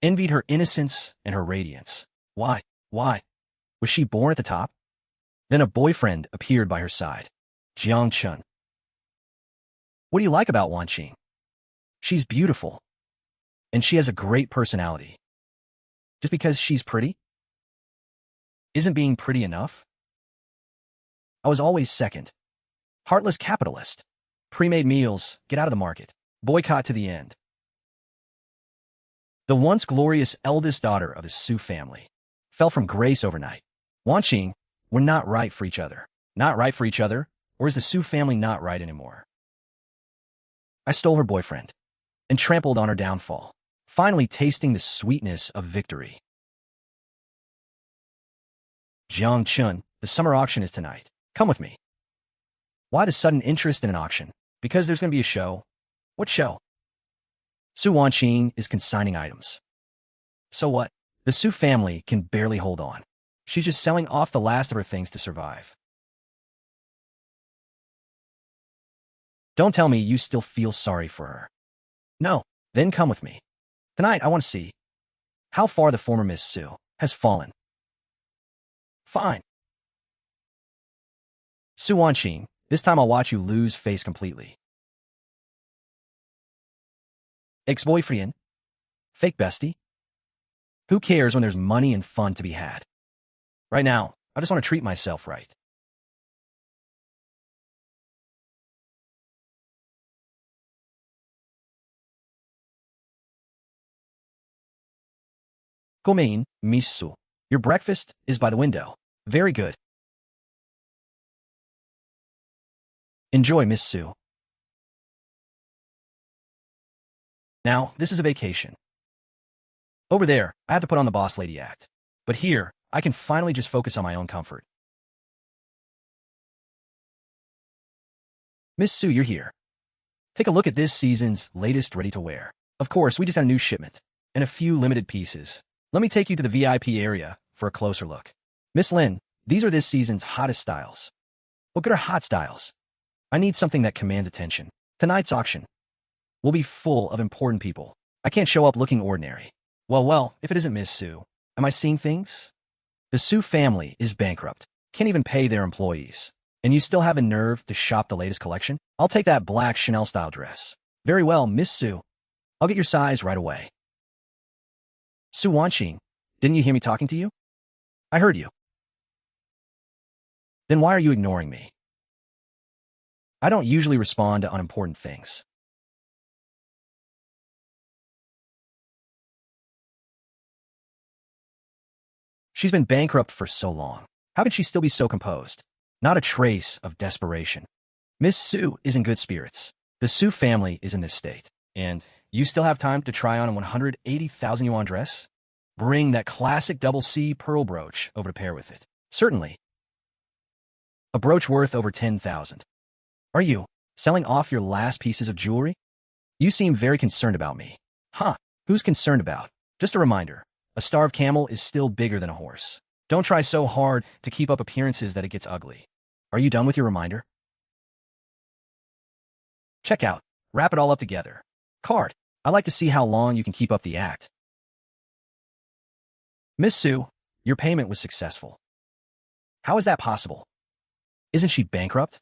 Envied her innocence and her radiance. Why? Why? Was she born at the top? Then a boyfriend appeared by her side. Jiang Chun. What do you like about Wanqing? She's beautiful. And she has a great personality. Just because she's pretty? Isn't being pretty enough? I was always second. Heartless capitalist. Pre-made meals, get out of the market. Boycott to the end. The once glorious eldest daughter of the Su family. fell from grace overnight. Wanqing, we're not right for each other. Not right for each other? Or is the Su family not right anymore? I stole her boyfriend and trampled on her downfall, finally tasting the sweetness of victory. Jiang Chun, the summer auction is tonight. Come with me. Why the sudden interest in an auction? Because there's going to be a show. What show? Su Wanqing is consigning items. So what? The Su family can barely hold on. She's just selling off the last of her things to survive. Don't tell me you still feel sorry for her. No, then come with me. Tonight I want to see how far the former Miss Su has fallen. Fine. Su Wanqing, this time I'll watch you lose face completely. Ex-boyfriend? Fake bestie? Who cares when there's money and fun to be had? Right now, I just want to treat myself right. Gomein, Miss Su. Your breakfast is by the window. Very good. Enjoy, Miss Su. Now, this is a vacation. Over there, I have to put on the boss lady act. But here, I can finally just focus on my own comfort. Miss Su, you're here. Take a look at this season's latest ready-to-wear. Of course, we just had a new shipment, and a few limited pieces. Let me take you to the VIP area for a closer look. Miss Lin, these are this season's hottest styles. What good are hot styles? I need something that commands attention. Tonight's auction will be full of important people. I can't show up looking ordinary. Well, if it isn't Miss Su, am I seeing things? The Su family is bankrupt, can't even pay their employees. And you still have a nerve to shop the latest collection? I'll take that black Chanel-style dress. Very well, Miss Su. I'll get your size right away. Su Wanqing, didn't you hear me talking to you? I heard you. Then why are you ignoring me? I don't usually respond to unimportant things. She's been bankrupt for so long. How can she still be so composed? Not a trace of desperation. Miss Su is in good spirits. The Su family is in this state. And you still have time to try on a 180,000 yuan dress? Bring that classic double C pearl brooch over to pair with it. Certainly. A brooch worth over 10,000. Are you selling off your last pieces of jewelry? You seem very concerned about me. Huh, who's concerned about? Just a reminder, a starved camel is still bigger than a horse. Don't try so hard to keep up appearances that it gets ugly. Are you done with your reminder? Check out. Wrap it all up together. Card. I'd like to see how long you can keep up the act. Miss Su, your payment was successful. How is that possible? Isn't she bankrupt?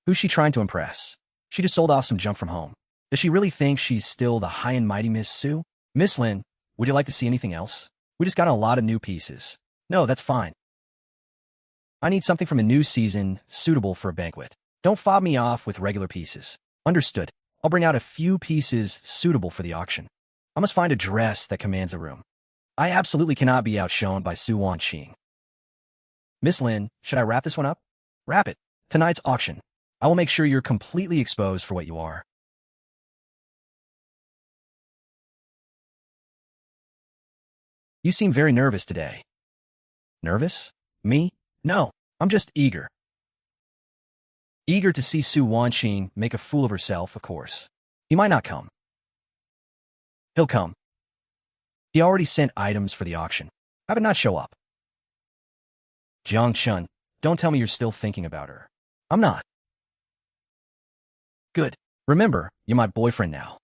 Who's she trying to impress? She just sold off some junk from home. Does she really think she's still the high and mighty Miss Su? Miss Lin, would you like to see anything else? We just got a lot of new pieces. No, that's fine. I need something from a new season suitable for a banquet. Don't fob me off with regular pieces. Understood. I'll bring out a few pieces suitable for the auction. I must find a dress that commands a room. I absolutely cannot be outshone by Su Wanqing. Miss Lin, should I wrap this one up? Wrap it. Tonight's auction. I will make sure you're completely exposed for what you are. You seem very nervous today. Nervous? Me? No, I'm just eager. Eager to see Su Wanqing make a fool of herself, of course. He might not come. He'll come. He already sent items for the auction. How did not show up? Jiang Chun, don't tell me you're still thinking about her. I'm not. Good. Remember, you're my boyfriend now.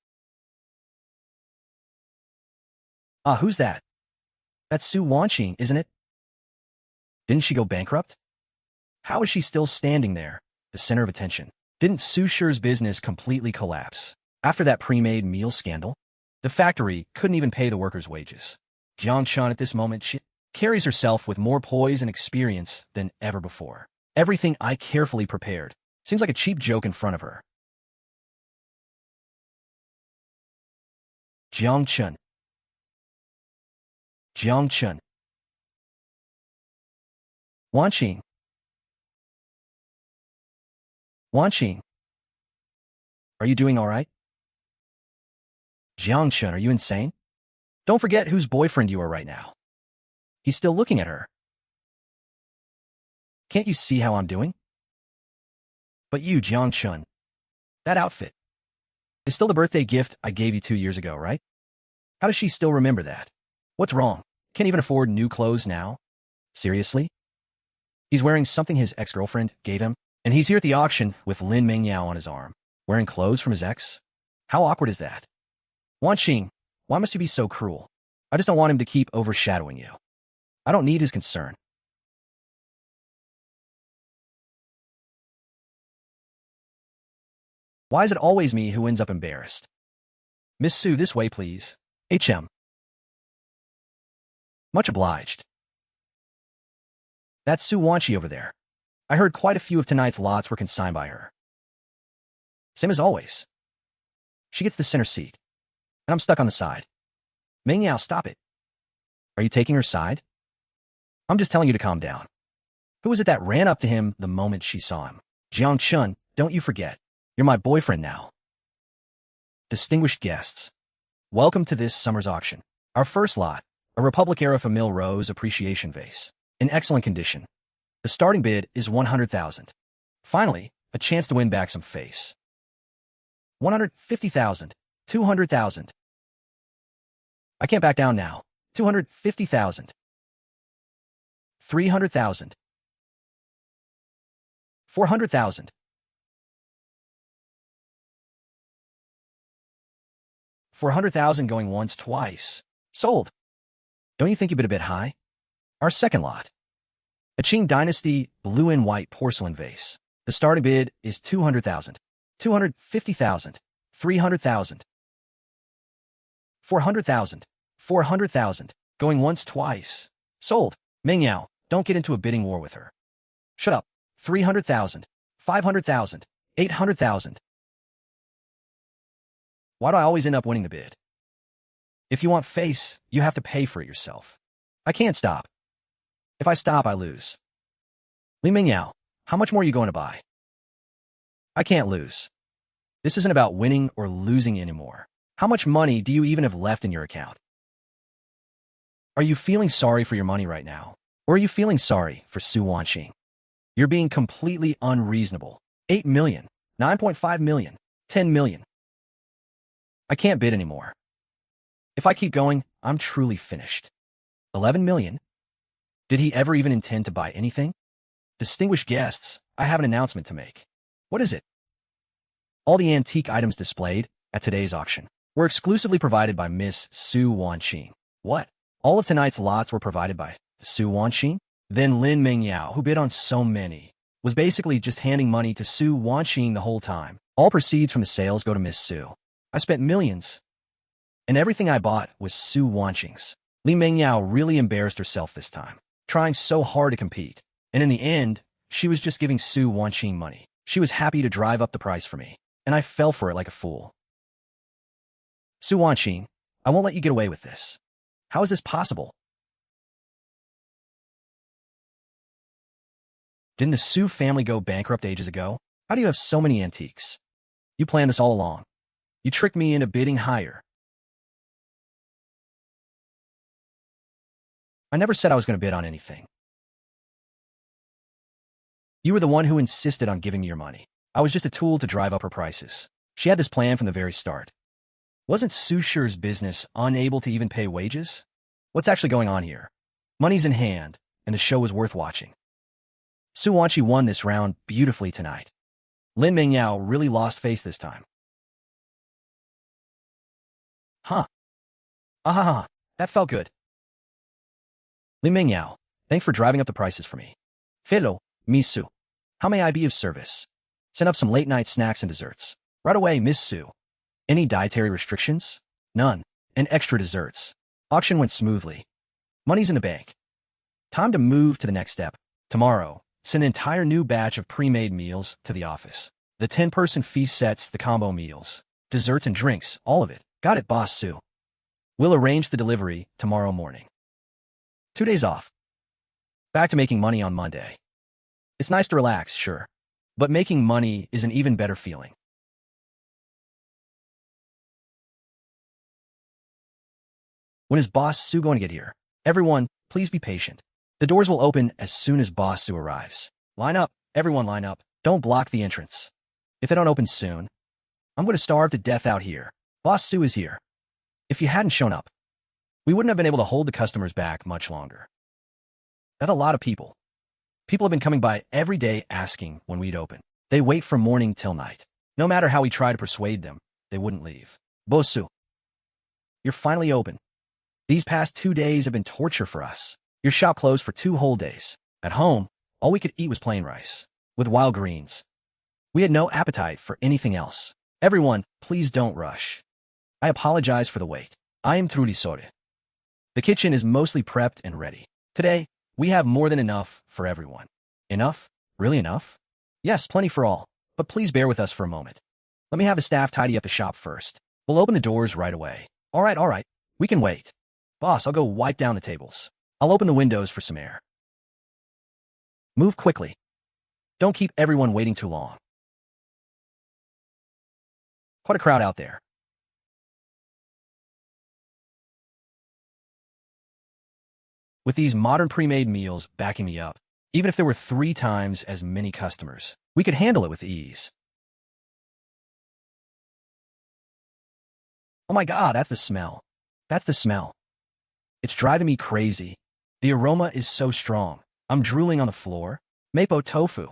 Ah, who's that? That's Su Wanqing, isn't it? Didn't she go bankrupt? How is she still standing there, the center of attention? Didn't Su Shi's business completely collapse? After that pre-made meal scandal, the factory couldn't even pay the workers' wages. Jiang Chun at this moment, she carries herself with more poise and experience than ever before. Everything I carefully prepared seems like a cheap joke in front of her. Jiangchun. Jiangchun. Wanqing. Wanqing. Are you doing all right? Jiangchun, are you insane? Don't forget whose boyfriend you are right now. He's still looking at her. Can't you see how I'm doing? But you, Jiangchun, that outfit is still the birthday gift I gave you 2 years ago, right? How does she still remember that? What's wrong? Can't even afford new clothes now? Seriously? He's wearing something his ex-girlfriend gave him, and he's here at the auction with Lin Mengyao on his arm, wearing clothes from his ex? How awkward is that? Wanqing, why must you be so cruel? I just don't want him to keep overshadowing you. I don't need his concern. Why is it always me who ends up embarrassed? Miss Su, this way, please. HM. Much obliged. That's Su Wanqing over there. I heard quite a few of tonight's lots were consigned by her. Same as always. She gets the center seat, and I'm stuck on the side. Mengyao, stop it. Are you taking her side? I'm just telling you to calm down. Who was it that ran up to him the moment she saw him? Jiangchun, don't you forget. You're my boyfriend now. Distinguished guests, welcome to this summer's auction. Our first lot, a Republic-era Famille Rose appreciation vase, in excellent condition. The starting bid is 100,000. Finally, a chance to win back some face. 150,000, 200,000. I can't back down now. 250,000. 300,000. 400,000. 400,000 going once, twice. Sold. Don't you think you've been a bit high? Our second lot. A Qing Dynasty blue and white porcelain vase. The starting bid is 200,000. 250,000. 300,000. 400,000. 400,000. Going once, twice. Sold. Mengyao, don't get into a bidding war with her. Shut up. 300,000. 500,000. 800,000. Why do I always end up winning the bid? If you want face, you have to pay for it yourself. I can't stop. If I stop, I lose. Li Mengyao, how much more are you going to buy? I can't lose. This isn't about winning or losing anymore. How much money do you even have left in your account? Are you feeling sorry for your money right now? Or are you feeling sorry for Su Wanqing? You're being completely unreasonable. 8 million, 9.5 million, 10 million. I can't bid anymore. If I keep going, I'm truly finished. 11 million? Did he ever even intend to buy anything? Distinguished guests, I have an announcement to make. What is it? All the antique items displayed at today's auction were exclusively provided by Miss Su Wanqing. What? All of tonight's lots were provided by Su Wanqing? Then Lin Mengyao, who bid on so many, was basically just handing money to Su Wanqing the whole time. All proceeds from the sales go to Miss Su. I spent millions, and everything I bought was Su Wanqing's. Li Mengyao really embarrassed herself this time, trying so hard to compete. And in the end, she was just giving Su Wanqing money. She was happy to drive up the price for me, and I fell for it like a fool. Su Wanqing, I won't let you get away with this. How is this possible? Didn't the Su family go bankrupt ages ago? How do you have so many antiques? You planned this all along. You tricked me into bidding higher. I never said I was going to bid on anything. You were the one who insisted on giving me your money. I was just a tool to drive up her prices. She had this plan from the very start. Wasn't Su Shi's business unable to even pay wages? What's actually going on here? Money's in hand, and the show was worth watching. Su Wanqing won this round beautifully tonight. Lin Mengyao really lost face this time. Huh. Ah, that felt good. Li Mengyao, thanks for driving up the prices for me. Hello, Miss Su. How may I be of service? Send up some late-night snacks and desserts. Right away, Miss Su. Any dietary restrictions? None. And extra desserts. Auction went smoothly. Money's in the bank. Time to move to the next step. Tomorrow, send an entire new batch of pre-made meals to the office. The 10-person feast sets, the combo meals, desserts and drinks, all of it. Got it, Boss Su. We'll arrange the delivery tomorrow morning. 2 days off. Back to making money on Monday. It's nice to relax, sure. But making money is an even better feeling. When is Boss Su going to get here? Everyone, please be patient. The doors will open as soon as Boss Su arrives. Line up. Everyone line up. Don't block the entrance. If they don't open soon, I'm going to starve to death out here. Boss Su is here. If you hadn't shown up, we wouldn't have been able to hold the customers back much longer. That's a lot of people. People have been coming by every day asking when we'd open. They wait from morning till night. No matter how we try to persuade them, they wouldn't leave. Boss Su, you're finally open. These past 2 days have been torture for us. Your shop closed for 2 whole days. At home, all we could eat was plain rice with wild greens. We had no appetite for anything else. Everyone, please don't rush. I apologize for the wait. I am truly sorry. The kitchen is mostly prepped and ready. Today, we have more than enough for everyone. Enough? Really enough? Yes, plenty for all. But please bear with us for a moment. Let me have the staff tidy up the shop first. We'll open the doors right away. All right. We can wait. Boss, I'll go wipe down the tables. I'll open the windows for some air. Move quickly. Don't keep everyone waiting too long. Quite a crowd out there. With these modern pre-made meals backing me up, even if there were 3 times as many customers, we could handle it with ease. Oh my God, that's the smell. That's the smell. It's driving me crazy. The aroma is so strong. I'm drooling on the floor. Mapo tofu.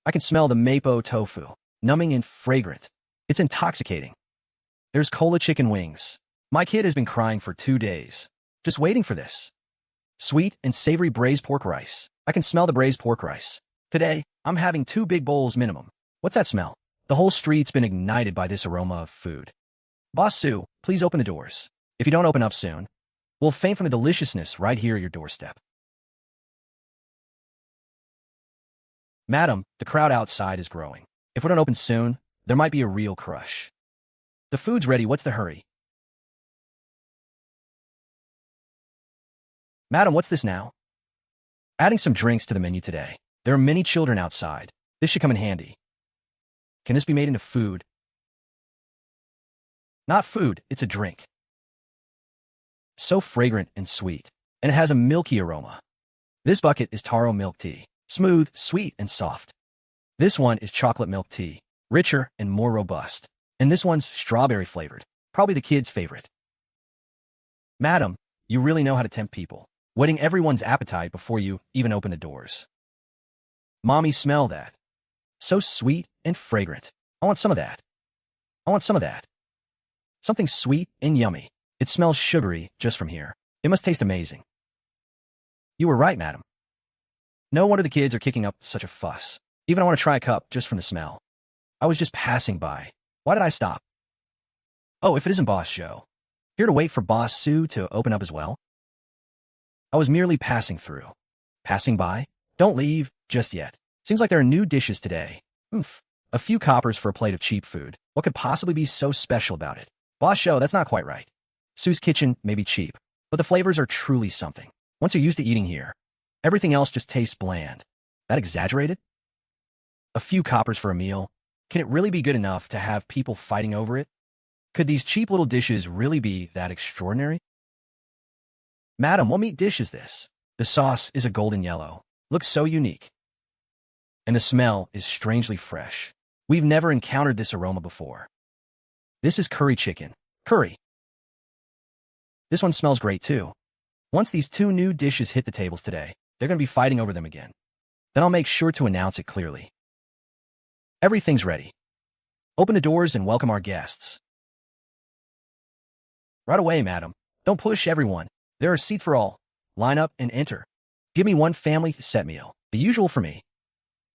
I can smell the mapo tofu, numbing and fragrant. It's intoxicating. There's cola chicken wings. My kid has been crying for 2 days, just waiting for this. Sweet and savory braised pork rice. I can smell the braised pork rice. Today, I'm having 2 big bowls minimum. What's that smell? The whole street's been ignited by this aroma of food. Boss Su, please open the doors. If you don't open up soon, we'll faint from the deliciousness right here at your doorstep. Madam, the crowd outside is growing. If we don't open soon, there might be a real crush. The food's ready, what's the hurry? Madam, what's this now? Adding some drinks to the menu today. There are many children outside. This should come in handy. Can this be made into food? Not food, it's a drink. So fragrant and sweet, and it has a milky aroma. This bucket is taro milk tea, smooth, sweet, and soft. This one is chocolate milk tea, richer and more robust. And this one's strawberry flavored, probably the kids' favorite. Madam, you really know how to tempt people, whetting everyone's appetite before you even open the doors. Mommy, smell that. So sweet and fragrant. I want some of that. I want some of that. Something sweet and yummy. It smells sugary just from here. It must taste amazing. You were right, madam. No wonder the kids are kicking up such a fuss. Even I want to try a cup just from the smell. I was just passing by. Why did I stop? Oh, if it isn't Boss Zhou. Here to wait for Boss Su to open up as well? I was merely passing through. Passing by? Don't leave just yet. Seems like there are new dishes today. Oof. A few coppers for a plate of cheap food. What could possibly be so special about it? Boss Zhou, that's not quite right. Su's kitchen may be cheap, but the flavors are truly something. Once you're used to eating here, everything else just tastes bland. That exaggerated? A few coppers for a meal? Can it really be good enough to have people fighting over it? Could these cheap little dishes really be that extraordinary? Madam, what meat dish is this? The sauce is a golden yellow. Looks so unique. And the smell is strangely fresh. We've never encountered this aroma before. This is curry chicken. Curry. This one smells great too. Once these 2 new dishes hit the tables today, they're going to be fighting over them again. Then I'll make sure to announce it clearly. Everything's ready. Open the doors and welcome our guests. Right away, madam. Don't push everyone. There are seats for all. Line up and enter. Give me 1 family set meal, the usual for me.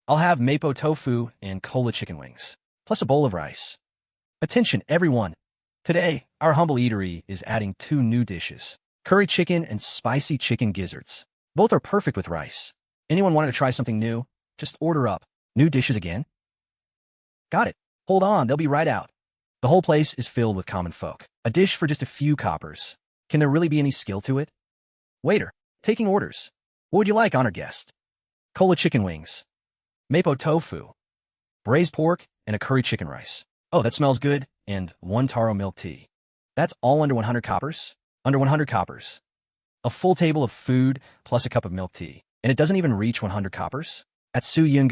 I'll have mapo tofu and cola chicken wings, plus a bowl of rice. Attention, everyone. Today, our humble eatery is adding 2 new dishes, curry chicken and spicy chicken gizzards. Both are perfect with rice. Anyone wanting to try something new? Just order up. New dishes again? Got it. Hold on, they'll be right out. The whole place is filled with common folk. A dish for just a few coppers. Can there really be any skill to it? Waiter, taking orders. What would you like, honored guest? Cola chicken wings, mapo tofu, braised pork, and a curry chicken rice. Oh, that smells good. And 1 taro milk tea. That's all under 100 coppers? Under 100 coppers. A full table of food plus a cup of milk tea. And it doesn't even reach 100 coppers? At Su Yun.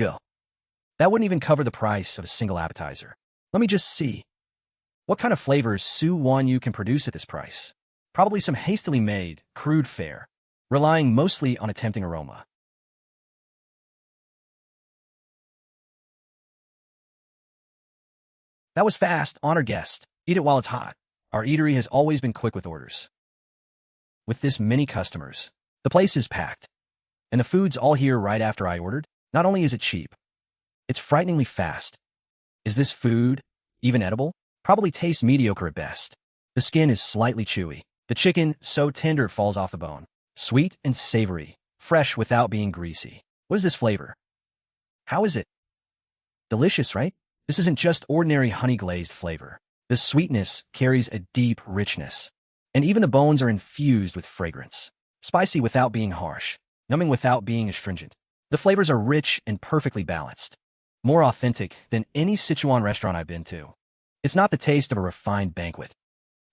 That wouldn't even cover the price of a single appetizer. Let me just see. What kind of flavors Su Wanqing can produce at this price? Probably some hastily made, crude fare, relying mostly on a tempting aroma. That was fast, honored guest. Eat it while it's hot. Our eatery has always been quick with orders. With this many customers, the place is packed. And the food's all here right after I ordered. Not only is it cheap, it's frighteningly fast. Is this food even edible? Probably tastes mediocre at best. The skin is slightly chewy. The chicken, so tender it falls off the bone. Sweet and savory, fresh without being greasy. What is this flavor? How is it? Delicious, right? This isn't just ordinary honey-glazed flavor. The sweetness carries a deep richness. And even the bones are infused with fragrance. Spicy without being harsh. Numbing without being astringent. The flavors are rich and perfectly balanced. More authentic than any Sichuan restaurant I've been to. It's not the taste of a refined banquet,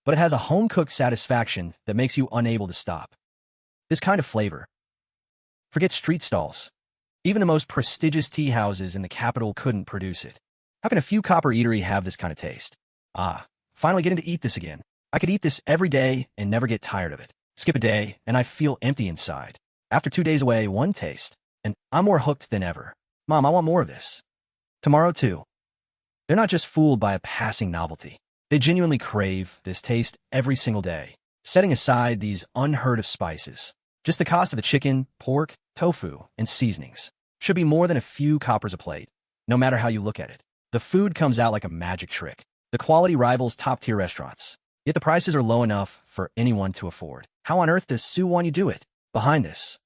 but it has a home-cooked satisfaction that makes you unable to stop. This kind of flavor. Forget street stalls. Even the most prestigious tea houses in the capital couldn't produce it. How can a few copper eatery have this kind of taste? Finally getting to eat this again. I could eat this every day and never get tired of it. Skip a day, and I feel empty inside. After 2 days away, one taste, and I'm more hooked than ever. Mom, I want more of this. Tomorrow, too. They're not just fooled by a passing novelty. They genuinely crave this taste every single day. Setting aside these unheard-of spices, just the cost of the chicken, pork, tofu, and seasonings should be more than a few coppers a plate, no matter how you look at it. The food comes out like a magic trick. The quality rivals top-tier restaurants, yet the prices are low enough for anyone to afford. How on earth does Su Wanqing do it? Behind this,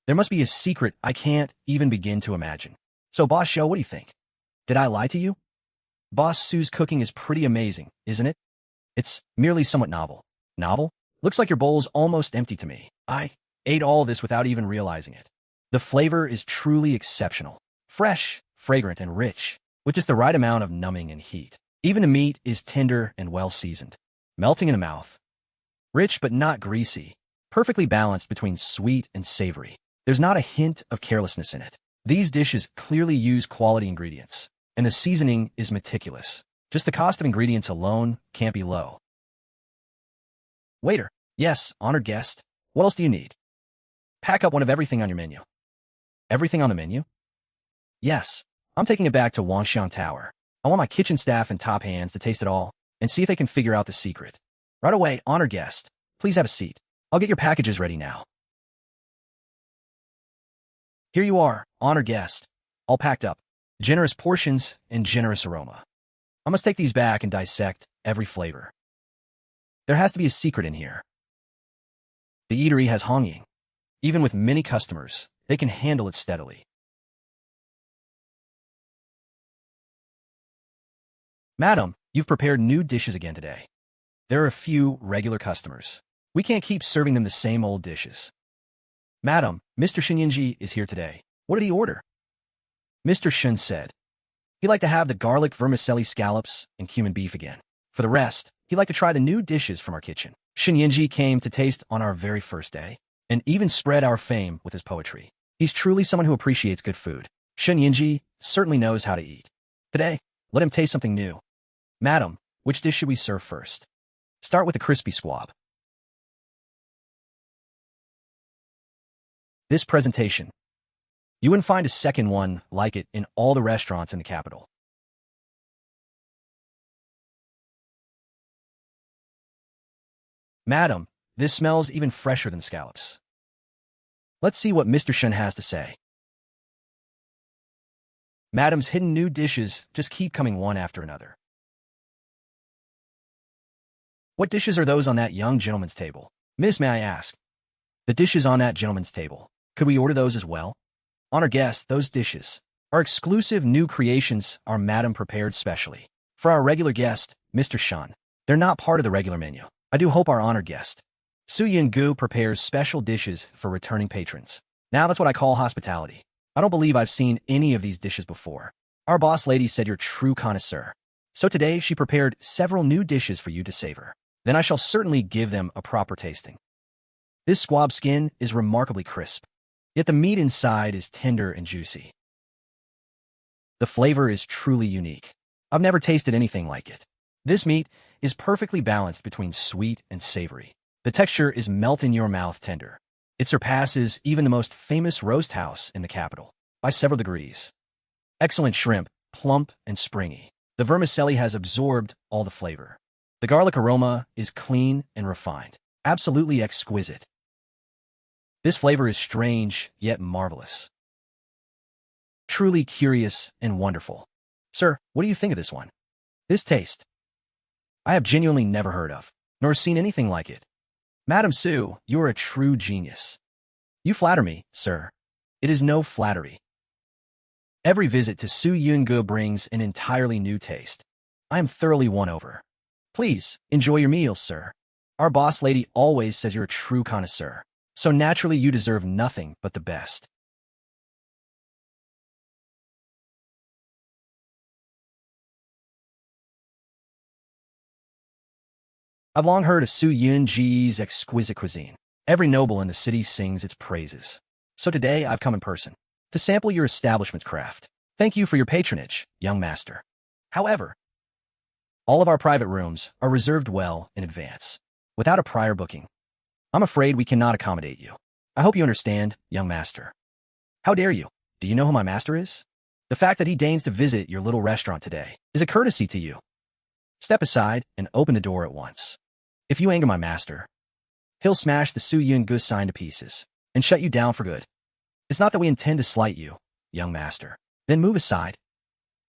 there must be a secret I can't even begin to imagine. So, Boss Show, what do you think? Did I lie to you? Boss Su's cooking is pretty amazing, isn't it? It's merely somewhat novel. Novel? Looks like your bowl's almost empty to me. I ate all this without even realizing it. The flavor is truly exceptional. Fresh, fragrant, and rich, with just the right amount of numbing and heat. Even the meat is tender and well-seasoned, melting in the mouth. Rich but not greasy, perfectly balanced between sweet and savory. There's not a hint of carelessness in it. These dishes clearly use quality ingredients, and the seasoning is meticulous. Just the cost of ingredients alone can't be low. Waiter, yes, honored guest. What else do you need? Pack up one of everything on your menu. Everything on the menu? Yes, I'm taking it back to Wangshan Tower. I want my kitchen staff and top hands to taste it all and see if they can figure out the secret. Right away, honored guest. Please have a seat. I'll get your packages ready now. Here you are, honored guest. All packed up. Generous portions and generous aroma. I must take these back and dissect every flavor. There has to be a secret in here. The eatery has hongying. Even with many customers, they can handle it steadily. Madam, you've prepared new dishes again today. There are a few regular customers. We can't keep serving them the same old dishes. Madam, Mr. Shenyanji is here today. What did he order? Mr. Shun said he'd like to have the garlic vermicelli scallops and cumin beef again. For the rest, he'd like to try the new dishes from our kitchen. Shenyanji came to taste on our very first day, and even spread our fame with his poetry. He's truly someone who appreciates good food. Shenyanji certainly knows how to eat. Today, let him taste something new. Madam, which dish should we serve first? Start with the crispy squab. This presentation, you wouldn't find a second one like it in all the restaurants in the capital. Madam, this smells even fresher than scallops. Let's see what Mr. Shun has to say. Madam's hidden new dishes just keep coming one after another. What dishes are those on that young gentleman's table? Miss, may I ask? The dishes on that gentleman's table. Could we order those as well? Honored guest, those dishes are exclusive new creations our madam prepared specially for our regular guest, Mr. Shun. They're not part of the regular menu. I do hope our honored guest Su Yun prepares special dishes for returning patrons. Now that's what I call hospitality. I don't believe I've seen any of these dishes before. Our boss lady said you're a true connoisseur. So today she prepared several new dishes for you to savor. Then I shall certainly give them a proper tasting. This squab skin is remarkably crisp, yet the meat inside is tender and juicy. The flavor is truly unique. I've never tasted anything like it. This meat is perfectly balanced between sweet and savory. The texture is melt-in-your-mouth tender. It surpasses even the most famous roast house in the capital by several degrees. Excellent shrimp, plump and springy. The vermicelli has absorbed all the flavor. The garlic aroma is clean and refined, absolutely exquisite. This flavor is strange, yet marvelous. Truly curious and wonderful. Sir, what do you think of this one? This taste, I have genuinely never heard of, nor seen anything like it. Madam Su, you are a true genius. You flatter me, sir. It is no flattery. Every visit to Su Yun brings an entirely new taste. I am thoroughly won over. Please, enjoy your meals, sir. Our boss lady always says you're a true connoisseur, so naturally you deserve nothing but the best. I've long heard of Su Yun's exquisite cuisine. Every noble in the city sings its praises. So today I've come in person to sample your establishment's craft. Thank you for your patronage, young master. However, all of our private rooms are reserved well in advance, without a prior booking. I'm afraid we cannot accommodate you. I hope you understand, young master. How dare you? Do you know who my master is? The fact that he deigns to visit your little restaurant today is a courtesy to you. Step aside and open the door at once. If you anger my master, he'll smash the Su Yun sign to pieces and shut you down for good. It's not that we intend to slight you, young master. Then move aside.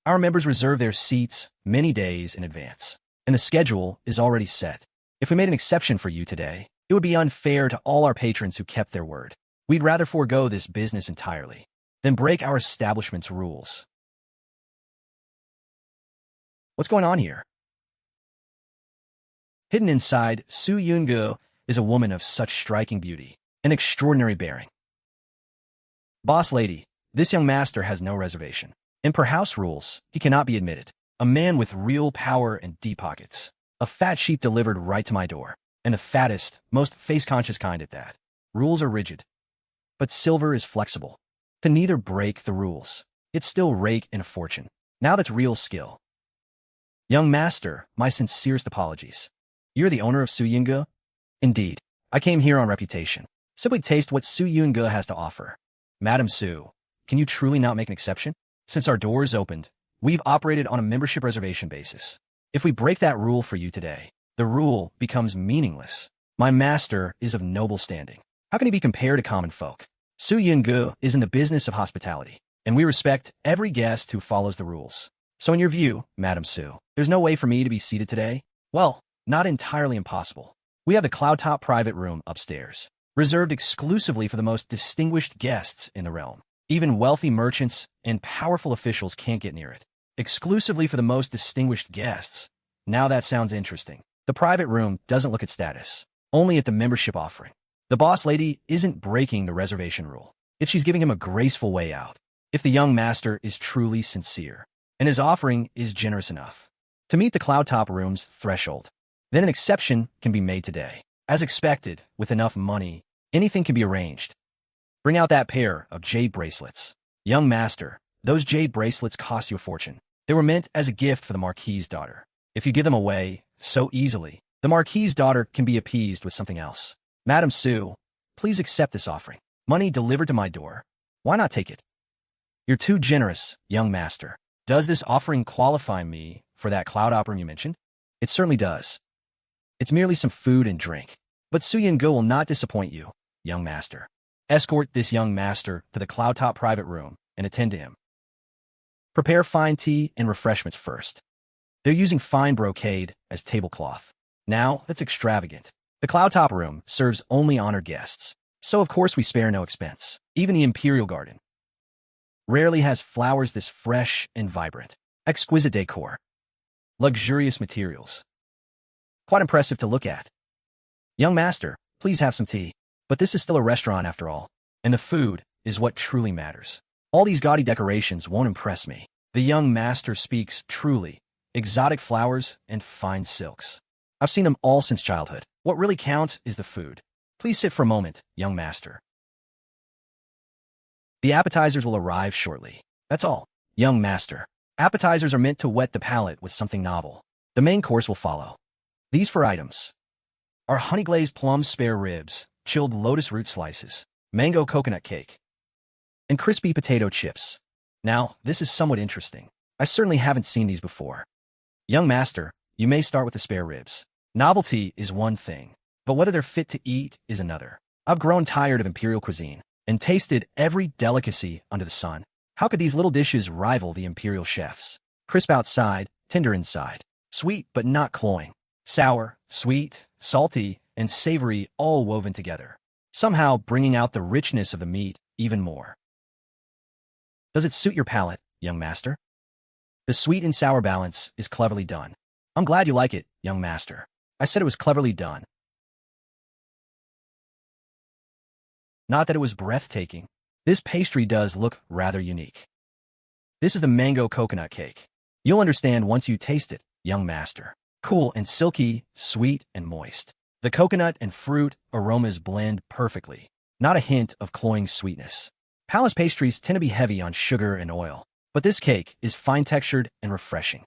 Our members reserve their seats many days in advance, and the schedule is already set. If we made an exception for you today, it would be unfair to all our patrons who kept their word. We'd rather forego this business entirely than break our establishment's rules. What's going on here? Hidden inside Su Yun is a woman of such striking beauty and extraordinary bearing. Boss lady, this young master has no reservation. In per house rules, he cannot be admitted. A man with real power and deep pockets. A fat sheep delivered right to my door. And the fattest, most face-conscious kind at that. Rules are rigid. But silver is flexible. To neither break the rules, yet still rake in a fortune. Now that's real skill. Young master, my sincerest apologies. You're the owner of Su Yun? Indeed. I came here on reputation. Simply taste what Su Yun has to offer. Madam Su, can you truly not make an exception? Since our doors opened, we've operated on a membership reservation basis. If we break that rule for you today, the rule becomes meaningless. My master is of noble standing. How can he be compared to common folk? Su Yun is in the business of hospitality, and we respect every guest who follows the rules. So in your view, Madam Su, there's no way for me to be seated today? Well, not entirely impossible. We have the cloud-top private room upstairs, reserved exclusively for the most distinguished guests in the realm. Even wealthy merchants and powerful officials can't get near it. Exclusively for the most distinguished guests. Now that sounds interesting. The private room doesn't look at status, only at the membership offering. The boss lady isn't breaking the reservation rule. If she's giving him a graceful way out. If the young master is truly sincere, and his offering is generous enough to meet the cloud-top room's threshold, then an exception can be made today. As expected, with enough money, anything can be arranged. Bring out that pair of jade bracelets. Young master, those jade bracelets cost you a fortune. They were meant as a gift for the Marquis's daughter. If you give them away so easily, the Marquis's daughter can be appeased with something else. Madam Su, please accept this offering. Money delivered to my door. Why not take it? You're too generous, young master. Does this offering qualify me for that cloud opera you mentioned? It certainly does. It's merely some food and drink. But Su Yun will not disappoint you, young master. Escort this young master to the cloud-top private room and attend to him. Prepare fine tea and refreshments first. They're using fine brocade as tablecloth. Now, that's extravagant. The cloud-top room serves only honored guests, so of course we spare no expense. Even the Imperial Garden rarely has flowers this fresh and vibrant. Exquisite decor. Luxurious materials. Quite impressive to look at. Young master, Please have some tea. But this is still a restaurant after all, and the food is what truly matters. All these gaudy decorations won't impress me. The young master speaks truly. Exotic flowers and fine silks. I've seen them all since childhood. What really counts is the food. Please sit for a moment, young master. The appetizers will arrive shortly. That's all, young master. Appetizers are meant to whet the palate with something novel. The main course will follow. These 4 items are honey-glazed plum spare ribs, chilled lotus root slices, mango coconut cake, and crispy potato chips. Now, this is somewhat interesting. I certainly haven't seen these before. Young master, you may start with the spare ribs. Novelty is one thing, but whether they're fit to eat is another. I've grown tired of imperial cuisine and tasted every delicacy under the sun. How could these little dishes rival the imperial chefs? Crisp outside, tender inside. Sweet but not cloying. Sour, sweet, salty, and savory all woven together. Somehow bringing out the richness of the meat even more. Does it suit your palate, young master? The sweet and sour balance is cleverly done. I'm glad you like it, young master. I said it was cleverly done. Not that it was breathtaking. This pastry does look rather unique. This is the mango coconut cake. You'll understand once you taste it, young master. Cool and silky, sweet and moist. The coconut and fruit aromas blend perfectly. Not a hint of cloying sweetness. Palace pastries tend to be heavy on sugar and oil, but this cake is fine-textured and refreshing.